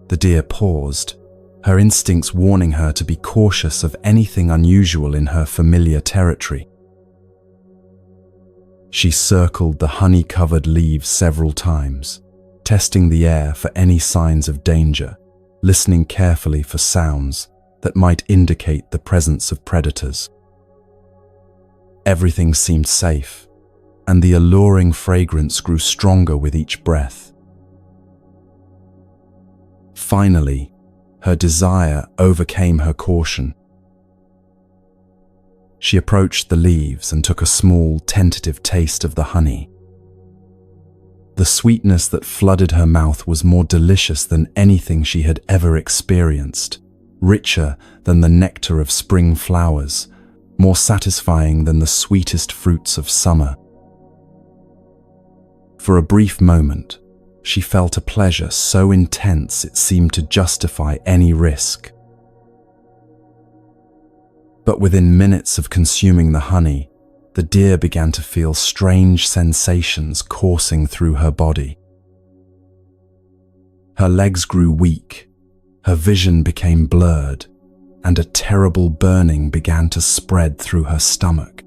The deer paused, her instincts warning her to be cautious of anything unusual in her familiar territory. She circled the honey-covered leaves several times, testing the air for any signs of danger, listening carefully for sounds that might indicate the presence of predators. Everything seemed safe, and the alluring fragrance grew stronger with each breath. Finally, her desire overcame her caution. She approached the leaves and took a small, tentative taste of the honey. The sweetness that flooded her mouth was more delicious than anything she had ever experienced, richer than the nectar of spring flowers, more satisfying than the sweetest fruits of summer. For a brief moment, she felt a pleasure so intense it seemed to justify any risk. But within minutes of consuming the honey, the deer began to feel strange sensations coursing through her body. Her legs grew weak, her vision became blurred, and a terrible burning began to spread through her stomach.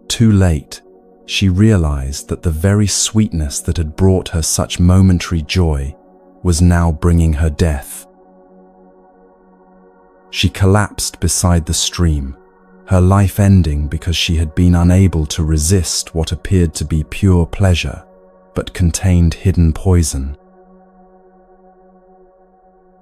Too late, she realized that the very sweetness that had brought her such momentary joy was now bringing her death. She collapsed beside the stream, her life ending because she had been unable to resist what appeared to be pure pleasure, but contained hidden poison.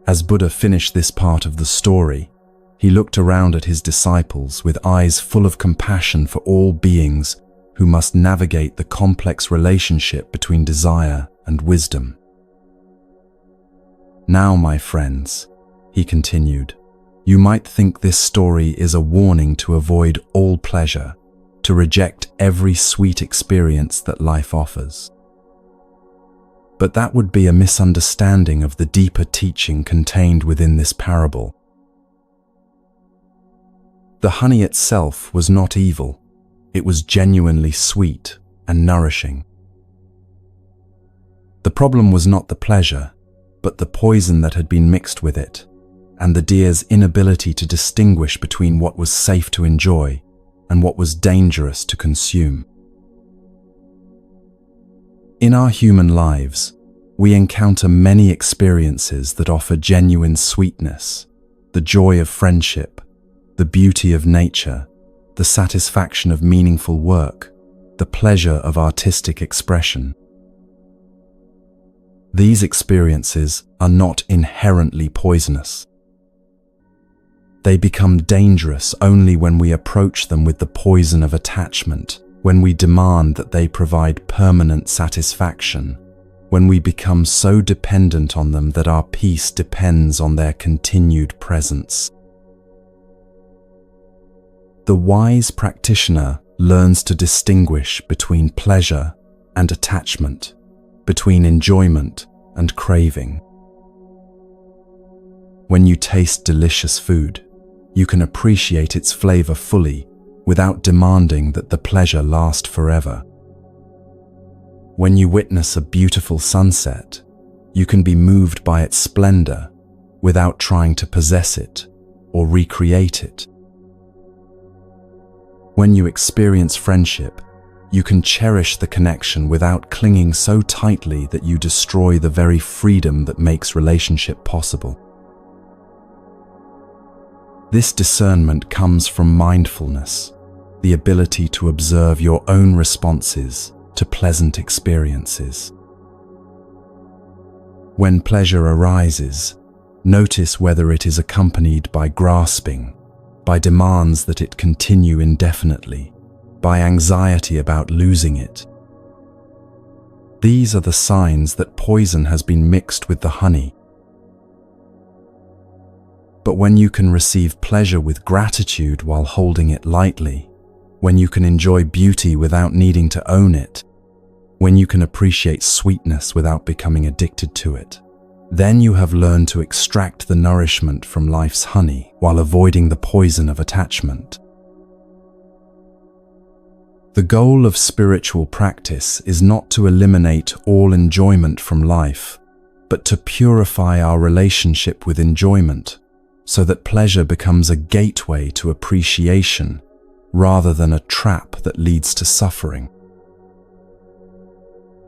As Buddha finished this part of the story, he looked around at his disciples with eyes full of compassion for all beings who must navigate the complex relationship between desire and wisdom. Now, my friends, he continued, you might think this story is a warning to avoid all pleasure, to reject every sweet experience that life offers. But that would be a misunderstanding of the deeper teaching contained within this parable. The honey itself was not evil. It was genuinely sweet and nourishing. The problem was not the pleasure, but the poison that had been mixed with it, and the deer's inability to distinguish between what was safe to enjoy and what was dangerous to consume. In our human lives, we encounter many experiences that offer genuine sweetness, the joy of friendship, the beauty of nature, the satisfaction of meaningful work, the pleasure of artistic expression. These experiences are not inherently poisonous. They become dangerous only when we approach them with the poison of attachment, when we demand that they provide permanent satisfaction, when we become so dependent on them that our peace depends on their continued presence. The wise practitioner learns to distinguish between pleasure and attachment, between enjoyment and craving. When you taste delicious food, you can appreciate its flavor fully without demanding that the pleasure last forever. When you witness a beautiful sunset, you can be moved by its splendor without trying to possess it or recreate it. When you experience friendship, you can cherish the connection without clinging so tightly that you destroy the very freedom that makes relationship possible. This discernment comes from mindfulness, the ability to observe your own responses to pleasant experiences. When pleasure arises, notice whether it is accompanied by grasping, by demands that it continue indefinitely, by anxiety about losing it. These are the signs that poison has been mixed with the honey. But when you can receive pleasure with gratitude while holding it lightly, when you can enjoy beauty without needing to own it, when you can appreciate sweetness without becoming addicted to it, then you have learned to extract the nourishment from life's honey while avoiding the poison of attachment. The goal of spiritual practice is not to eliminate all enjoyment from life, but to purify our relationship with enjoyment so that pleasure becomes a gateway to appreciation rather than a trap that leads to suffering.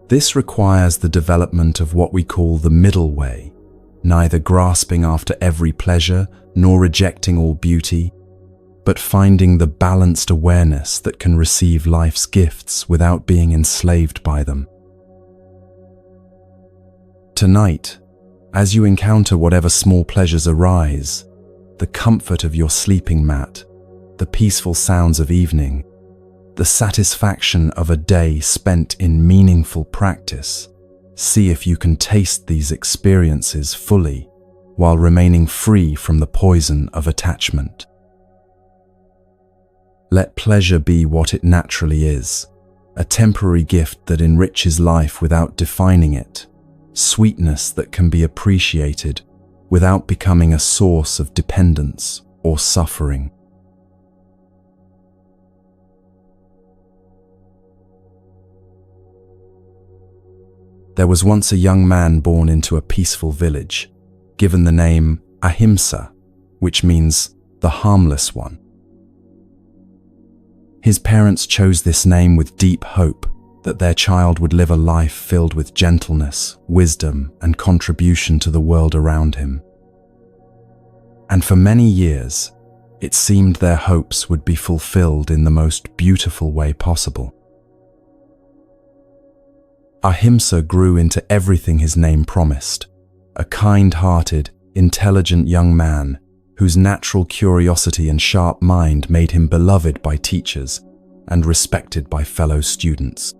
This requires the development of what we call the middle way, neither grasping after every pleasure nor rejecting all beauty, but finding the balanced awareness that can receive life's gifts without being enslaved by them. Tonight, as you encounter whatever small pleasures arise, the comfort of your sleeping mat, the peaceful sounds of evening, the satisfaction of a day spent in meaningful practice, see if you can taste these experiences fully while remaining free from the poison of attachment. Let pleasure be what it naturally is, a temporary gift that enriches life without defining it, sweetness that can be appreciated without becoming a source of dependence or suffering. There was once a young man born into a peaceful village, given the name Ahimsa, which means the harmless one. His parents chose this name with deep hope that their child would live a life filled with gentleness, wisdom, and contribution to the world around him. And for many years, it seemed their hopes would be fulfilled in the most beautiful way possible. Ahimsa grew into everything his name promised, a kind-hearted, intelligent young man whose natural curiosity and sharp mind made him beloved by teachers and respected by fellow students.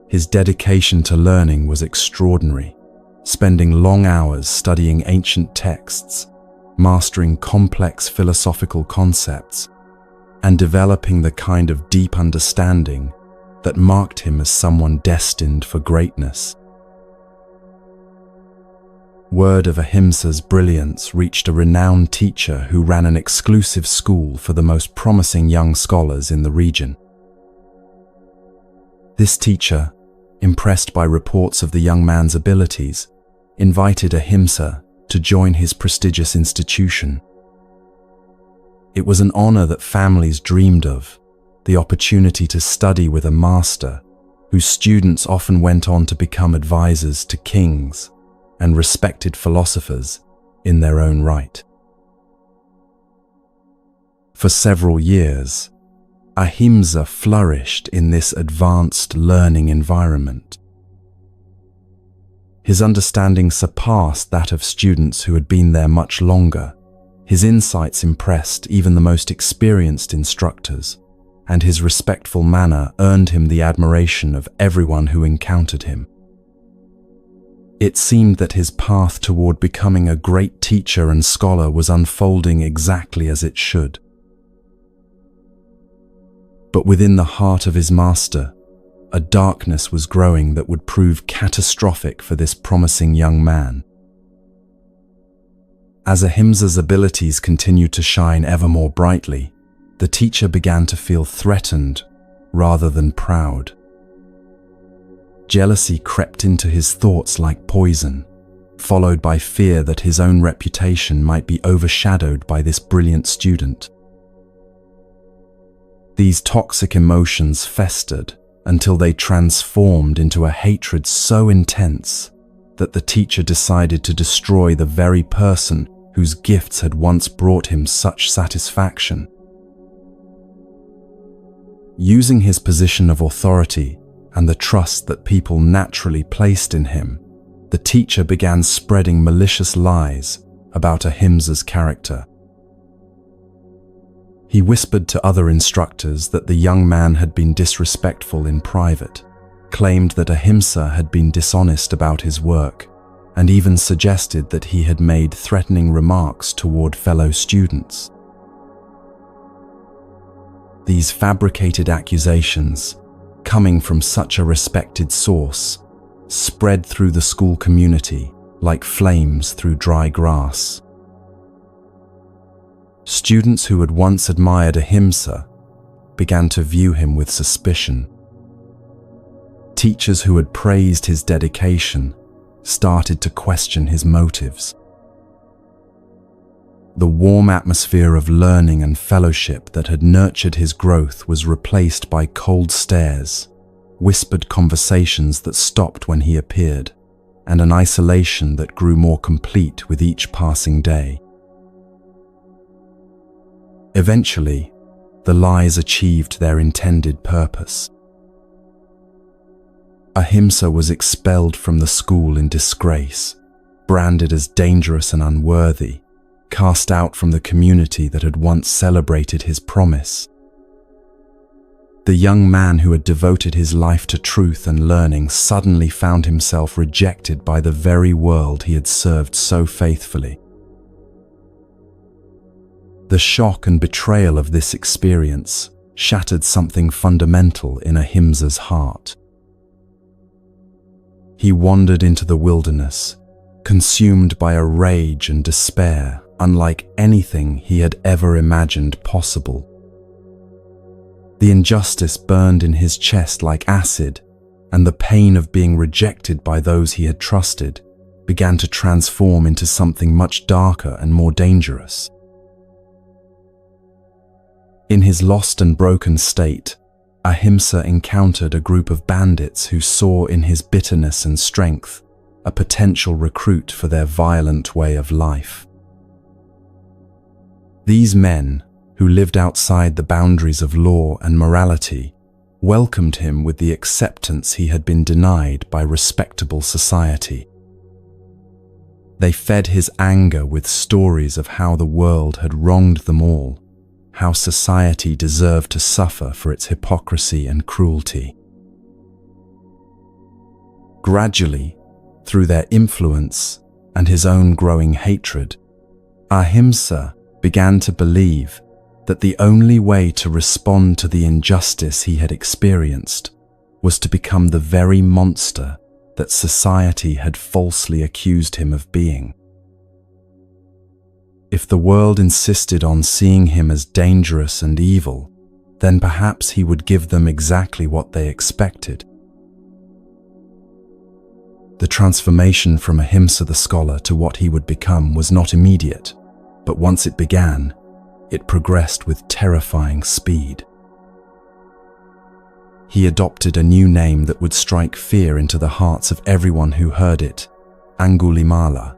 His dedication to learning was extraordinary, spending long hours studying ancient texts, mastering complex philosophical concepts, and developing the kind of deep understanding that marked him as someone destined for greatness. Word of Ahimsa's brilliance reached a renowned teacher who ran an exclusive school for the most promising young scholars in the region. This teacher, impressed by reports of the young man's abilities, invited Ahimsa to join his prestigious institution. It was an honor that families dreamed of, the opportunity to study with a master whose students often went on to become advisors to kings and respected philosophers in their own right. For several years, Ahimsa flourished in this advanced learning environment. His understanding surpassed that of students who had been there much longer. His insights impressed even the most experienced instructors, and his respectful manner earned him the admiration of everyone who encountered him. It seemed that his path toward becoming a great teacher and scholar was unfolding exactly as it should. But within the heart of his master, a darkness was growing that would prove catastrophic for this promising young man. As Ahimsa's abilities continued to shine ever more brightly, the teacher began to feel threatened rather than proud. Jealousy crept into his thoughts like poison, followed by fear that his own reputation might be overshadowed by this brilliant student. These toxic emotions festered until they transformed into a hatred so intense that the teacher decided to destroy the very person whose gifts had once brought him such satisfaction. Using his position of authority and the trust that people naturally placed in him, the teacher began spreading malicious lies about Ahimsa's character. He whispered to other instructors that the young man had been disrespectful in private, claimed that Ahimsa had been dishonest about his work, and even suggested that he had made threatening remarks toward fellow students. These fabricated accusations, coming from such a respected source, spread through the school community like flames through dry grass. Students who had once admired Ahimsa began to view him with suspicion. Teachers who had praised his dedication started to question his motives. The warm atmosphere of learning and fellowship that had nurtured his growth was replaced by cold stares, whispered conversations that stopped when he appeared, and an isolation that grew more complete with each passing day. Eventually, the lies achieved their intended purpose. Ahimsa was expelled from the school in disgrace, branded as dangerous and unworthy, cast out from the community that had once celebrated his promise. The young man who had devoted his life to truth and learning suddenly found himself rejected by the very world he had served so faithfully. The shock and betrayal of this experience shattered something fundamental in Ahimsa's heart. He wandered into the wilderness, consumed by a rage and despair unlike anything he had ever imagined possible. The injustice burned in his chest like acid, and the pain of being rejected by those he had trusted began to transform into something much darker and more dangerous. In his lost and broken state, Ahimsa encountered a group of bandits who saw in his bitterness and strength a potential recruit for their violent way of life. These men, who lived outside the boundaries of law and morality, welcomed him with the acceptance he had been denied by respectable society. They fed his anger with stories of how the world had wronged them all, how society deserved to suffer for its hypocrisy and cruelty. Gradually, through their influence and his own growing hatred, Ahimsa began to believe that the only way to respond to the injustice he had experienced was to become the very monster that society had falsely accused him of being. If the world insisted on seeing him as dangerous and evil, then perhaps he would give them exactly what they expected. The transformation from Ahimsa the scholar to what he would become was not immediate, but once it began, it progressed with terrifying speed. He adopted a new name that would strike fear into the hearts of everyone who heard it, Angulimala,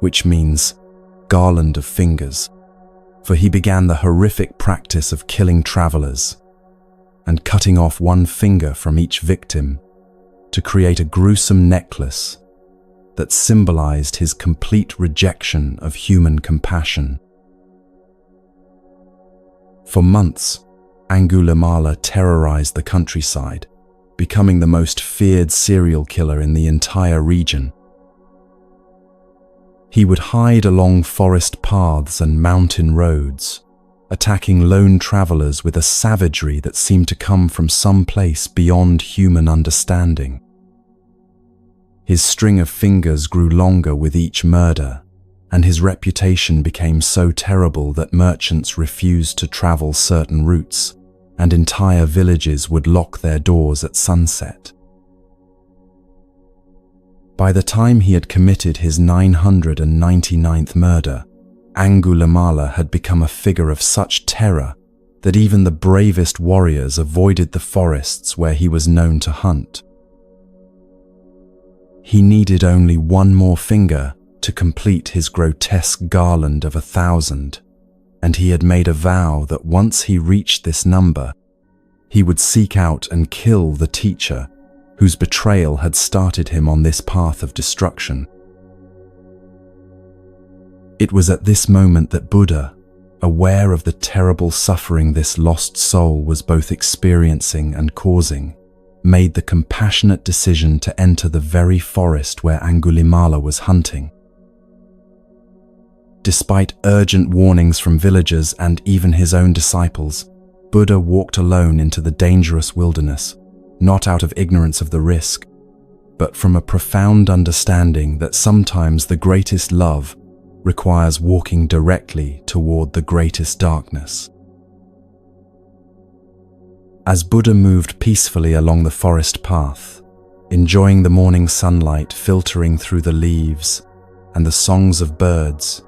which means garland of fingers, for he began the horrific practice of killing travelers and cutting off one finger from each victim to create a gruesome necklace that symbolized his complete rejection of human compassion. For months, Angulimala terrorized the countryside, becoming the most feared serial killer in the entire region. He would hide along forest paths and mountain roads, attacking lone travelers with a savagery that seemed to come from some place beyond human understanding. His string of fingers grew longer with each murder, and his reputation became so terrible that merchants refused to travel certain routes, and entire villages would lock their doors at sunset. By the time he had committed his 999th murder, Angulimala had become a figure of such terror that even the bravest warriors avoided the forests where he was known to hunt. He needed only one more finger to complete his grotesque garland of 1,000, and he had made a vow that once he reached this number, He would seek out and kill the teacher whose betrayal had started him on this path of destruction. It was at this moment that Buddha, aware of the terrible suffering this lost soul was both experiencing and causing, made the compassionate decision to enter the very forest where Angulimala was hunting. Despite urgent warnings from villagers and even his own disciples, Buddha walked alone into the dangerous wilderness, not out of ignorance of the risk, but from a profound understanding that sometimes the greatest love requires walking directly toward the greatest darkness. As Buddha moved peacefully along the forest path, enjoying the morning sunlight filtering through the leaves and the songs of birds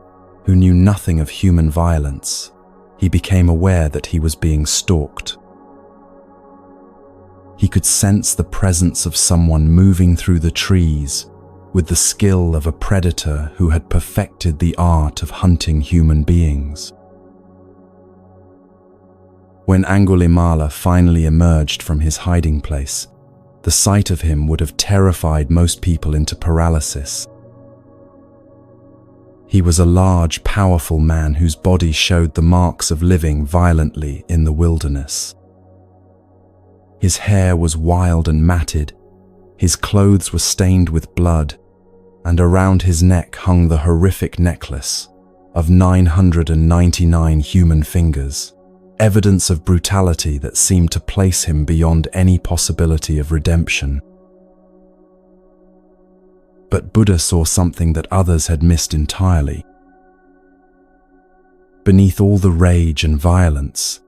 who knew nothing of human violence, he became aware that he was being stalked. He could sense the presence of someone moving through the trees with the skill of a predator who had perfected the art of hunting human beings. When Angulimala finally emerged from his hiding place, the sight of him would have terrified most people into paralysis. He was a large, powerful man whose body showed the marks of living violently in the wilderness. His hair was wild and matted, his clothes were stained with blood, and around his neck hung the horrific necklace of 999 human fingers, evidence of brutality that seemed to place him beyond any possibility of redemption. But Buddha saw something that others had missed entirely. Beneath all the rage and violence,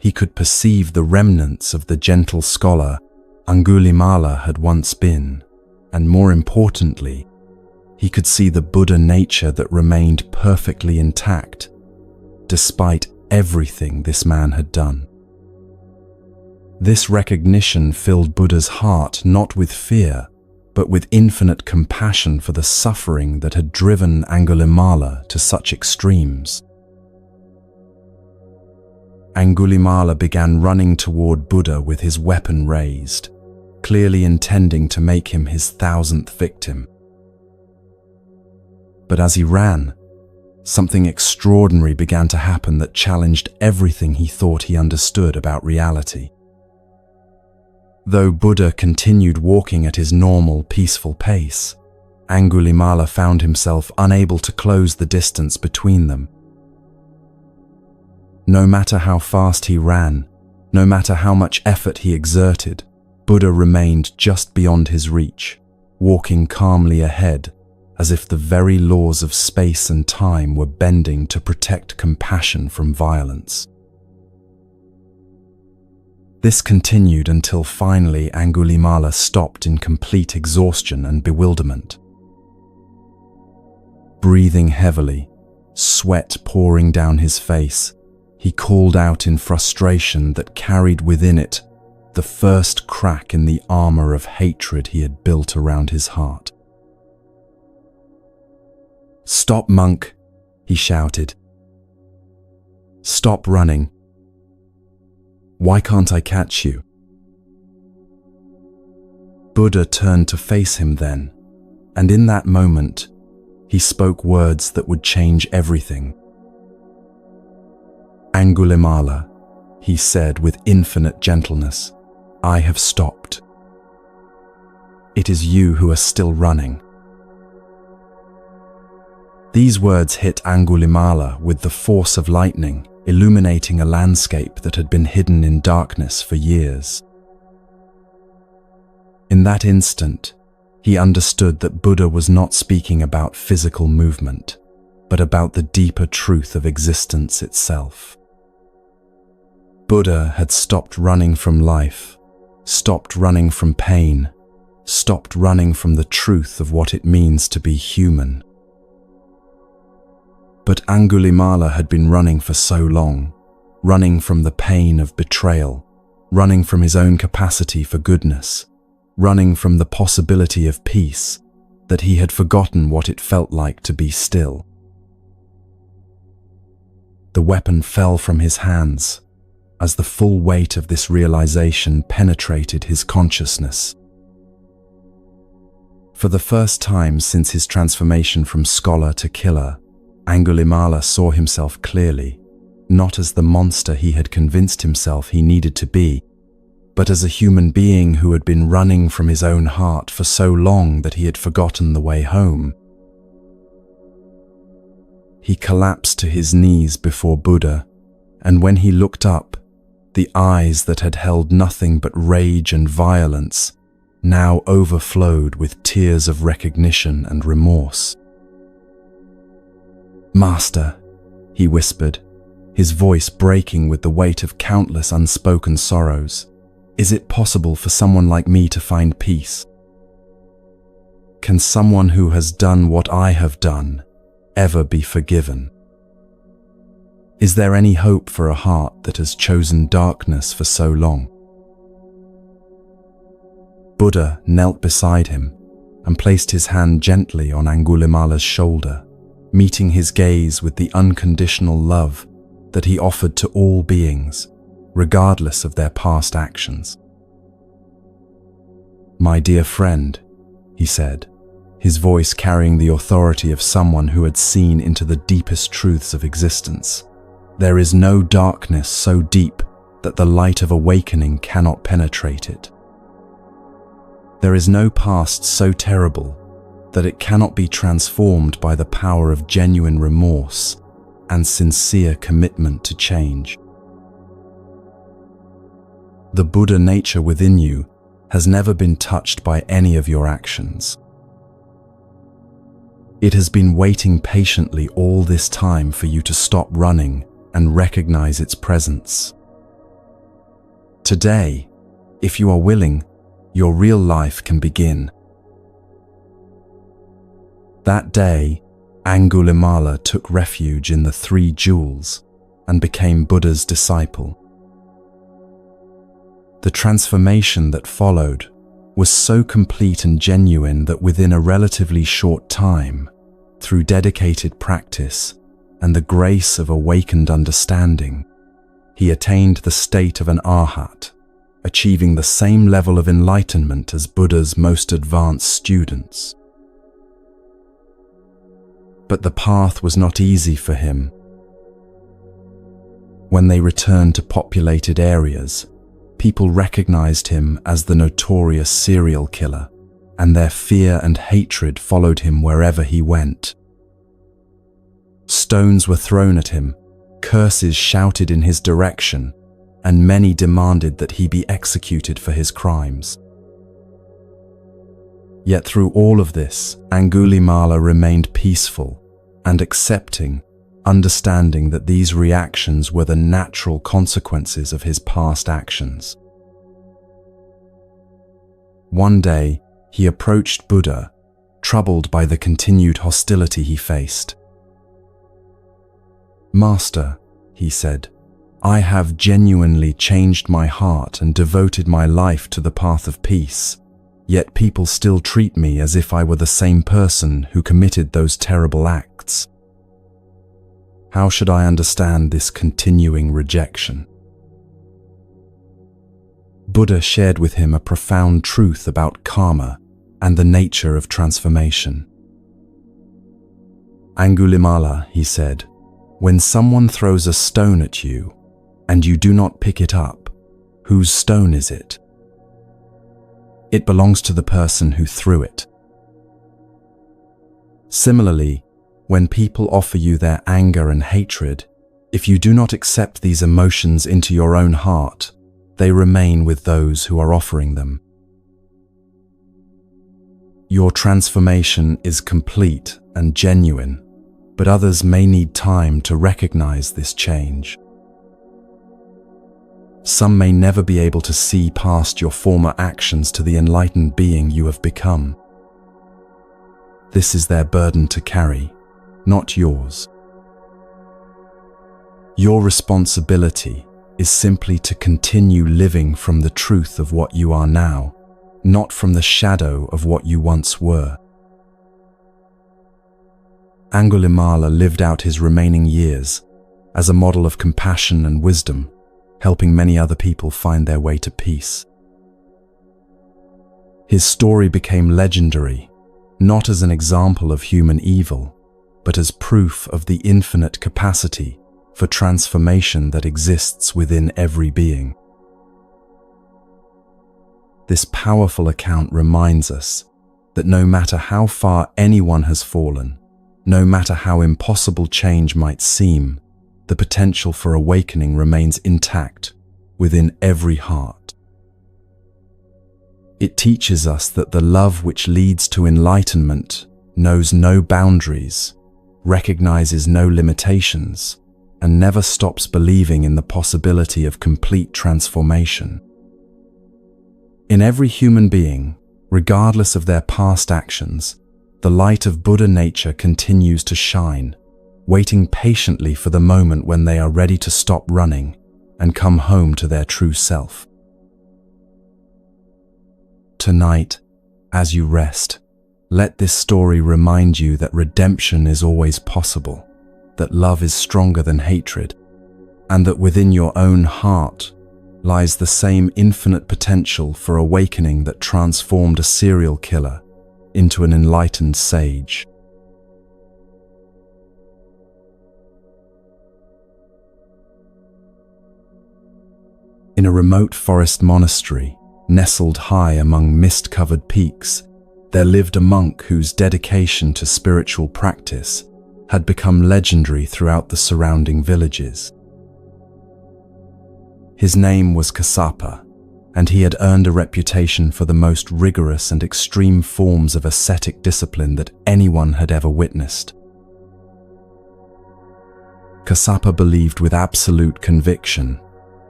he could perceive the remnants of the gentle scholar Angulimala had once been, and more importantly, he could see the Buddha nature that remained perfectly intact, despite everything this man had done. This recognition filled Buddha's heart not with fear, but with infinite compassion for the suffering that had driven Angulimala to such extremes. Angulimala began running toward Buddha with his weapon raised, clearly intending to make him his 1,000th victim. But as he ran, something extraordinary began to happen that challenged everything he thought he understood about reality. Though Buddha continued walking at his normal, peaceful pace, Angulimala found himself unable to close the distance between them. No matter how fast he ran, no matter how much effort he exerted, Buddha remained just beyond his reach, walking calmly ahead, as if the very laws of space and time were bending to protect compassion from violence. This continued until finally Angulimala stopped in complete exhaustion and bewilderment. Breathing heavily, sweat pouring down his face, he called out in frustration that carried within it the first crack in the armor of hatred he had built around his heart. "Stop, monk," he shouted. "Stop running. Why can't I catch you?" Buddha turned to face him then, and in that moment, he spoke words that would change everything. "Angulimala," he said with infinite gentleness, "I have stopped. It is you who are still running." These words hit Angulimala with the force of lightning, illuminating a landscape that had been hidden in darkness for years. In that instant, he understood that Buddha was not speaking about physical movement, but about the deeper truth of existence itself. Buddha had stopped running from life, stopped running from pain, stopped running from the truth of what it means to be human. But Angulimala had been running for so long, running from the pain of betrayal, running from his own capacity for goodness, running from the possibility of peace, that he had forgotten what it felt like to be still. The weapon fell from his hands, as the full weight of this realization penetrated his consciousness. For the first time since his transformation from scholar to killer, Angulimala saw himself clearly, not as the monster he had convinced himself he needed to be, but as a human being who had been running from his own heart for so long that he had forgotten the way home. He collapsed to his knees before Buddha, and when he looked up, the eyes that had held nothing but rage and violence now overflowed with tears of recognition and remorse. "Master," he whispered, his voice breaking with the weight of countless unspoken sorrows, "is it possible for someone like me to find peace? Can someone who has done what I have done ever be forgiven? Is there any hope for a heart that has chosen darkness for so long?" Buddha knelt beside him and placed his hand gently on Angulimala's shoulder, meeting his gaze with the unconditional love that he offered to all beings, regardless of their past actions. "My dear friend," he said, his voice carrying the authority of someone who had seen into the deepest truths of existence, "there is no darkness so deep that the light of awakening cannot penetrate it. There is no past so terrible that it cannot be transformed by the power of genuine remorse and sincere commitment to change. The Buddha nature within you has never been touched by any of your actions. It has been waiting patiently all this time for you to stop running and recognize its presence. Today, if you are willing, your real life can begin." That day, Angulimala took refuge in the 3 jewels and became Buddha's disciple. The transformation that followed was so complete and genuine that within a relatively short time, through dedicated practice and the grace of awakened understanding, he attained the state of an arhat, achieving the same level of enlightenment as Buddha's most advanced students. But the path was not easy for him. When they returned to populated areas, people recognized him as the notorious serial killer, and their fear and hatred followed him wherever he went. Stones were thrown at him, curses shouted in his direction, and many demanded that he be executed for his crimes. Yet through all of this, Angulimala remained peaceful and accepting, understanding that these reactions were the natural consequences of his past actions. One day, he approached Buddha, troubled by the continued hostility he faced. "Master," he said, "I have genuinely changed my heart and devoted my life to the path of peace, yet people still treat me as if I were the same person who committed those terrible acts. How should I understand this continuing rejection?" Buddha shared with him a profound truth about karma and the nature of transformation. "Angulimala," he said, "when someone throws a stone at you and you do not pick it up, whose stone is it? It belongs to the person who threw it. Similarly, when people offer you their anger and hatred, if you do not accept these emotions into your own heart, they remain with those who are offering them. Your transformation is complete and genuine, but others may need time to recognize this change. Some may never be able to see past your former actions to the enlightened being you have become. This is their burden to carry, not yours. Your responsibility is simply to continue living from the truth of what you are now, not from the shadow of what you once were." Angulimala lived out his remaining years as a model of compassion and wisdom, helping many other people find their way to peace. His story became legendary, not as an example of human evil, but as proof of the infinite capacity for transformation that exists within every being. This powerful account reminds us that no matter how far anyone has fallen, no matter how impossible change might seem, the potential for awakening remains intact within every heart. It teaches us that the love which leads to enlightenment knows no boundaries, recognizes no limitations, and never stops believing in the possibility of complete transformation. In every human being, regardless of their past actions, the light of Buddha nature continues to shine, waiting patiently for the moment when they are ready to stop running and come home to their true self. Tonight, as you rest, let this story remind you that redemption is always possible, that love is stronger than hatred, and that within your own heart lies the same infinite potential for awakening that transformed a serial killer into an enlightened sage. In a remote forest monastery, nestled high among mist-covered peaks, there lived a monk whose dedication to spiritual practice had become legendary throughout the surrounding villages. His name was Kassapa, and he had earned a reputation for the most rigorous and extreme forms of ascetic discipline that anyone had ever witnessed. Kassapa believed with absolute conviction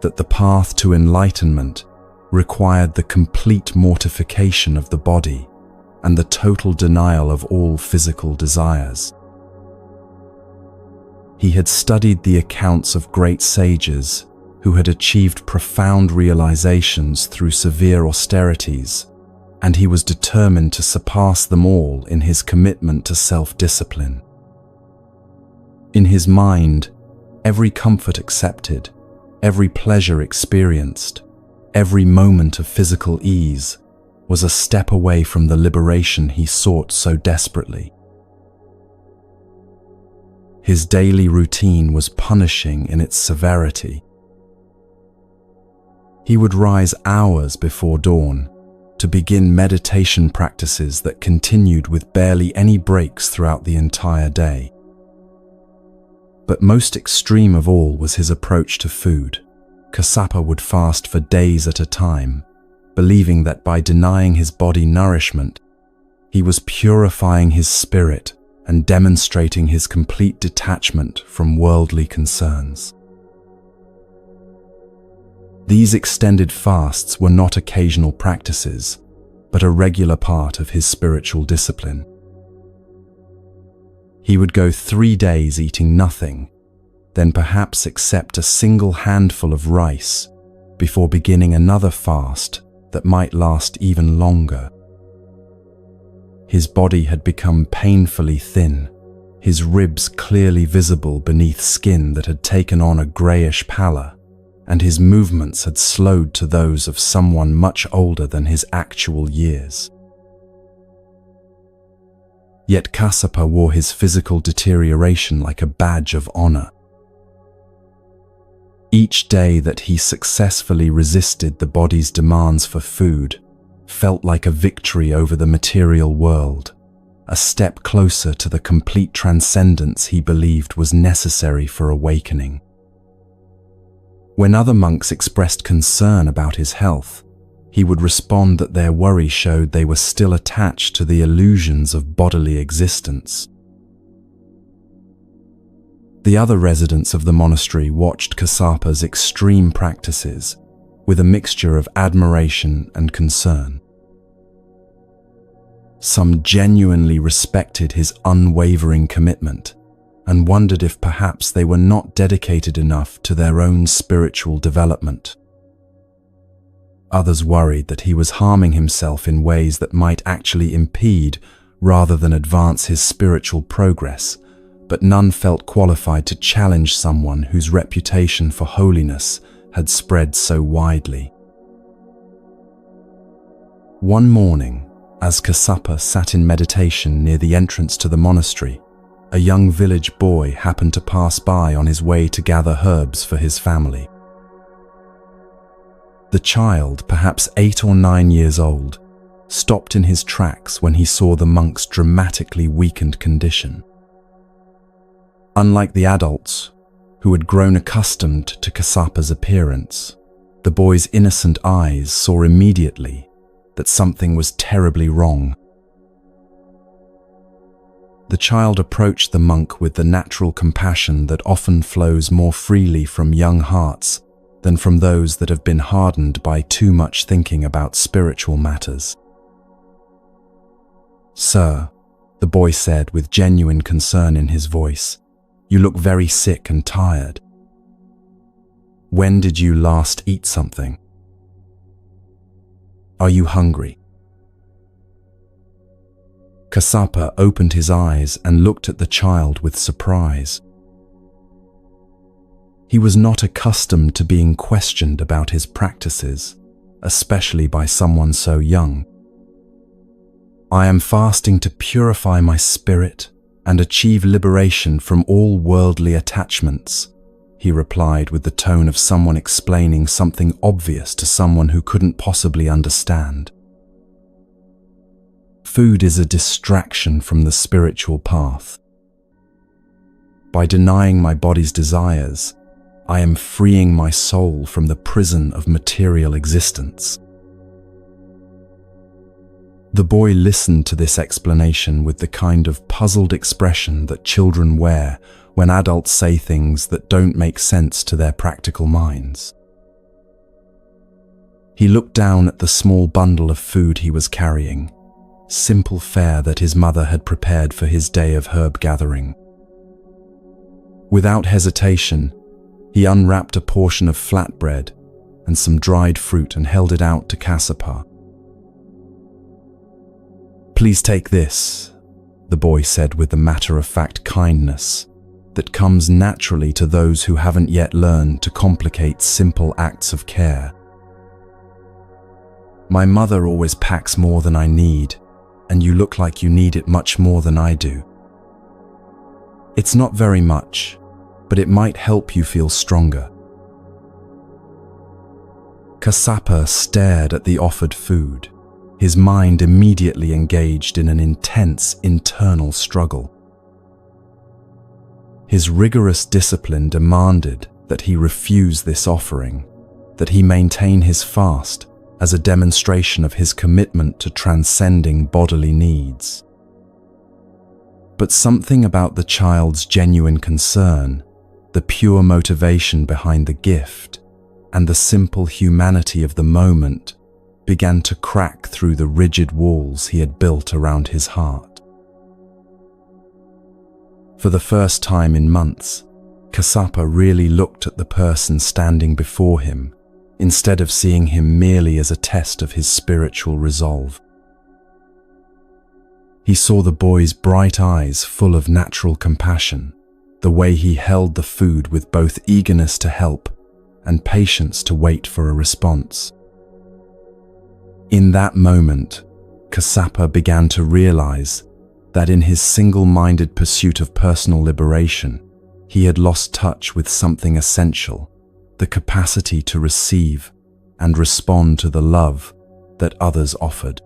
that the path to enlightenment required the complete mortification of the body and the total denial of all physical desires. He had studied the accounts of great sages who had achieved profound realizations through severe austerities, and he was determined to surpass them all in his commitment to self-discipline. In his mind, every comfort accepted, every pleasure experienced, every moment of physical ease was a step away from the liberation he sought so desperately. His daily routine was punishing in its severity. He would rise hours before dawn to begin meditation practices that continued with barely any breaks throughout the entire day. But most extreme of all was his approach to food. Kassapa would fast for days at a time, believing that by denying his body nourishment, he was purifying his spirit and demonstrating his complete detachment from worldly concerns. These extended fasts were not occasional practices, but a regular part of his spiritual discipline. He would go 3 days eating nothing, then perhaps accept a single handful of rice before beginning another fast that might last even longer. His body had become painfully thin, his ribs clearly visible beneath skin that had taken on a greyish pallor, and his movements had slowed to those of someone much older than his actual years. Yet Kassapa wore his physical deterioration like a badge of honor. Each day that he successfully resisted the body's demands for food felt like a victory over the material world, a step closer to the complete transcendence he believed was necessary for awakening. When other monks expressed concern about his health, he would respond that their worry showed they were still attached to the illusions of bodily existence. The other residents of the monastery watched Kassapa's extreme practices with a mixture of admiration and concern. Some genuinely respected his unwavering commitment and wondered if perhaps they were not dedicated enough to their own spiritual development. Others worried that he was harming himself in ways that might actually impede rather than advance his spiritual progress, but none felt qualified to challenge someone whose reputation for holiness had spread so widely. One morning, as Kassapa sat in meditation near the entrance to the monastery, a young village boy happened to pass by on his way to gather herbs for his family. The child, perhaps 8 or 9 years old, stopped in his tracks when he saw the monk's dramatically weakened condition. Unlike the adults, who had grown accustomed to Kassapa's appearance, the boy's innocent eyes saw immediately that something was terribly wrong. The child approached the monk with the natural compassion that often flows more freely from young hearts than from those that have been hardened by too much thinking about spiritual matters. "Sir," the boy said with genuine concern in his voice, "you look very sick and tired. When did you last eat something? Are you hungry?" Kassapa opened his eyes and looked at the child with surprise. He was not accustomed to being questioned about his practices, especially by someone so young. "I am fasting to purify my spirit and achieve liberation from all worldly attachments," he replied with the tone of someone explaining something obvious to someone who couldn't possibly understand. "Food is a distraction from the spiritual path. By denying my body's desires, I am freeing my soul from the prison of material existence." The boy listened to this explanation with the kind of puzzled expression that children wear when adults say things that don't make sense to their practical minds. He looked down at the small bundle of food he was carrying, simple fare that his mother had prepared for his day of herb gathering. Without hesitation, he unwrapped a portion of flatbread and some dried fruit and held it out to Kassapa. "Please take this," the boy said with the matter-of-fact kindness that comes naturally to those who haven't yet learned to complicate simple acts of care. "My mother always packs more than I need, and you look like you need it much more than I do. It's not very much, but it might help you feel stronger." Kassapa stared at the offered food, his mind immediately engaged in an intense internal struggle. His rigorous discipline demanded that he refuse this offering, that he maintain his fast as a demonstration of his commitment to transcending bodily needs. But something about the child's genuine concern, the pure motivation behind the gift, and the simple humanity of the moment began to crack through the rigid walls he had built around his heart. For the first time in months, Kassapa really looked at the person standing before him, instead of seeing him merely as a test of his spiritual resolve. He saw the boy's bright eyes full of natural compassion, the way he held the food with both eagerness to help and patience to wait for a response. In that moment, Kassapa began to realize that in his single-minded pursuit of personal liberation, he had lost touch with something essential, the capacity to receive and respond to the love that others offered.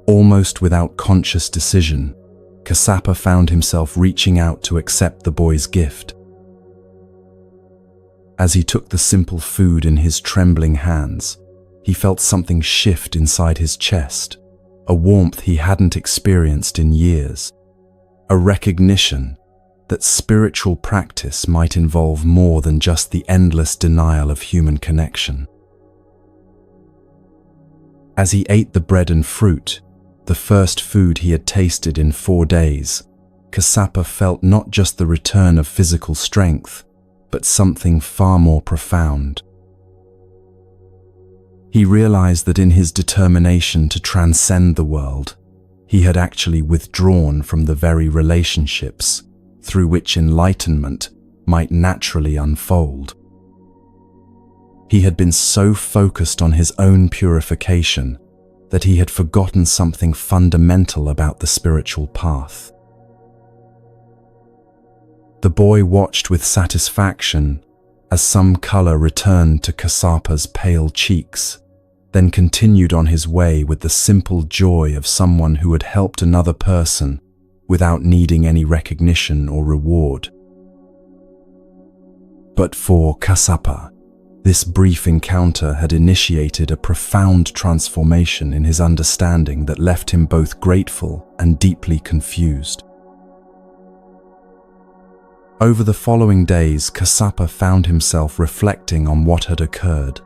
Almost without conscious decision, Kassapa found himself reaching out to accept the boy's gift. As he took the simple food in his trembling hands, he felt something shift inside his chest, a warmth he hadn't experienced in years, a recognition that spiritual practice might involve more than just the endless denial of human connection. As he ate the bread and fruit, the first food he had tasted in 4 days, Kassapa felt not just the return of physical strength, but something far more profound. He realized that in his determination to transcend the world, he had actually withdrawn from the very relationships through which enlightenment might naturally unfold. He had been so focused on his own purification that he had forgotten something fundamental about the spiritual path. The boy watched with satisfaction as some color returned to Kassapa's pale cheeks, then continued on his way with the simple joy of someone who had helped another person without needing any recognition or reward. But for Kassapa, this brief encounter had initiated a profound transformation in his understanding that left him both grateful and deeply confused. Over the following days, Kassapa found himself reflecting on what had occurred,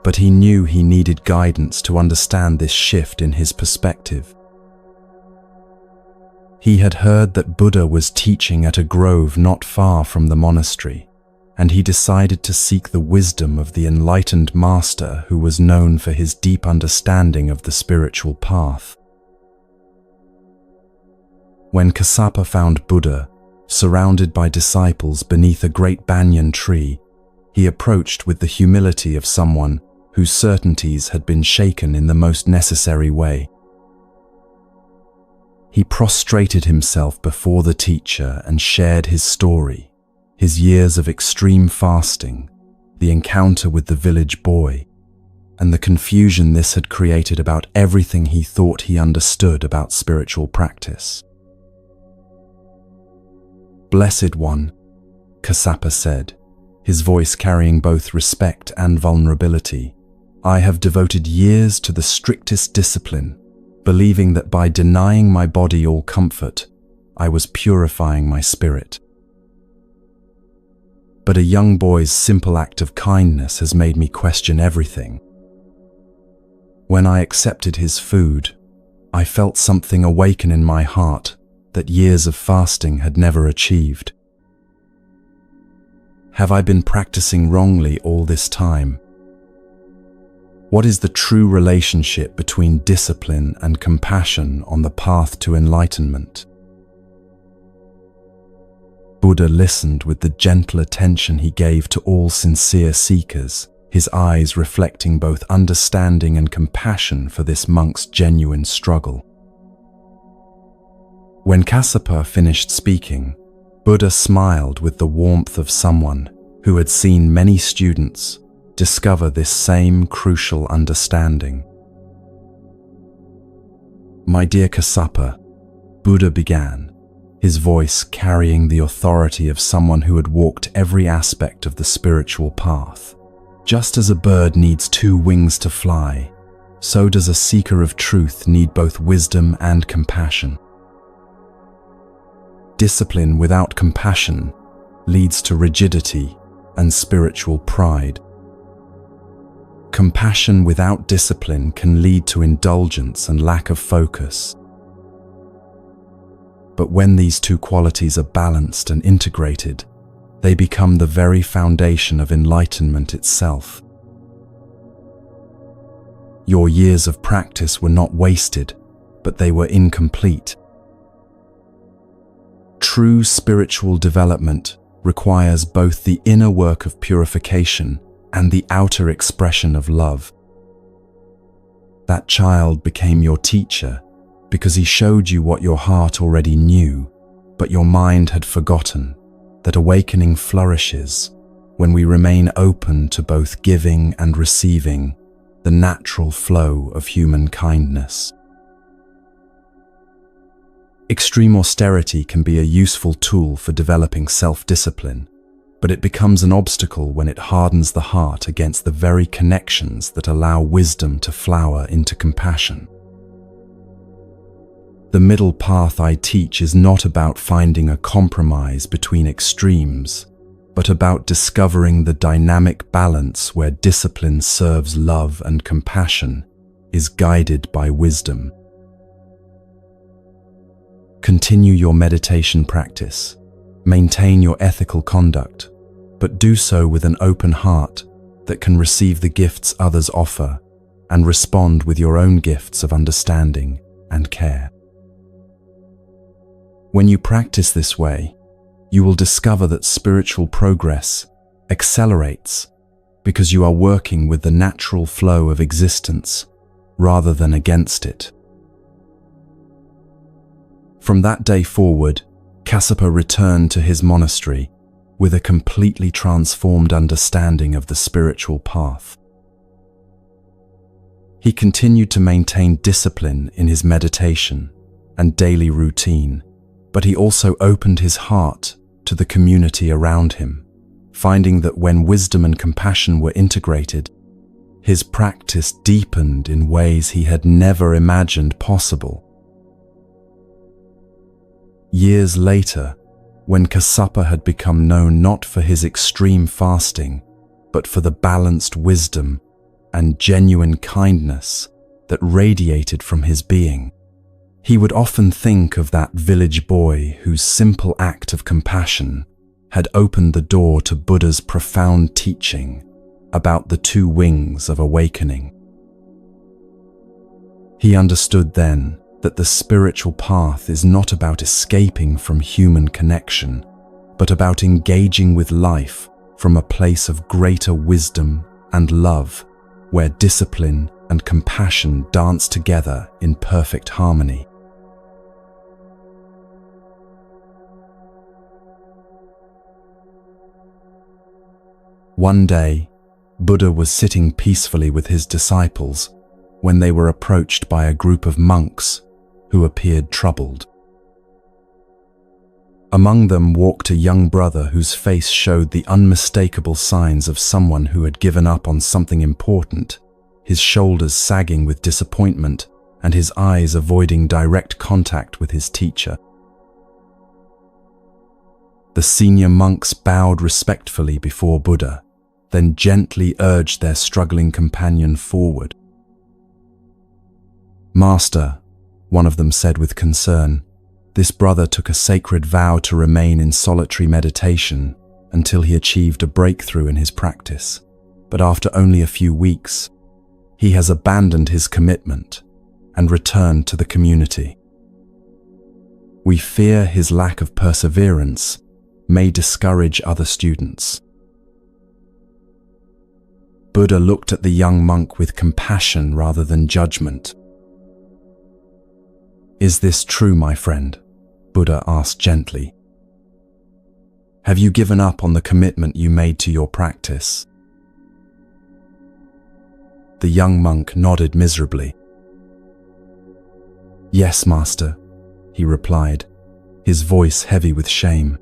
but he knew he needed guidance to understand this shift in his perspective. He had heard that Buddha was teaching at a grove not far from the monastery, and he decided to seek the wisdom of the enlightened master who was known for his deep understanding of the spiritual path. When Kassapa found Buddha, surrounded by disciples beneath a great banyan tree, he approached with the humility of someone whose certainties had been shaken in the most necessary way. He prostrated himself before the teacher and shared his story, his years of extreme fasting, the encounter with the village boy, and the confusion this had created about everything he thought he understood about spiritual practice. "Blessed One," Kassapa said, his voice carrying both respect and vulnerability, "I have devoted years to the strictest discipline, believing that by denying my body all comfort, I was purifying my spirit. But a young boy's simple act of kindness has made me question everything. When I accepted his food, I felt something awaken in my heart that years of fasting had never achieved. Have I been practicing wrongly all this time? What is the true relationship between discipline and compassion on the path to enlightenment?" Buddha listened with the gentle attention he gave to all sincere seekers, his eyes reflecting both understanding and compassion for this monk's genuine struggle. When Kassapa finished speaking, Buddha smiled with the warmth of someone who had seen many students discover this same crucial understanding. "My dear Kassapa," Buddha began, his voice carrying the authority of someone who had walked every aspect of the spiritual path. "Just as a bird needs 2 wings to fly, so does a seeker of truth need both wisdom and compassion. Discipline without compassion leads to rigidity and spiritual pride. Compassion without discipline can lead to indulgence and lack of focus. But when these 2 qualities are balanced and integrated, they become the very foundation of enlightenment itself. Your years of practice were not wasted, but they were incomplete. True spiritual development requires both the inner work of purification and the outer expression of love. That child became your teacher because he showed you what your heart already knew, but your mind had forgotten that awakening flourishes when we remain open to both giving and receiving, the natural flow of human kindness. Extreme austerity can be a useful tool for developing self-discipline, but it becomes an obstacle when it hardens the heart against the very connections that allow wisdom to flower into compassion. The middle path I teach is not about finding a compromise between extremes, but about discovering the dynamic balance where discipline serves love and compassion is guided by wisdom. Continue your meditation practice, maintain your ethical conduct, but do so with an open heart that can receive the gifts others offer and respond with your own gifts of understanding and care. When you practice this way, you will discover that spiritual progress accelerates because you are working with the natural flow of existence rather than against it. From that day forward, Kassapa returned to his monastery with a completely transformed understanding of the spiritual path. He continued to maintain discipline in his meditation and daily routine, but he also opened his heart to the community around him, finding that when wisdom and compassion were integrated, his practice deepened in ways he had never imagined possible. Years later, when Kassapa had become known not for his extreme fasting, but for the balanced wisdom and genuine kindness that radiated from his being, he would often think of that village boy whose simple act of compassion had opened the door to Buddha's profound teaching about the two wings of awakening. He understood then that the spiritual path is not about escaping from human connection, but about engaging with life from a place of greater wisdom and love, where discipline and compassion dance together in perfect harmony. One day, Buddha was sitting peacefully with his disciples when they were approached by a group of monks who appeared troubled. Among them walked a young brother whose face showed the unmistakable signs of someone who had given up on something important, his shoulders sagging with disappointment and his eyes avoiding direct contact with his teacher. The senior monks bowed respectfully before Buddha, then gently urged their struggling companion forward. "Master," one of them said with concern, "this brother took a sacred vow to remain in solitary meditation until he achieved a breakthrough in his practice. But after only a few weeks, he has abandoned his commitment and returned to the community. We fear his lack of perseverance may discourage other students." Buddha looked at the young monk with compassion rather than judgment. "Is this true, my friend?" Buddha asked gently. "Have you given up on the commitment you made to your practice?" The young monk nodded miserably. "Yes, master," he replied, his voice heavy with shame.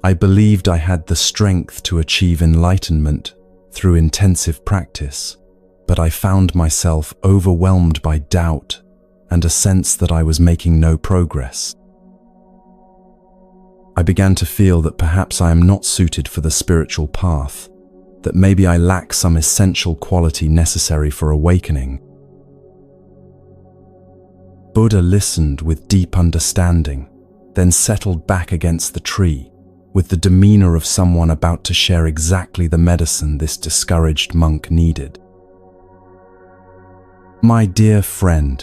"I believed I had the strength to achieve enlightenment through intensive practice, but I found myself overwhelmed by doubt and a sense that I was making no progress. I began to feel that perhaps I am not suited for the spiritual path, that maybe I lack some essential quality necessary for awakening." Buddha listened with deep understanding, then settled back against the tree, with the demeanor of someone about to share exactly the medicine this discouraged monk needed. "My dear friend,"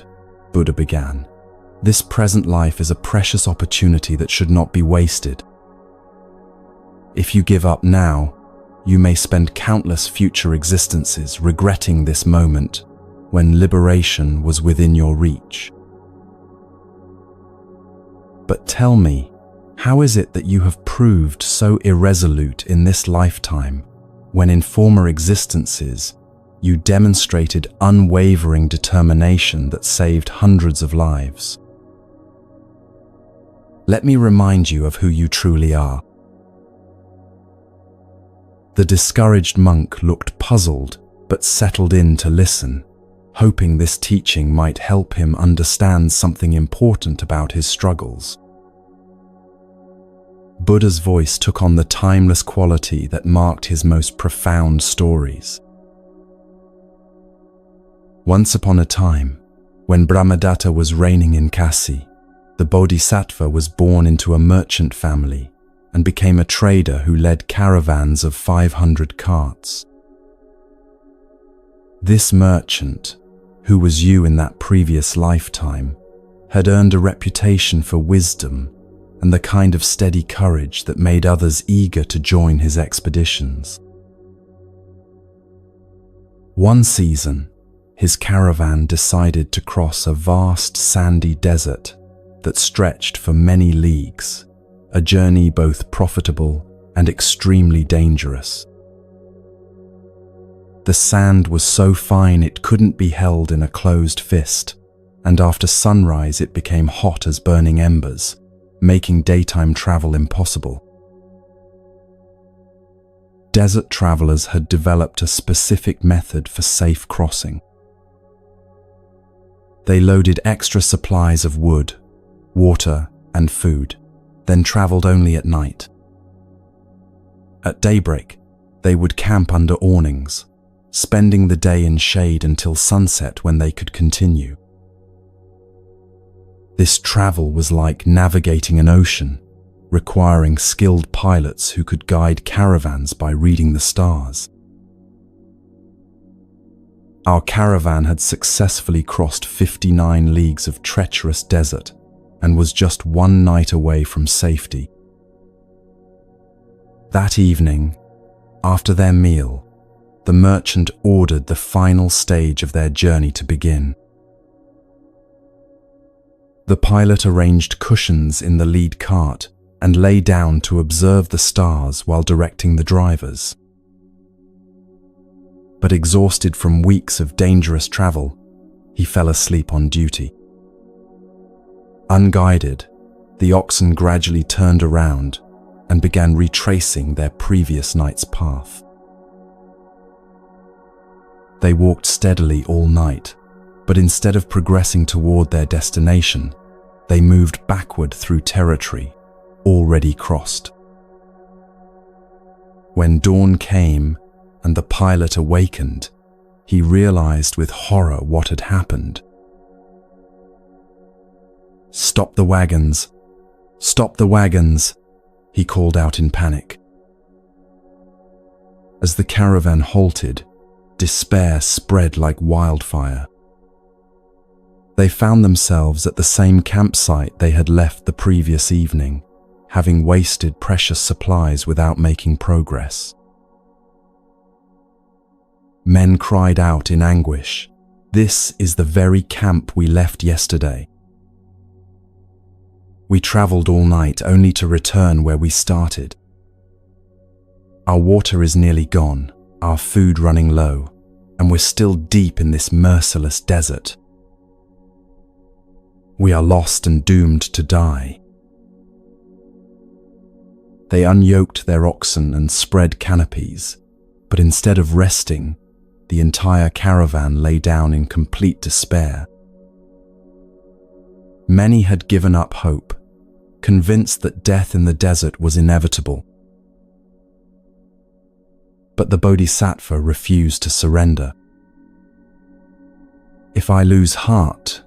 Buddha began, "this present life is a precious opportunity that should not be wasted. If you give up now, you may spend countless future existences regretting this moment when liberation was within your reach. But tell me, how is it that you have proved so irresolute in this lifetime when in former existences you demonstrated unwavering determination that saved hundreds of lives? Let me remind you of who you truly are." The discouraged monk looked puzzled but settled in to listen, hoping this teaching might help him understand something important about his struggles. Buddha's voice took on the timeless quality that marked his most profound stories. Once upon a time, when Brahmadatta was reigning in Kasi, the Bodhisattva was born into a merchant family and became a trader who led caravans of 500 carts. This merchant, who was you in that previous lifetime, had earned a reputation for wisdom and the kind of steady courage that made others eager to join his expeditions. One season, his caravan decided to cross a vast sandy desert that stretched for many leagues, a journey both profitable and extremely dangerous. The sand was so fine it couldn't be held in a closed fist, and after sunrise it became hot as burning embers, making daytime travel impossible. Desert travelers had developed a specific method for safe crossing. They loaded extra supplies of wood, water, and food, then traveled only at night. At daybreak, they would camp under awnings, spending the day in shade until sunset when they could continue. This travel was like navigating an ocean, requiring skilled pilots who could guide caravans by reading the stars. Our caravan had successfully crossed 59 leagues of treacherous desert and was just one night away from safety. That evening, after their meal, the merchant ordered the final stage of their journey to begin. The pilot arranged cushions in the lead cart and lay down to observe the stars while directing the drivers. But exhausted from weeks of dangerous travel, he fell asleep on duty. Unguided, the oxen gradually turned around and began retracing their previous night's path. They walked steadily all night, but instead of progressing toward their destination, they moved backward through territory already crossed. When dawn came and the pilot awakened, he realized with horror what had happened. "Stop the wagons! Stop the wagons!" he called out in panic. As the caravan halted, despair spread like wildfire. They found themselves at the same campsite they had left the previous evening, having wasted precious supplies without making progress. Men cried out in anguish, "This is the very camp we left yesterday. We traveled all night only to return where we started. Our water is nearly gone, our food running low, and we're still deep in this merciless desert. We are lost and doomed to die." They unyoked their oxen and spread canopies, but instead of resting, the entire caravan lay down in complete despair. Many had given up hope, convinced that death in the desert was inevitable. But the Bodhisattva refused to surrender. "If I lose heart,"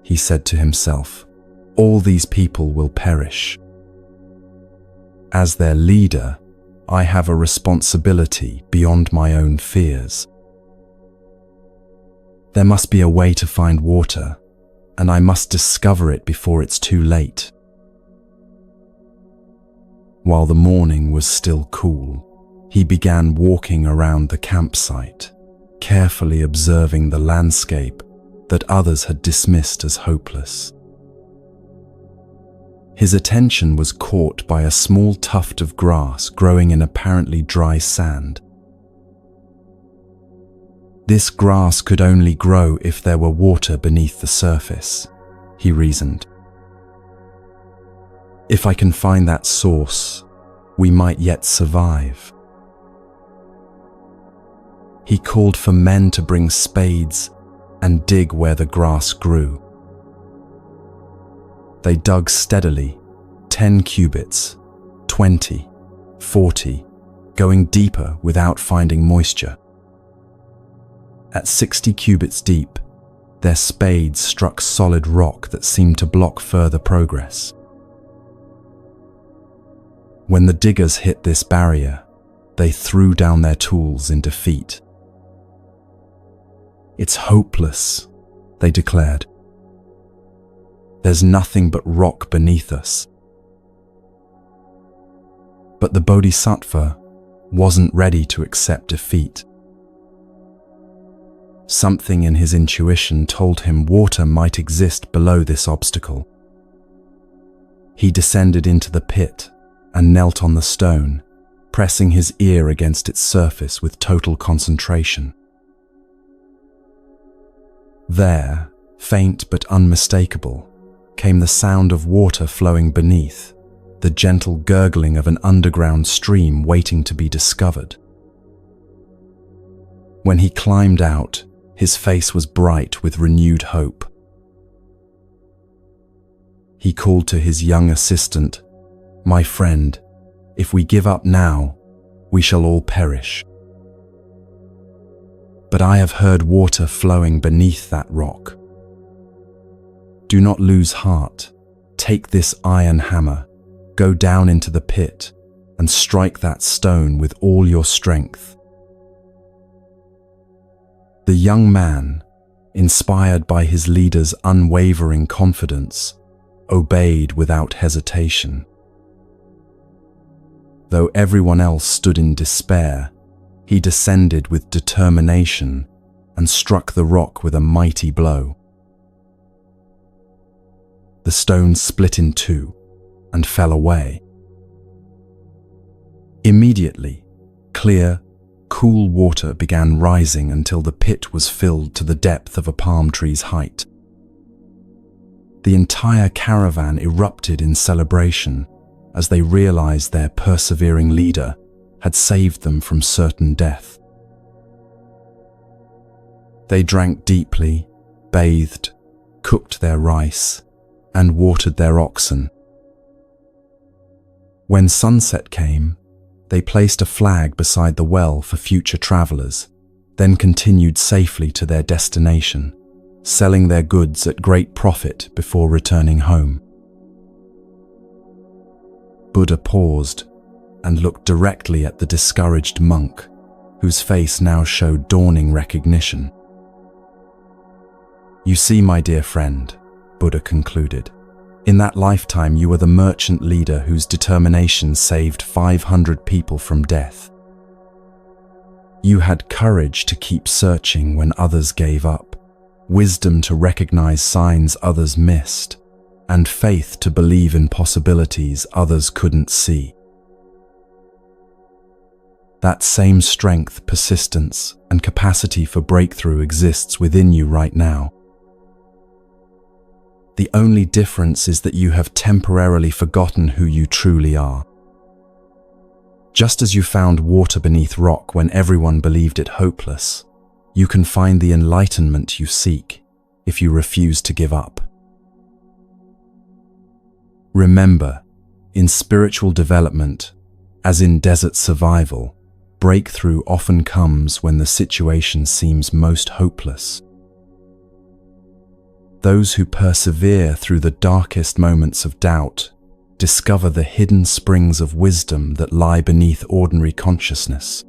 he said to himself, "all these people will perish. As their leader, I have a responsibility beyond my own fears. There must be a way to find water, and I must discover it before it's too late." While the morning was still cool, he began walking around the campsite, carefully observing the landscape that others had dismissed as hopeless. His attention was caught by a small tuft of grass growing in apparently dry sand. This grass could only grow if there were water beneath the surface, he reasoned. If I can find that source, we might yet survive. He called for men to bring spades and dig where the grass grew. They dug steadily, 10 cubits, 20, 40, going deeper without finding moisture. At 60 cubits deep, their spades struck solid rock that seemed to block further progress. When the diggers hit this barrier, they threw down their tools in defeat. "It's hopeless," they declared. "There's nothing but rock beneath us." But the Bodhisattva wasn't ready to accept defeat. Something in his intuition told him water might exist below this obstacle. He descended into the pit and knelt on the stone, pressing his ear against its surface with total concentration. There, faint but unmistakable, came the sound of water flowing beneath, the gentle gurgling of an underground stream waiting to be discovered. When he climbed out, his face was bright with renewed hope. He called to his young assistant, "My friend, if we give up now, we shall all perish. But I have heard water flowing beneath that rock. Do not lose heart. Take this iron hammer, go down into the pit, and strike that stone with all your strength." The young man, inspired by his leader's unwavering confidence, obeyed without hesitation. Though everyone else stood in despair, he descended with determination and struck the rock with a mighty blow. The stone split in two and fell away. Immediately, clear, cool water began rising until the pit was filled to the depth of a palm tree's height. The entire caravan erupted in celebration as they realized their persevering leader had saved them from certain death. They drank deeply, bathed, cooked their rice, and watered their oxen. When sunset came, they placed a flag beside the well for future travelers, then continued safely to their destination, selling their goods at great profit before returning home. Buddha paused and looked directly at the discouraged monk, whose face now showed dawning recognition. "You see, my dear friend," Buddha concluded, "in that lifetime you were the merchant leader whose determination saved 500 people from death. You had courage to keep searching when others gave up, wisdom to recognize signs others missed, and faith to believe in possibilities others couldn't see. That same strength, persistence, and capacity for breakthrough exists within you right now. The only difference is that you have temporarily forgotten who you truly are. Just as you found water beneath rock when everyone believed it hopeless, you can find the enlightenment you seek if you refuse to give up. Remember, in spiritual development, as in desert survival, breakthrough often comes when the situation seems most hopeless. Those who persevere through the darkest moments of doubt discover the hidden springs of wisdom that lie beneath ordinary consciousness.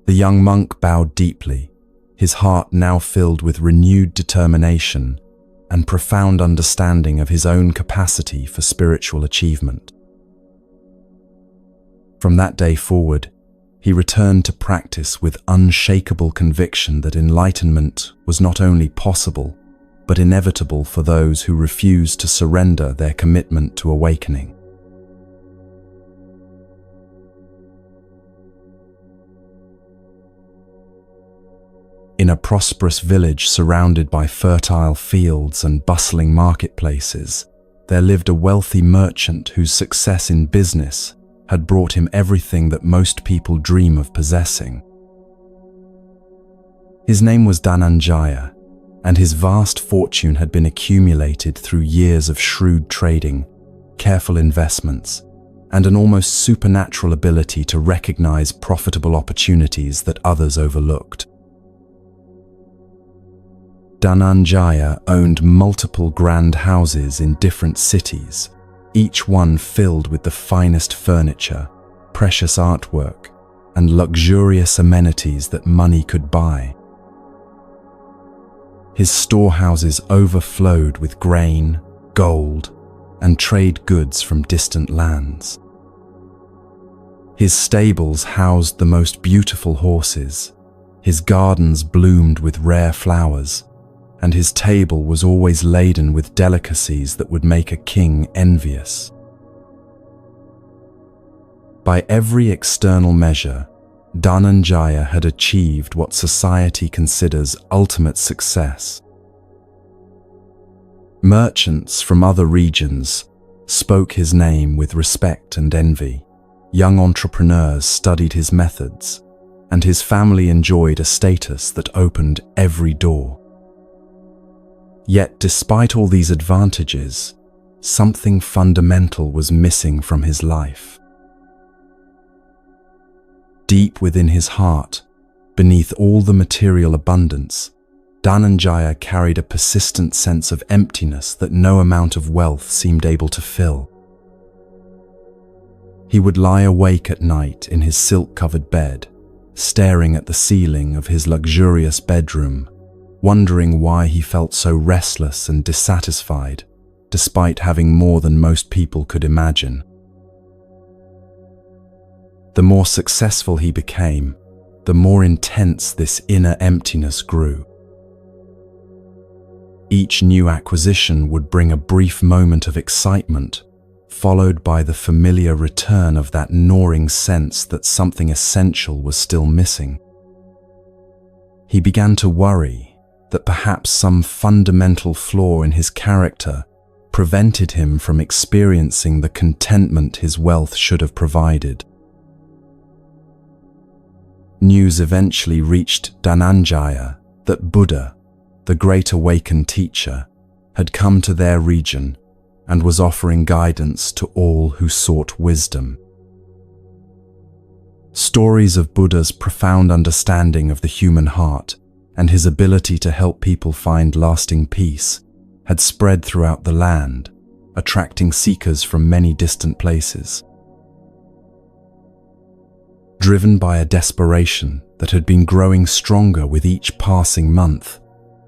The young monk bowed deeply, his heart now filled with renewed determination and profound understanding of his own capacity for spiritual achievement. From that day forward, he returned to practice with unshakable conviction that enlightenment was not only possible, but inevitable for those who refused to surrender their commitment to awakening. In a prosperous village surrounded by fertile fields and bustling marketplaces, there lived a wealthy merchant whose success in business had brought him everything that most people dream of possessing. His name was Dhananjaya, and his vast fortune had been accumulated through years of shrewd trading, careful investments, and an almost supernatural ability to recognize profitable opportunities that others overlooked. Dhananjaya owned multiple grand houses in different cities, each one filled with the finest furniture, precious artwork, and luxurious amenities that money could buy. His storehouses overflowed with grain, gold, and trade goods from distant lands. His stables housed the most beautiful horses, his gardens bloomed with rare flowers, and his table was always laden with delicacies that would make a king envious. By every external measure, Dhananjaya had achieved what society considers ultimate success. Merchants from other regions spoke his name with respect and envy. Young entrepreneurs studied his methods, and his family enjoyed a status that opened every door. Yet, despite all these advantages, something fundamental was missing from his life. Deep within his heart, beneath all the material abundance, Dhananjaya carried a persistent sense of emptiness that no amount of wealth seemed able to fill. He would lie awake at night in his silk-covered bed, staring at the ceiling of his luxurious bedroom, wondering why he felt so restless and dissatisfied, despite having more than most people could imagine. The more successful he became, the more intense this inner emptiness grew. Each new acquisition would bring a brief moment of excitement, followed by the familiar return of that gnawing sense that something essential was still missing. He began to worry that perhaps some fundamental flaw in his character prevented him from experiencing the contentment his wealth should have provided. News eventually reached Dhananjaya that Buddha, the great awakened teacher, had come to their region and was offering guidance to all who sought wisdom. Stories of Buddha's profound understanding of the human heart and his ability to help people find lasting peace had spread throughout the land, attracting seekers from many distant places. Driven by a desperation that had been growing stronger with each passing month,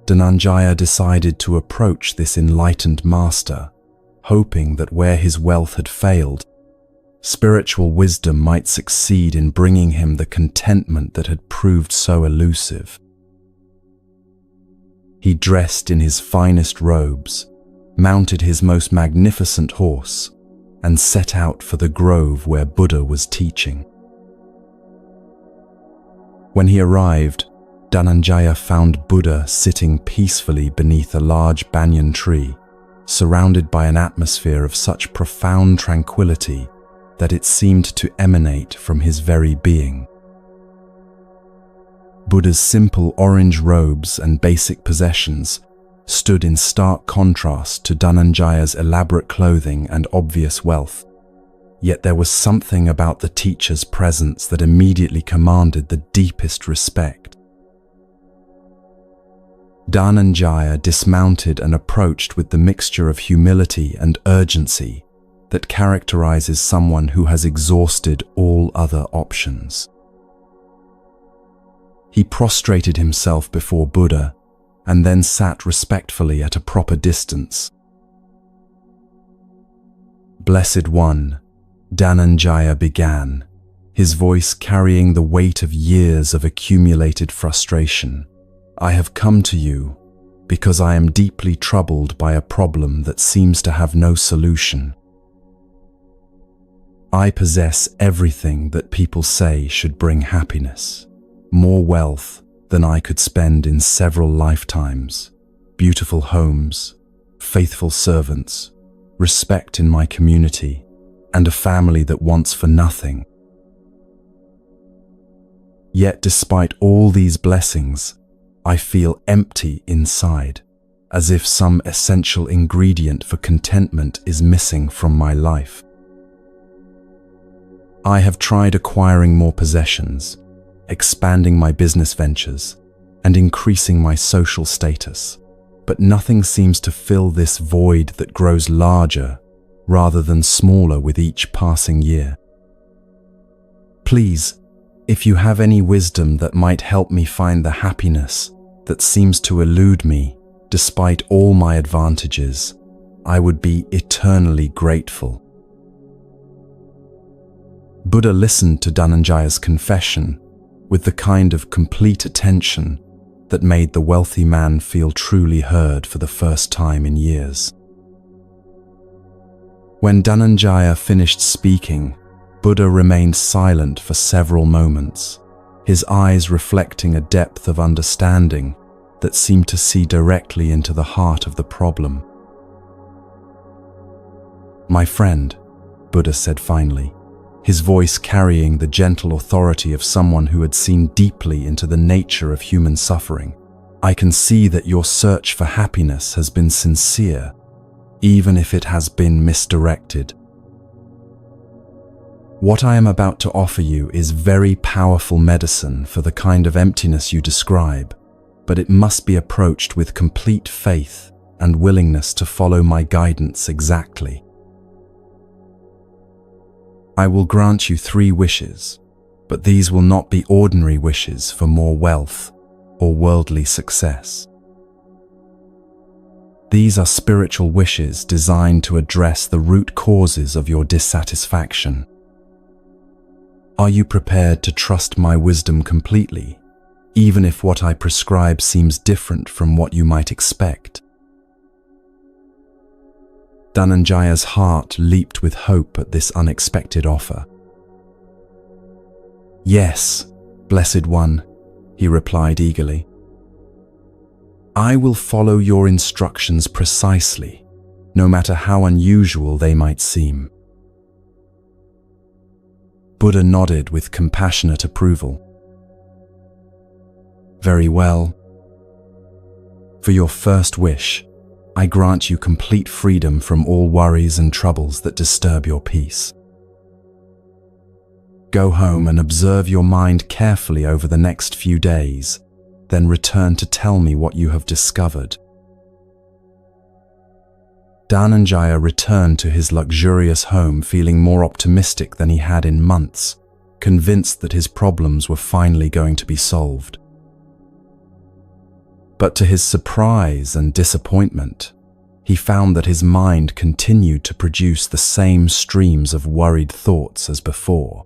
Dhananjaya decided to approach this enlightened master, hoping that where his wealth had failed, spiritual wisdom might succeed in bringing him the contentment that had proved so elusive. He dressed in his finest robes, mounted his most magnificent horse, and set out for the grove where Buddha was teaching. When he arrived, Dhananjaya found Buddha sitting peacefully beneath a large banyan tree, surrounded by an atmosphere of such profound tranquility that it seemed to emanate from his very being. Buddha's simple orange robes and basic possessions stood in stark contrast to Dhananjaya's elaborate clothing and obvious wealth. Yet there was something about the teacher's presence that immediately commanded the deepest respect. Dhananjaya dismounted and approached with the mixture of humility and urgency that characterizes someone who has exhausted all other options. He prostrated himself before Buddha and then sat respectfully at a proper distance. "Blessed One," Dhananjaya began, his voice carrying the weight of years of accumulated frustration. "I have come to you because I am deeply troubled by a problem that seems to have no solution. I possess everything that people say should bring happiness, more wealth than I could spend in several lifetimes, beautiful homes, faithful servants, respect in my community, and a family that wants for nothing. Yet despite all these blessings, I feel empty inside, as if some essential ingredient for contentment is missing from my life. I have tried acquiring more possessions, expanding my business ventures, and increasing my social status, but nothing seems to fill this void that grows larger rather than smaller with each passing year. Please, if you have any wisdom that might help me find the happiness that seems to elude me despite all my advantages, I would be eternally grateful. Buddha listened to Dhananjaya's confession with the kind of complete attention that made the wealthy man feel truly heard for the first time in years. When Dhananjaya finished speaking, Buddha remained silent for several moments, his eyes reflecting a depth of understanding that seemed to see directly into the heart of the problem. "My friend," Buddha said finally, his voice carrying the gentle authority of someone who had seen deeply into the nature of human suffering, "I can see that your search for happiness has been sincere, even if it has been misdirected. What I am about to offer you is very powerful medicine for the kind of emptiness you describe, but it must be approached with complete faith and willingness to follow my guidance exactly. I will grant you 3 wishes, but these will not be ordinary wishes for more wealth or worldly success. These are spiritual wishes designed to address the root causes of your dissatisfaction. Are you prepared to trust my wisdom completely, even if what I prescribe seems different from what you might expect?" Dhananjaya's heart leaped with hope at this unexpected offer. "Yes, Blessed One," he replied eagerly. "I will follow your instructions precisely, no matter how unusual they might seem." Buddha nodded with compassionate approval. "Very well. For your first wish, I grant you complete freedom from all worries and troubles that disturb your peace. Go home and observe your mind carefully over the next few days, then return to tell me what you have discovered." Dhananjaya returned to his luxurious home feeling more optimistic than he had in months, convinced that his problems were finally going to be solved. But to his surprise and disappointment, he found that his mind continued to produce the same streams of worried thoughts as before.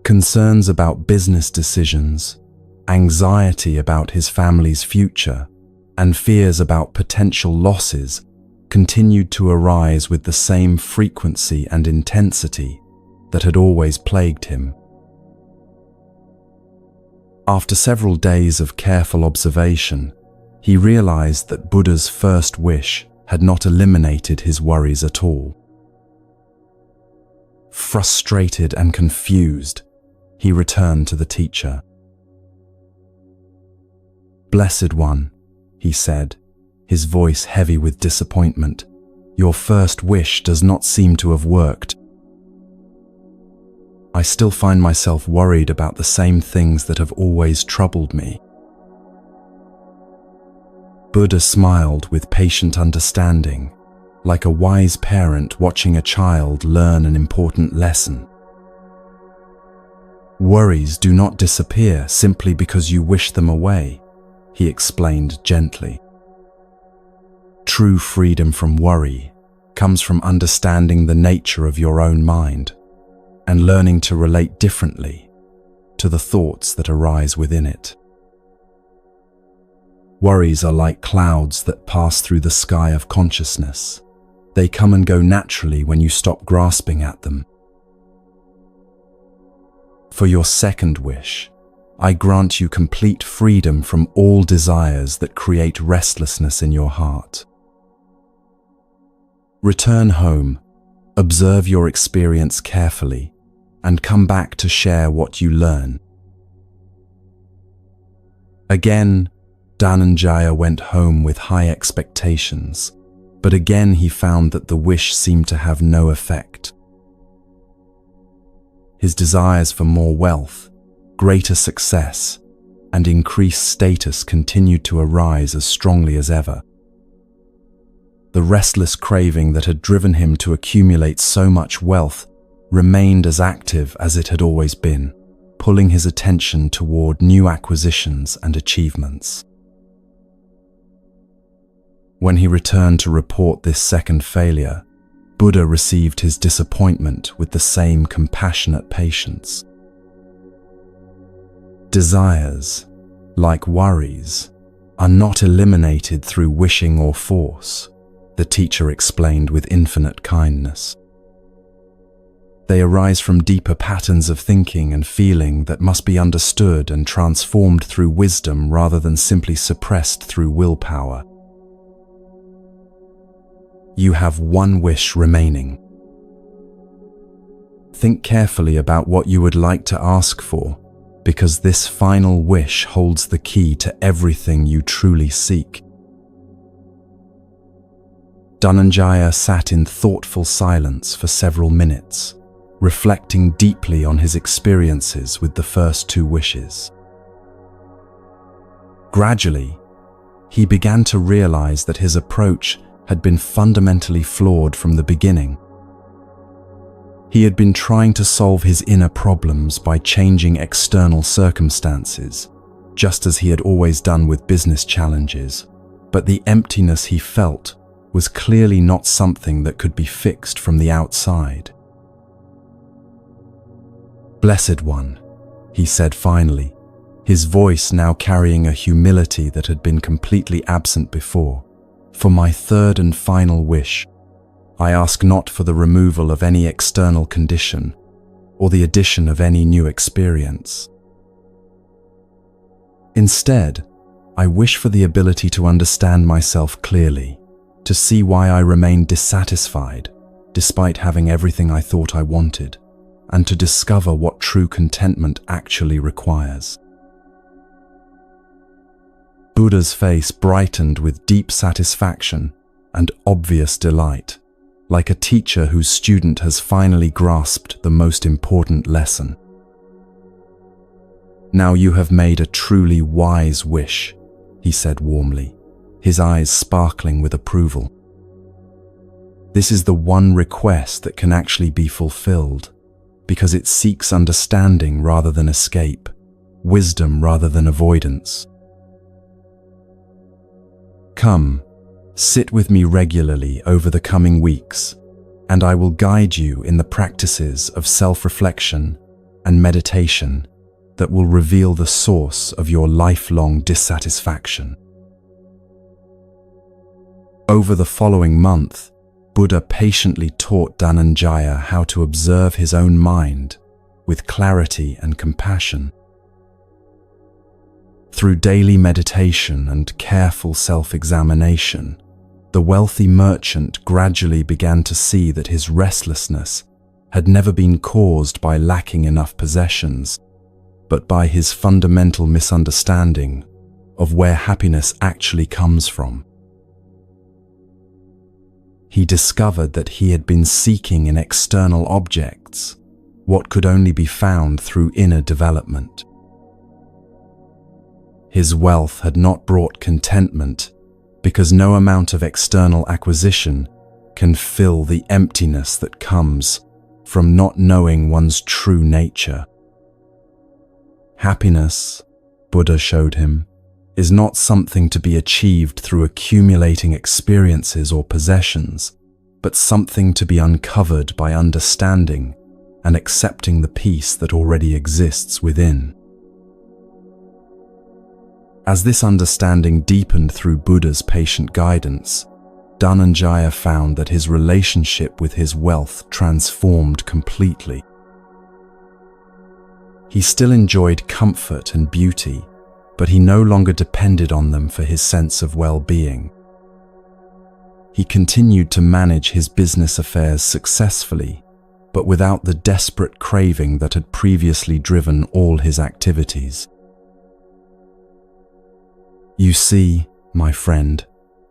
Concerns about business decisions, anxiety about his family's future, and fears about potential losses continued to arise with the same frequency and intensity that had always plagued him. After several days of careful observation, he realized that Buddha's first wish had not eliminated his worries at all. Frustrated and confused, he returned to the teacher. "Blessed One," he said, his voice heavy with disappointment, "your first wish does not seem to have worked. I still find myself worried about the same things that have always troubled me." Buddha smiled with patient understanding, like a wise parent watching a child learn an important lesson. "Worries do not disappear simply because you wish them away," he explained gently. "True freedom from worry comes from understanding the nature of your own mind and learning to relate differently to the thoughts that arise within it. Worries are like clouds that pass through the sky of consciousness. They come and go naturally when you stop grasping at them. For your second wish, I grant you complete freedom from all desires that create restlessness in your heart. Return home, observe your experience carefully, and come back to share what you learn." Again, Dhananjaya went home with high expectations, but again he found that the wish seemed to have no effect. His desires for more wealth, greater success, and increased status continued to arise as strongly as ever. The restless craving that had driven him to accumulate so much wealth remained as active as it had always been, pulling his attention toward new acquisitions and achievements. When he returned to report this second failure, Buddha received his disappointment with the same compassionate patience. Desires, like worries, are not eliminated through wishing or force, the teacher explained with infinite kindness. They arise from deeper patterns of thinking and feeling that must be understood and transformed through wisdom rather than simply suppressed through willpower. You have one wish remaining. Think carefully about what you would like to ask for, because this final wish holds the key to everything you truly seek. Dhananjaya sat in thoughtful silence for several minutes, reflecting deeply on his experiences with the first two wishes. Gradually, he began to realize that his approach had been fundamentally flawed from the beginning. He had been trying to solve his inner problems by changing external circumstances, just as he had always done with business challenges, but the emptiness he felt was clearly not something that could be fixed from the outside. "Blessed One," he said finally, his voice now carrying a humility that had been completely absent before. "For my third and final wish, I ask not for the removal of any external condition or the addition of any new experience. Instead, I wish for the ability to understand myself clearly, to see why I remain dissatisfied despite having everything I thought I wanted, and to discover what true contentment actually requires." Buddha's face brightened with deep satisfaction and obvious delight, like a teacher whose student has finally grasped the most important lesson. "Now you have made a truly wise wish," he said warmly, his eyes sparkling with approval. "This is the one request that can actually be fulfilled, because it seeks understanding rather than escape, wisdom rather than avoidance. Come, sit with me regularly over the coming weeks, and I will guide you in the practices of self-reflection and meditation that will reveal the source of your lifelong dissatisfaction." Over the following month, Buddha patiently taught Dhananjaya how to observe his own mind with clarity and compassion. Through daily meditation and careful self-examination, the wealthy merchant gradually began to see that his restlessness had never been caused by lacking enough possessions, but by his fundamental misunderstanding of where happiness actually comes from. He discovered that he had been seeking in external objects what could only be found through inner development. His wealth had not brought contentment because no amount of external acquisition can fill the emptiness that comes from not knowing one's true nature. Happiness, Buddha showed him, is not something to be achieved through accumulating experiences or possessions, but something to be uncovered by understanding and accepting the peace that already exists within. As this understanding deepened through Buddha's patient guidance, Dhananjaya found that his relationship with his wealth transformed completely. He still enjoyed comfort and beauty, but he no longer depended on them for his sense of well-being. He continued to manage his business affairs successfully, but without the desperate craving that had previously driven all his activities. "You see, my friend,"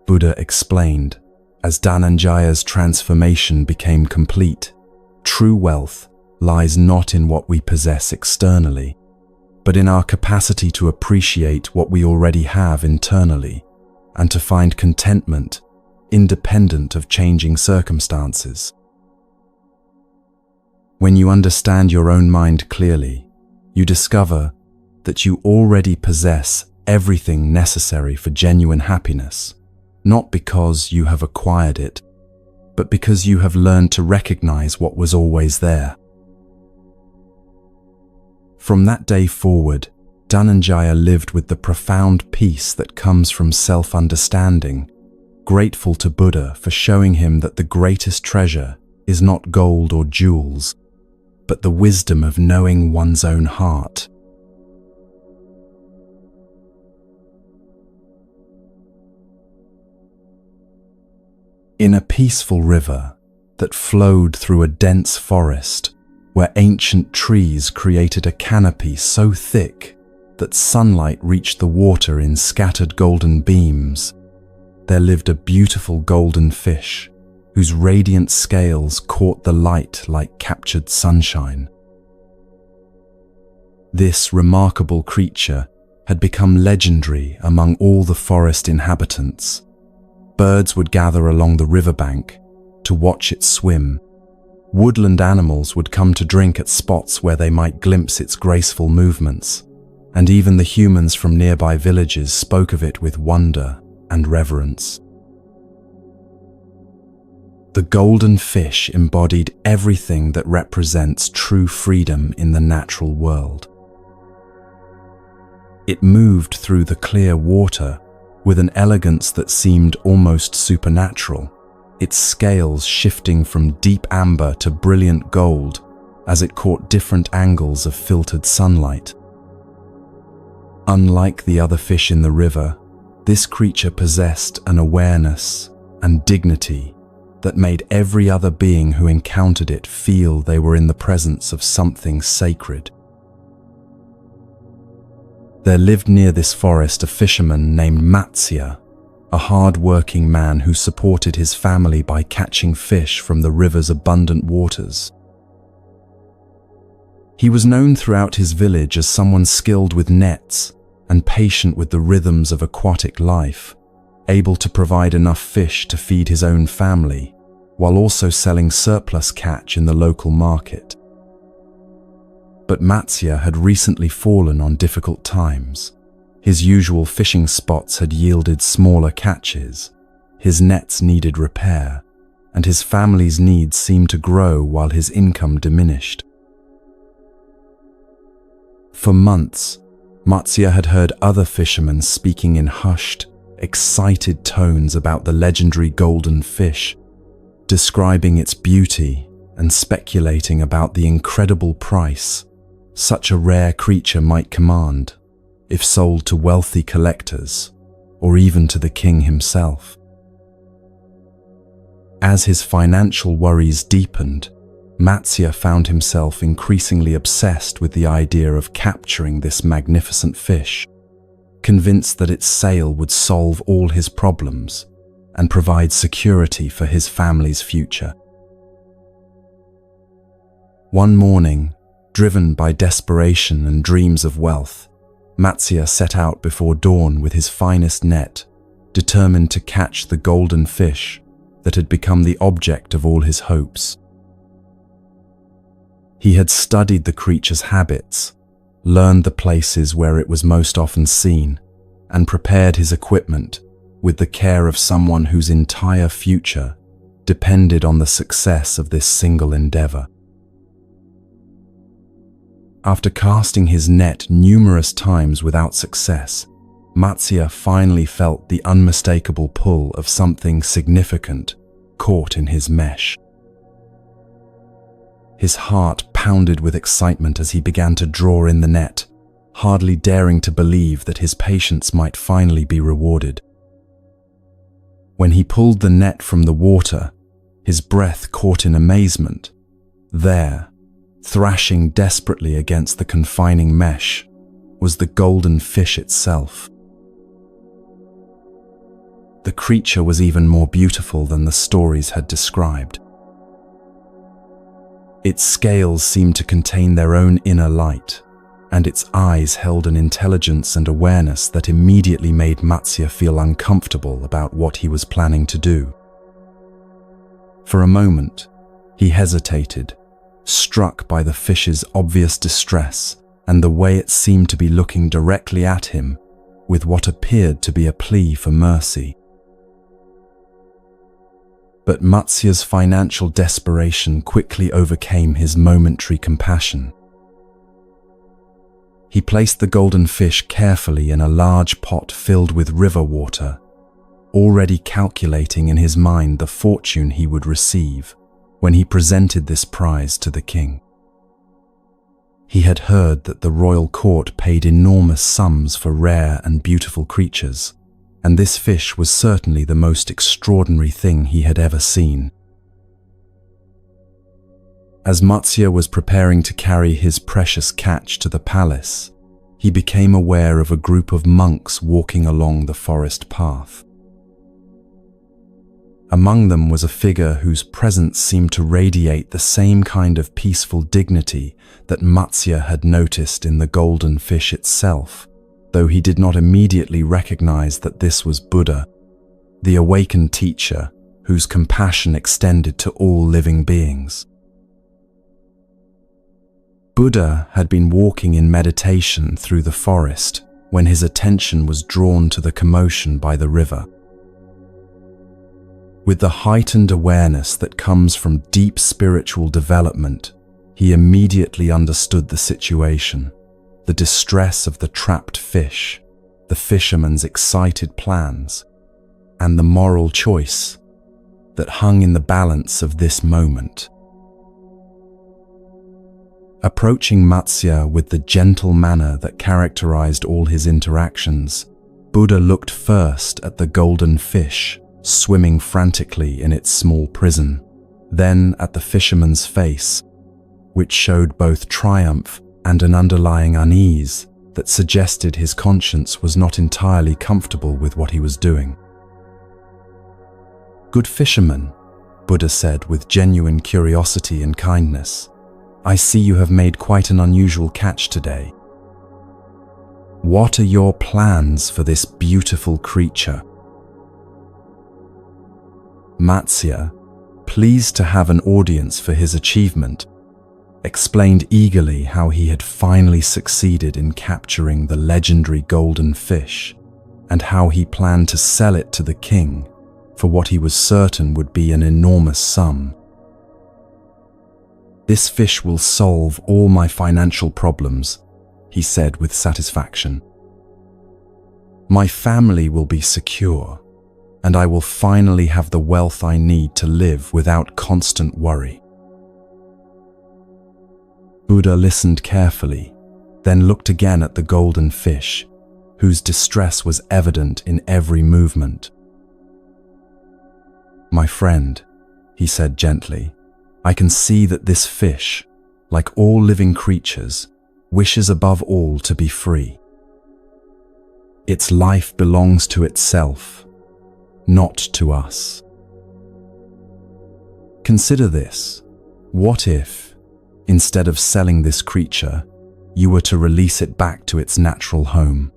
Buddha explained, as Dhananjaya's transformation became complete, "true wealth lies not in what we possess externally, but in our capacity to appreciate what we already have internally and to find contentment independent of changing circumstances. When you understand your own mind clearly, you discover that you already possess everything necessary for genuine happiness, not because you have acquired it, but because you have learned to recognize what was always there. From that day forward, Dhananjaya lived with the profound peace that comes from self-understanding, grateful to Buddha for showing him that the greatest treasure is not gold or jewels, but the wisdom of knowing one's own heart. In a peaceful river that flowed through a dense forest, where ancient trees created a canopy so thick that sunlight reached the water in scattered golden beams, there lived a beautiful golden fish whose radiant scales caught the light like captured sunshine. This remarkable creature had become legendary among all the forest inhabitants. Birds would gather along the riverbank to watch it swim. Woodland animals would come to drink at spots where they might glimpse its graceful movements, and even the humans from nearby villages spoke of it with wonder and reverence. The golden fish embodied everything that represents true freedom in the natural world. It moved through the clear water with an elegance that seemed almost supernatural, its scales shifting from deep amber to brilliant gold as it caught different angles of filtered sunlight. Unlike the other fish in the river, this creature possessed an awareness and dignity that made every other being who encountered it feel they were in the presence of something sacred. There lived near this forest a fisherman named Matsya, a hard-working man who supported his family by catching fish from the river's abundant waters. He was known throughout his village as someone skilled with nets and patient with the rhythms of aquatic life, able to provide enough fish to feed his own family, while also selling surplus catch in the local market. But Matsya had recently fallen on difficult times. His usual fishing spots had yielded smaller catches, his nets needed repair, and his family's needs seemed to grow while his income diminished. For months, Matsya had heard other fishermen speaking in hushed, excited tones about the legendary golden fish, describing its beauty and speculating about the incredible price such a rare creature might command if sold to wealthy collectors or even to the king himself. As his financial worries deepened, Matsya found himself increasingly obsessed with the idea of capturing this magnificent fish, convinced that its sale would solve all his problems and provide security for his family's future. One morning, driven by desperation and dreams of wealth, Matsya set out before dawn with his finest net, determined to catch the golden fish that had become the object of all his hopes. He had studied the creature's habits, learned the places where it was most often seen, and prepared his equipment with the care of someone whose entire future depended on the success of this single endeavor. After casting his net numerous times without success, Matsya finally felt the unmistakable pull of something significant caught in his mesh. His heart pounded with excitement as he began to draw in the net, hardly daring to believe that his patience might finally be rewarded. When he pulled the net from the water, his breath caught in amazement. There, thrashing desperately against the confining mesh, was the golden fish itself. The creature was even more beautiful than the stories had described. Its scales seemed to contain their own inner light, and its eyes held an intelligence and awareness that immediately made Matsya feel uncomfortable about what he was planning to do. For a moment, he hesitated, struck by the fish's obvious distress and the way it seemed to be looking directly at him with what appeared to be a plea for mercy. But Matsya's financial desperation quickly overcame his momentary compassion. He placed the golden fish carefully in a large pot filled with river water, already calculating in his mind the fortune he would receive when he presented this prize to the king. He had heard that the royal court paid enormous sums for rare and beautiful creatures, and this fish was certainly the most extraordinary thing he had ever seen. As Matsya was preparing to carry his precious catch to the palace, he became aware of a group of monks walking along the forest path. Among them was a figure whose presence seemed to radiate the same kind of peaceful dignity that Matsya had noticed in the golden fish itself, though he did not immediately recognize that this was Buddha, the awakened teacher whose compassion extended to all living beings. Buddha had been walking in meditation through the forest when his attention was drawn to the commotion by the river. With the heightened awareness that comes from deep spiritual development, he immediately understood the situation, the distress of the trapped fish, the fisherman's excited plans, and the moral choice that hung in the balance of this moment. Approaching Matsya with the gentle manner that characterized all his interactions, Buddha looked first at the golden fish swimming frantically in its small prison, then at the fisherman's face, which showed both triumph and an underlying unease that suggested his conscience was not entirely comfortable with what he was doing. "Good fisherman," Buddha said with genuine curiosity and kindness, "I see you have made quite an unusual catch today. What are your plans for this beautiful creature?" Matsya, pleased to have an audience for his achievement, explained eagerly how he had finally succeeded in capturing the legendary golden fish and how he planned to sell it to the king for what he was certain would be an enormous sum. "This fish will solve all my financial problems," he said with satisfaction. "My family will be secure, and I will finally have the wealth I need to live without constant worry." Buddha listened carefully, then looked again at the golden fish, whose distress was evident in every movement. "My friend," he said gently, "I can see that this fish, like all living creatures, wishes above all to be free. Its life belongs to itself, not to us. Consider this. What if, instead of selling this creature, you were to release it back to its natural home?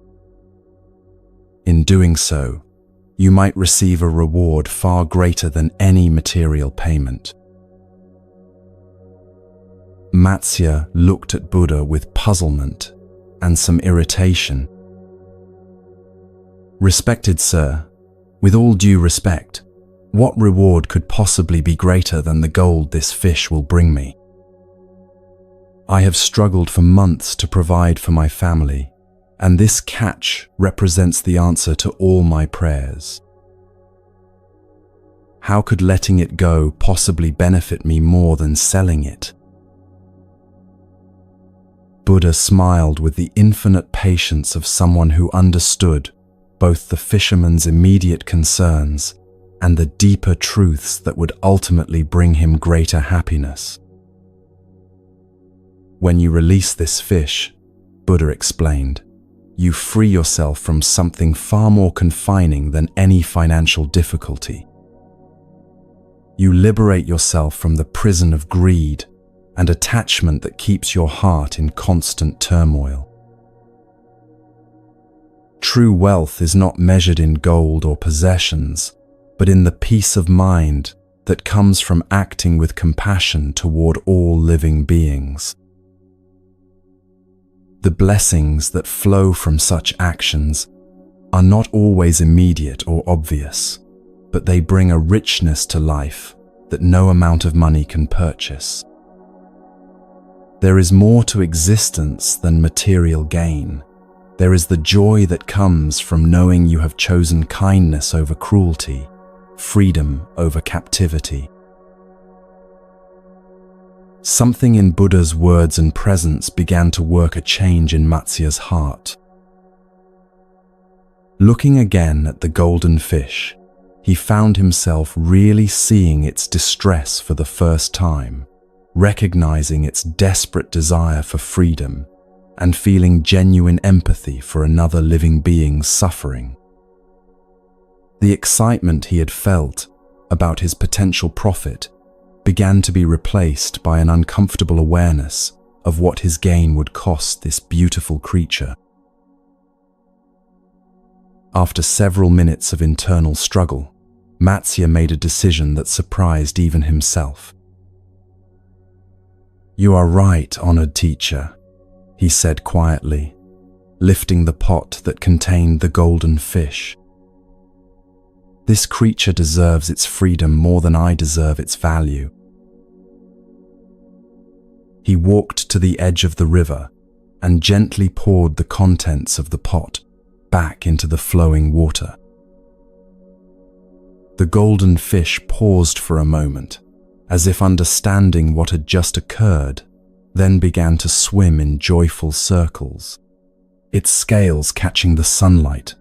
In doing so, you might receive a reward far greater than any material payment." Matsya looked at Buddha with puzzlement and some irritation. "Respected sir, with all due respect, what reward could possibly be greater than the gold this fish will bring me? I have struggled for months to provide for my family, and this catch represents the answer to all my prayers. How could letting it go possibly benefit me more than selling it?" Buddha smiled with the infinite patience of someone who understood both the fisherman's immediate concerns and the deeper truths that would ultimately bring him greater happiness. "When you release this fish," Buddha explained, "you free yourself from something far more confining than any financial difficulty. You liberate yourself from the prison of greed and attachment that keeps your heart in constant turmoil. True wealth is not measured in gold or possessions, but in the peace of mind that comes from acting with compassion toward all living beings. The blessings that flow from such actions are not always immediate or obvious, but they bring a richness to life that no amount of money can purchase. There is more to existence than material gain. There is the joy that comes from knowing you have chosen kindness over cruelty, freedom over captivity. Something in Buddha's words and presence began to work a change in Matsya's heart. Looking again at the golden fish, he found himself really seeing its distress for the first time, recognizing its desperate desire for freedom, and feeling genuine empathy for another living being's suffering. The excitement he had felt about his potential profit began to be replaced by an uncomfortable awareness of what his gain would cost this beautiful creature. After several minutes of internal struggle, Matsya made a decision that surprised even himself. "You are right, honored teacher," he said quietly, lifting the pot that contained the golden fish. "This creature deserves its freedom more than I deserve its value." He walked to the edge of the river and gently poured the contents of the pot back into the flowing water. The golden fish paused for a moment, as if understanding what had just occurred, then began to swim in joyful circles, its scales catching the sunlight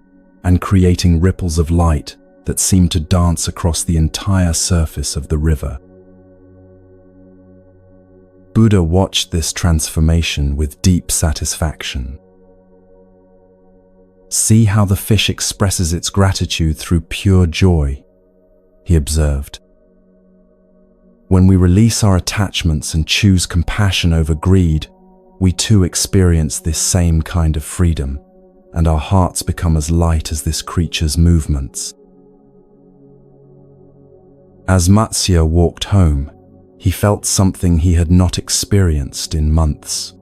and creating ripples of light that seemed to dance across the entire surface of the river. Buddha watched this transformation with deep satisfaction. "See how the fish expresses its gratitude through pure joy," he observed. "When we release our attachments and choose compassion over greed, we too experience this same kind of freedom, and our hearts become as light as this creature's movements." As Matsya walked home, he felt something he had not experienced in months,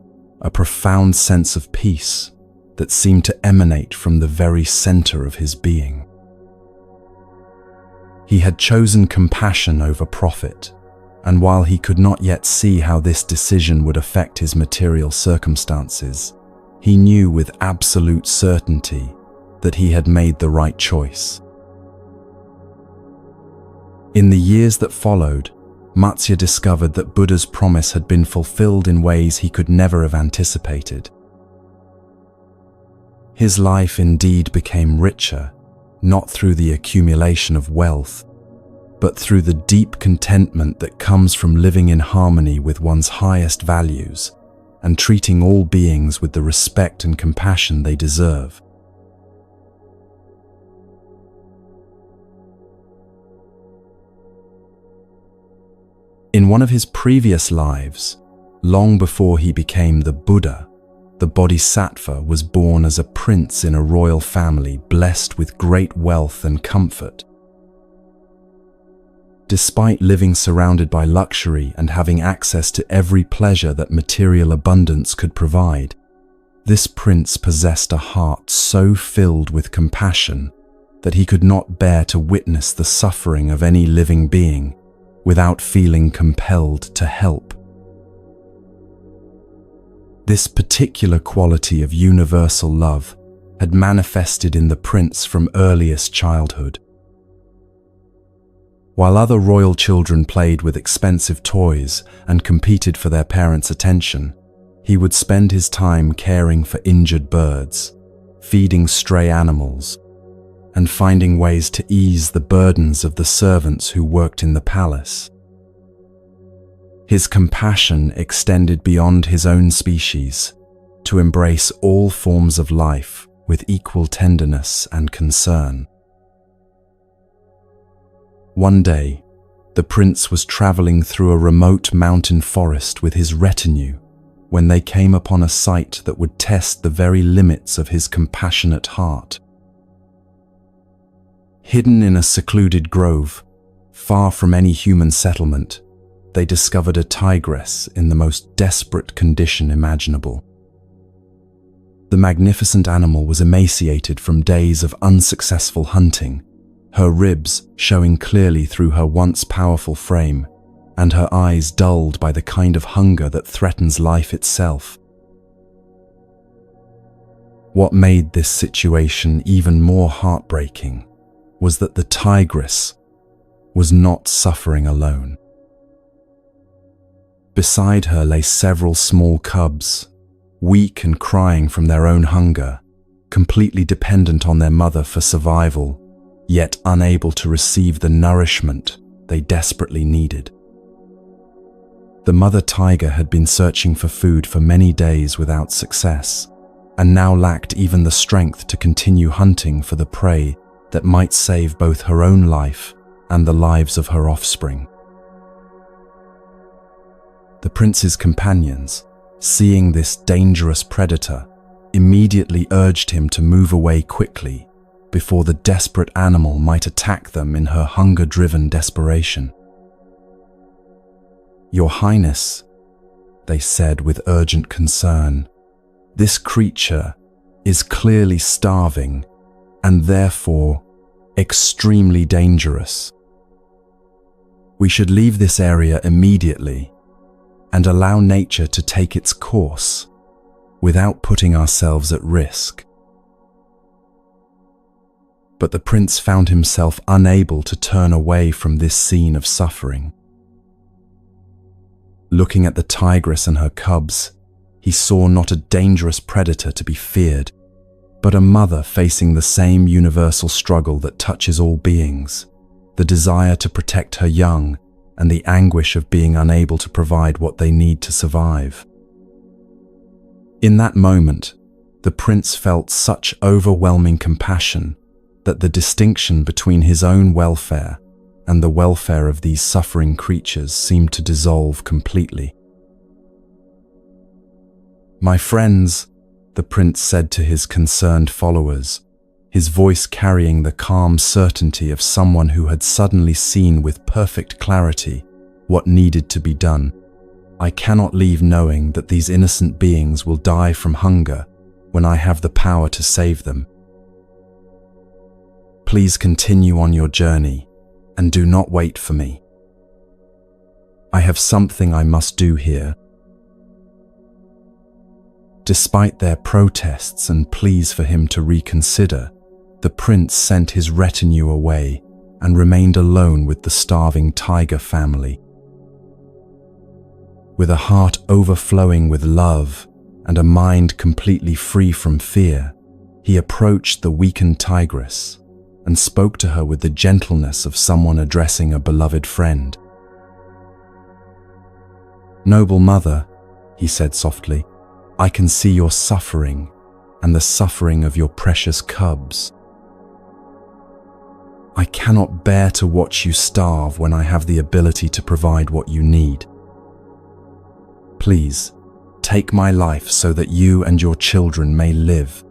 a profound sense of peace that seemed to emanate from the very center of his being. He had chosen compassion over profit, and while he could not yet see how this decision would affect his material circumstances, he knew with absolute certainty that he had made the right choice. In the years that followed, Matsya discovered that Buddha's promise had been fulfilled in ways he could never have anticipated. His life indeed became richer, not through the accumulation of wealth, but through the deep contentment that comes from living in harmony with one's highest values and treating all beings with the respect and compassion they deserve. In one of his previous lives, long before he became the Buddha, the Bodhisattva was born as a prince in a royal family blessed with great wealth and comfort. Despite living surrounded by luxury and having access to every pleasure that material abundance could provide, this prince possessed a heart so filled with compassion that he could not bear to witness the suffering of any living being without feeling compelled to help. This particular quality of universal love had manifested in the prince from earliest childhood. While other royal children played with expensive toys and competed for their parents' attention, he would spend his time caring for injured birds, feeding stray animals, and finding ways to ease the burdens of the servants who worked in the palace. His compassion extended beyond his own species to embrace all forms of life with equal tenderness and concern. One day, the prince was traveling through a remote mountain forest with his retinue when they came upon a sight that would test the very limits of his compassionate heart. Hidden in a secluded grove, far from any human settlement, they discovered a tigress in the most desperate condition imaginable. The magnificent animal was emaciated from days of unsuccessful hunting her ribs showing clearly through her once powerful frame, and her eyes dulled by the kind of hunger that threatens life itself. What made this situation even more heartbreaking was that the tigress was not suffering alone. Beside her lay several small cubs, weak and crying from their own hunger, completely dependent on their mother for survival, yet unable to receive the nourishment they desperately needed. The mother tiger had been searching for food for many days without success, and now lacked even the strength to continue hunting for the prey that might save both her own life and the lives of her offspring. The prince's companions, seeing this dangerous predator, immediately urged him to move away quickly before the desperate animal might attack them in her hunger-driven desperation. "Your Highness," they said with urgent concern, "this creature is clearly starving and therefore extremely dangerous. We should leave this area immediately and allow nature to take its course without putting ourselves at risk." But the prince found himself unable to turn away from this scene of suffering. Looking at the tigress and her cubs, he saw not a dangerous predator to be feared, but a mother facing the same universal struggle that touches all beings, the desire to protect her young and the anguish of being unable to provide what they need to survive. In that moment, the prince felt such overwhelming compassion that the distinction between his own welfare and the welfare of these suffering creatures seemed to dissolve completely. "My friends," the prince said to his concerned followers, his voice carrying the calm certainty of someone who had suddenly seen with perfect clarity what needed to be done, "I cannot leave knowing that these innocent beings will die from hunger when I have the power to save them. Please continue on your journey and do not wait for me. I have something I must do here." Despite their protests and pleas for him to reconsider, the prince sent his retinue away and remained alone with the starving tiger family. With a heart overflowing with love and a mind completely free from fear, he approached the weakened tigress and spoke to her with the gentleness of someone addressing a beloved friend. "Noble mother," he said softly, "I can see your suffering and the suffering of your precious cubs. I cannot bear to watch you starve when I have the ability to provide what you need. Please, take my life so that you and your children may live.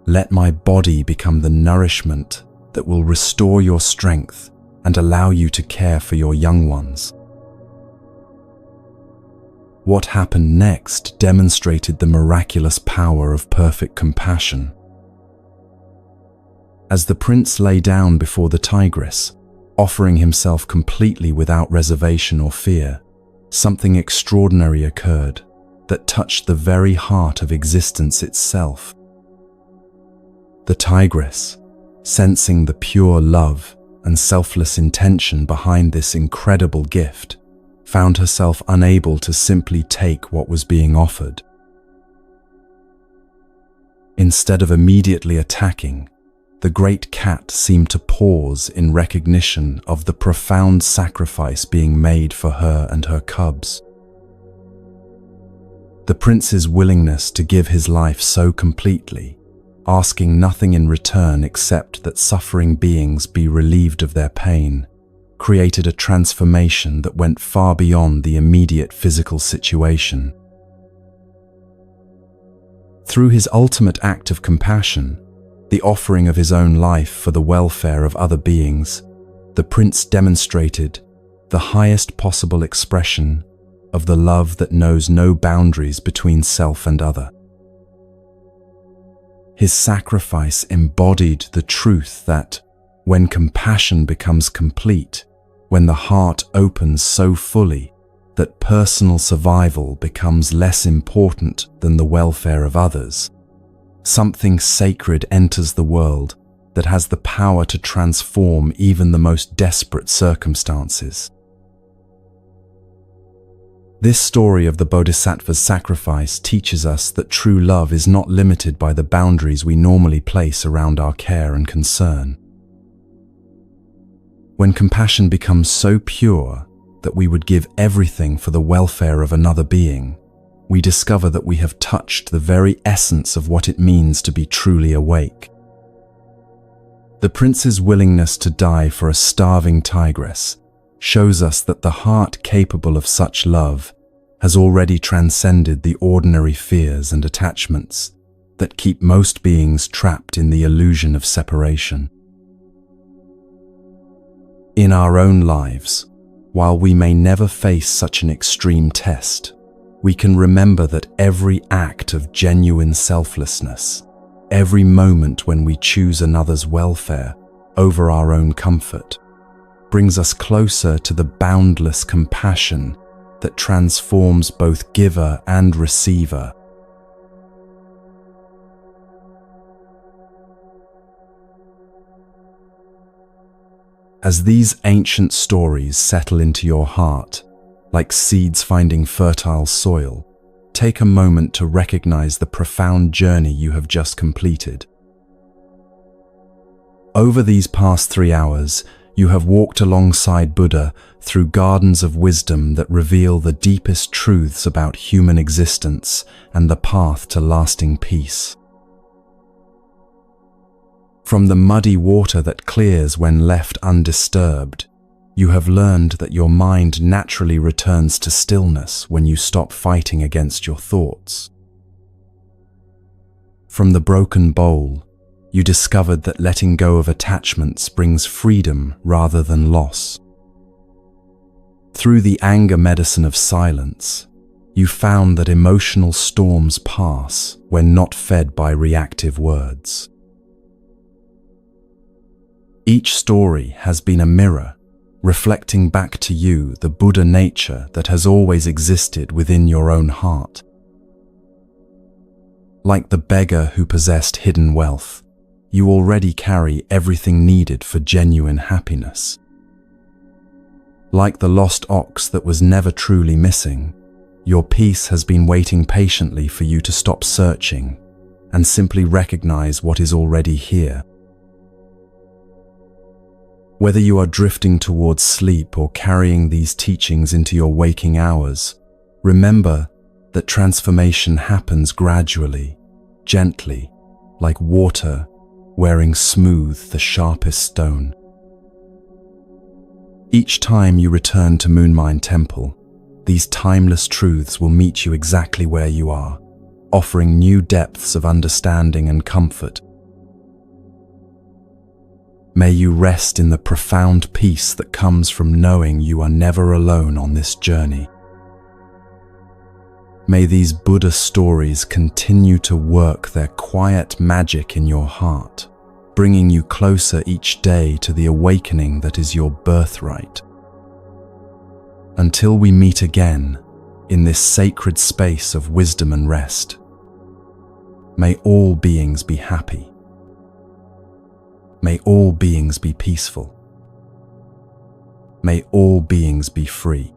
Let my body become the nourishment that will restore your strength and allow you to care for your young ones." What happened next demonstrated the miraculous power of perfect compassion. As the prince lay down before the tigress, offering himself completely without reservation or fear, something extraordinary occurred that touched the very heart of existence itself. The tigress, sensing the pure love and selfless intention behind this incredible gift, found herself unable to simply take what was being offered. Instead of immediately attacking, the great cat seemed to pause in recognition of the profound sacrifice being made for her and her cubs. The prince's willingness to give his life so completely, asking nothing in return except that suffering beings be relieved of their pain, created a transformation that went far beyond the immediate physical situation. Through his ultimate act of compassion, the offering of his own life for the welfare of other beings, the prince demonstrated the highest possible expression of the love that knows no boundaries between self and other. His sacrifice embodied the truth that when compassion becomes complete, when the heart opens so fully that personal survival becomes less important than the welfare of others, something sacred enters the world that has the power to transform even the most desperate circumstances. This story of the Bodhisattva's sacrifice teaches us that true love is not limited by the boundaries we normally place around our care and concern. When compassion becomes so pure that we would give everything for the welfare of another being, we discover that we have touched the very essence of what it means to be truly awake. The prince's willingness to die for a starving tigress shows us that the heart capable of such love has already transcended the ordinary fears and attachments that keep most beings trapped in the illusion of separation. In our own lives, while we may never face such an extreme test, we can remember that every act of genuine selflessness, every moment when we choose another's welfare over our own comfort, brings us closer to the boundless compassion that transforms both giver and receiver. As these ancient stories settle into your heart, like seeds finding fertile soil, take a moment to recognize the profound journey you have just completed. Over these past 3 hours, you have walked alongside Buddha through gardens of wisdom that reveal the deepest truths about human existence and the path to lasting peace. From the muddy water that clears when left undisturbed, you have learned that your mind naturally returns to stillness when you stop fighting against your thoughts. From the broken bowl, you discovered that letting go of attachments brings freedom rather than loss. Through the anger medicine of silence, you found that emotional storms pass when not fed by reactive words. Each story has been a mirror, reflecting back to you the Buddha nature that has always existed within your own heart. Like the beggar who possessed hidden wealth, you already carry everything needed for genuine happiness. Like the lost ox that was never truly missing, your peace has been waiting patiently for you to stop searching and simply recognize what is already here. Whether you are drifting towards sleep or carrying these teachings into your waking hours, remember that transformation happens gradually, gently, like water wearing smooth the sharpest stone. Each time you return to Moonmine Temple, these timeless truths will meet you exactly where you are, offering new depths of understanding and comfort. May you rest in the profound peace that comes from knowing you are never alone on this journey. May these Buddha stories continue to work their quiet magic in your heart, bringing you closer each day to the awakening that is your birthright. Until we meet again in this sacred space of wisdom and rest, may all beings be happy. May all beings be peaceful. May all beings be free.